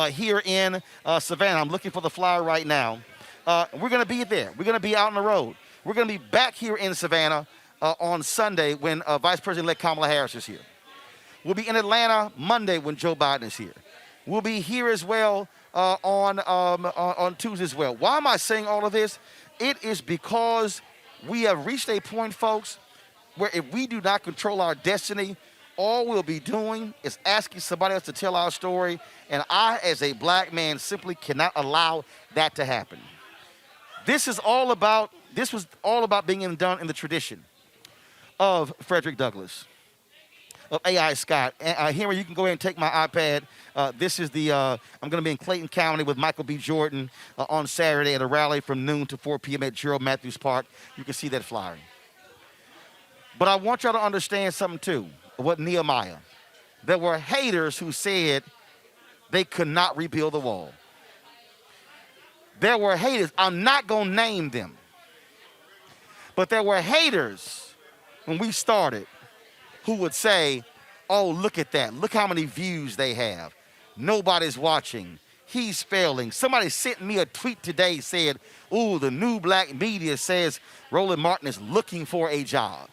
Speaker 1: here in Savannah. I'm looking for the flyer right now. We're going to be there. We're going to be out on the road. We're going to be back here in Savannah on Sunday when Vice President-elect Kamala Harris is here. We'll be in Atlanta Monday when Joe Biden is here. We'll be here as well on Tuesday as well. Why am I saying all of this? It is because we have reached a point, folks, where if we do not control our destiny, all we'll be doing is asking somebody else to tell our story, and I, as a black man, simply cannot allow that to happen. This was all about being done in the tradition of Frederick Douglass, of A.I. Scott. Henry, you can go ahead and take my iPad. This is I'm going to be in Clayton County with Michael B. Jordan on Saturday at a rally from noon to 4 p.m. at Gerald Matthews Park. You can see that flyer. But I want y'all to understand something, too, what Nehemiah. There were haters who said they could not rebuild the wall. There were haters. I'm not going to name them. But there were haters when we started who would say, oh, look at that. Look how many views they have. Nobody's watching. He's failing. Somebody sent me a tweet today, said, ooh, the new black media says Roland Martin is looking for a job.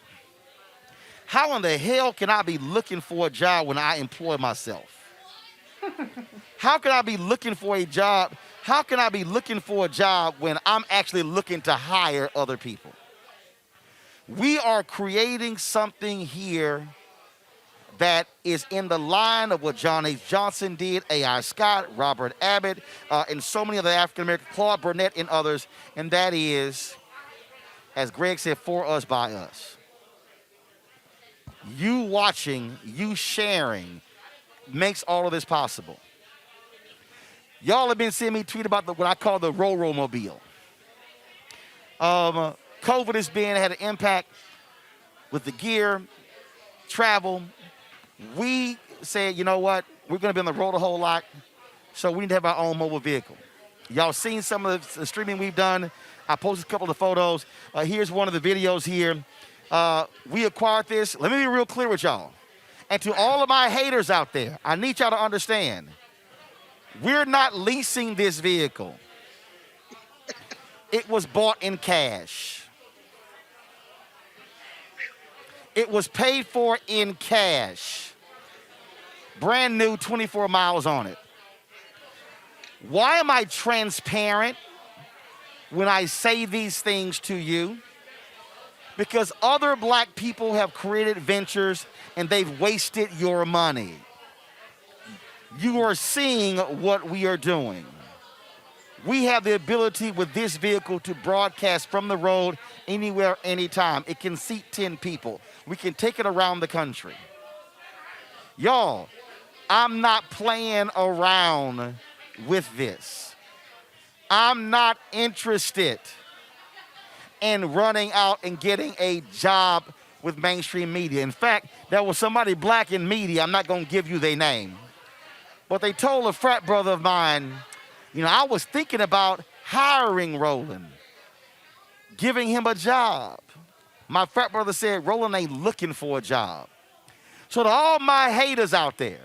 Speaker 1: How in the hell can I be looking for a job when I employ myself? How can I be looking for a job? How can I be looking for a job when I'm actually looking to hire other people? We are creating something here that is in the line of what John H. Johnson did, A.I. Scott, Robert Abbott, and so many other African-Americans, Claude Burnett and others, and that is, as Greg said, for us, by us. You watching, you sharing makes all of this possible. Y'all have been seeing me tweet about what I call the Ro-Ro-Mobile. COVID has had an impact with the gear, travel. We said, you know what? We're going to be on the road a whole lot, so we need to have our own mobile vehicle. Y'all seen some of the streaming we've done. I posted a couple of photos. Here's one of the videos here. We acquired this. Let me be real clear with y'all. And to all of my haters out there, I need y'all to understand, we're not leasing this vehicle. It was bought in cash. It was paid for in cash. Brand new, 24 miles on it. Why am I transparent when I say these things to you? Because other black people have created ventures and they've wasted your money. You are seeing what we are doing. We have the ability with this vehicle to broadcast from the road anywhere, anytime. It can seat 10 people. We can take it around the country. Y'all, I'm not playing around with this. I'm not interested in running out and getting a job with mainstream media. In fact, there was somebody black in media, I'm not going to give you their name, but they told a frat brother of mine, you know, I was thinking about hiring Roland, giving him a job. My frat brother said, Roland ain't looking for a job. So to all my haters out there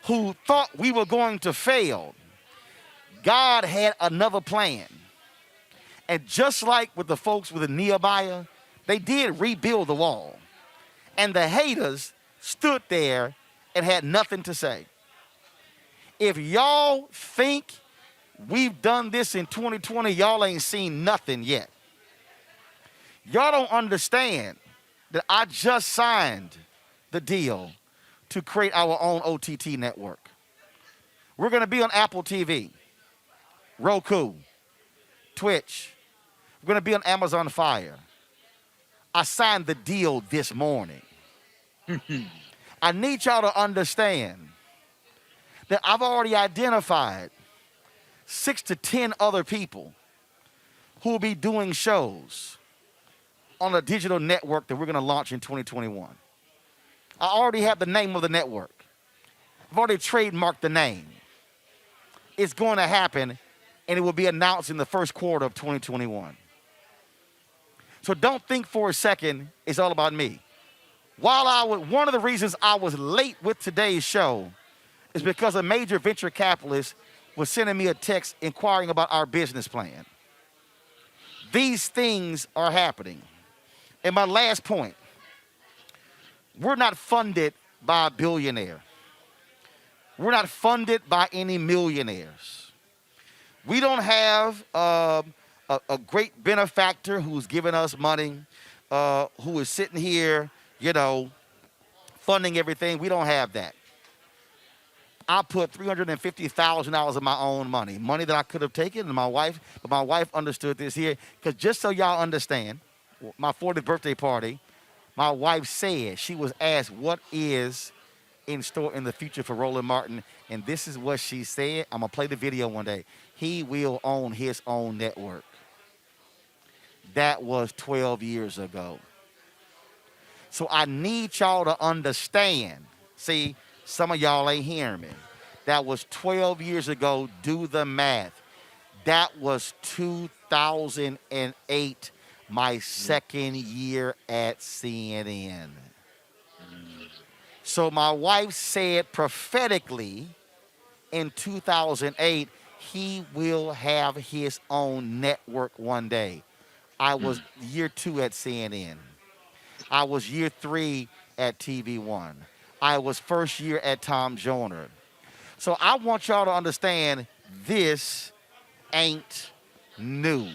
Speaker 1: who thought we were going to fail, God had another plan. And just like with the folks with the Nehemiah, they did rebuild the wall. And the haters stood there and had nothing to say. If y'all think we've done this in 2020, y'all ain't seen nothing yet. Y'all don't understand that I just signed the deal to create our own OTT network. We're going to be on Apple TV, Roku, Twitch. We're going to be on Amazon Fire. I signed the deal this morning. I need y'all to understand that I've already identified 6 to 10 other people who will be doing shows on a digital network that we're going to launch in 2021. I already have the name of the network. I've already trademarked the name. It's going to happen, and it will be announced in the first quarter of 2021. So don't think for a second it's all about me. One of the reasons I was late with today's show is because a major venture capitalist was sending me a text inquiring about our business plan. These things are happening. And my last point, we're not funded by a billionaire. We're not funded by any millionaires. We don't have a great benefactor who's giving us money, who is sitting here, funding everything. We don't have that. I put $350,000 of my own money that I could have taken, and but my wife understood this here, because just so y'all understand, my 40th birthday party, my wife said, she was asked what is in store in the future for Roland Martin, and this is what she said. I'm going to play the video one day. He will own his own network. That was 12 years ago. So I need y'all to understand. See, some of y'all ain't hearing me. That was 12 years ago. Do the math. That was 2008, my second year at CNN. So my wife said prophetically in 2008, he will have his own network one day. I was year 2 at CNN. I was year 3 at TV One. I was first year at Tom Joyner. So I want y'all to understand this ain't new.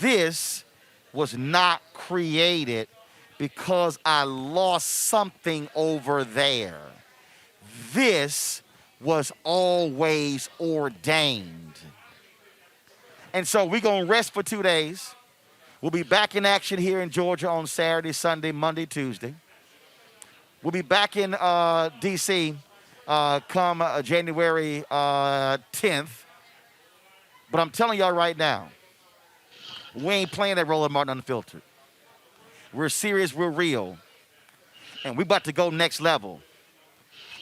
Speaker 1: This was not created because I lost something over there. This was always ordained. And so we're going to rest for 2 days. We'll be back in action here in Georgia on Saturday, Sunday, Monday, Tuesday. We'll be back in D.C. Come January 10th. But I'm telling y'all right now, we ain't playing that Roland Martin Unfiltered. We're serious, we're real. And we about to go next level.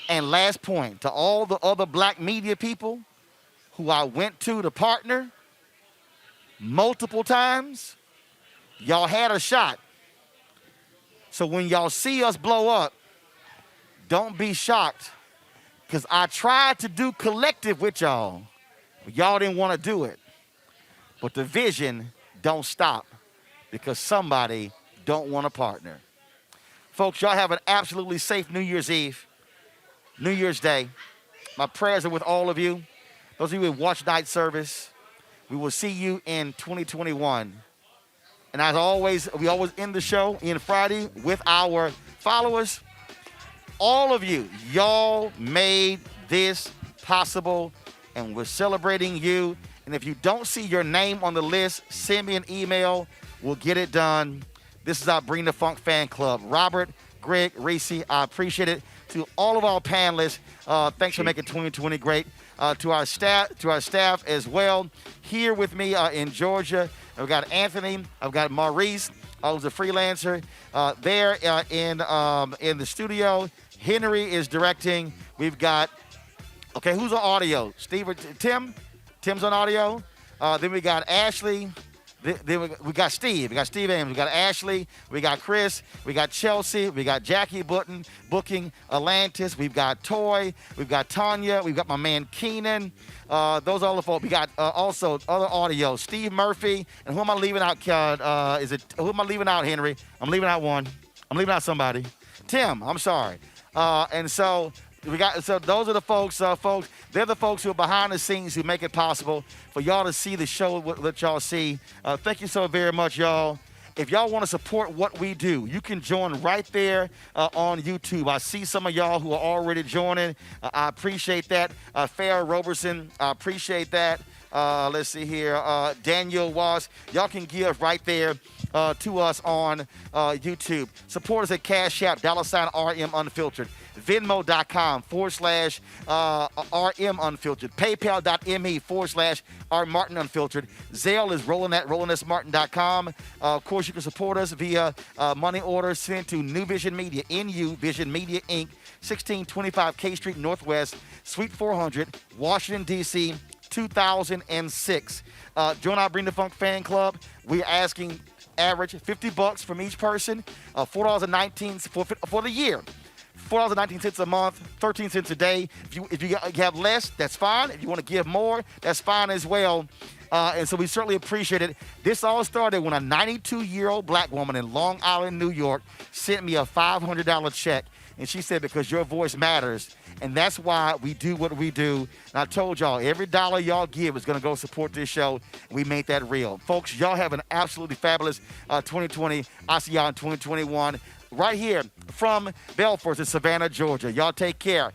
Speaker 1: And last point, to all the other black media people who I went to partner multiple times, y'all had a shot. So when y'all see us blow up, don't be shocked, because I tried to do collective with y'all, but y'all didn't want to do it. But the vision don't stop because somebody don't want to partner. Folks, y'all have an absolutely safe New Year's Eve, New Year's Day. My prayers are with all of you. Those of you who watch night service, we will see you in 2021. And as always, we always end the show in Friday with our followers. All of you, y'all made this possible, and we're celebrating you. And if you don't see your name on the list, send me an email. We'll get it done. This is our Bring the Funk fan club. Robert, Greg, Reese, I appreciate it. To all of our panelists, thanks for making 2020 great. To our staff as well. Here with me in Georgia, I've got Anthony. I've got Maurice, who's a freelancer. There in the studio, Henry is directing. We've got, okay, who's on audio? Steve or Tim? Tim's on audio. Then we got Ashley. Then we got Steve. We got Steve Ames. We got Ashley. We got Chris. We got Chelsea. We got Jackie booking Atlantis. We've got Toy. We've got Tanya. We've got my man Keenan. Those are all the folks. We got also other audio. Steve Murphy. And who am I leaving out? Who am I leaving out, Henry? I'm leaving out one. I'm leaving out somebody. Tim. I'm sorry. And so those are the folks, they're the folks who are behind the scenes who make it possible for y'all to see the show that y'all see. Thank you so very much, y'all. If y'all want to support what we do, you can join right there on YouTube. I see some of y'all who are already joining. I appreciate that. Farrah Roberson, I appreciate that. Let's see here. Daniel Was. Y'all can give right there to us on YouTube. Support us at Cash App, $RM Unfiltered. Venmo.com/RM Unfiltered. PayPal.me/R Martin Unfiltered. Zelle is Roland at RolandSMartin.com. Of course, you can support us via money orders sent to New Vision Media, NU Vision Media Inc., 1625 K Street Northwest, Suite 400, Washington, D.C., 2006. Join our Bring the Funk fan club. We're asking average $50 from each person, $4.19 for the year. $4.19 a month, 13 cents a day. If you have less, that's fine. If you want to give more, that's fine as well. And so we certainly appreciate it. This all started when a 92-year-old black woman in Long Island, New York, sent me a $500 check. And she said, because your voice matters. And that's why we do what we do. And I told y'all, every dollar y'all give is going to go support this show. And we made that real. Folks, y'all have an absolutely fabulous 2020. I'll see y'all in 2021 right here from Belfort in Savannah, Georgia. Y'all take care.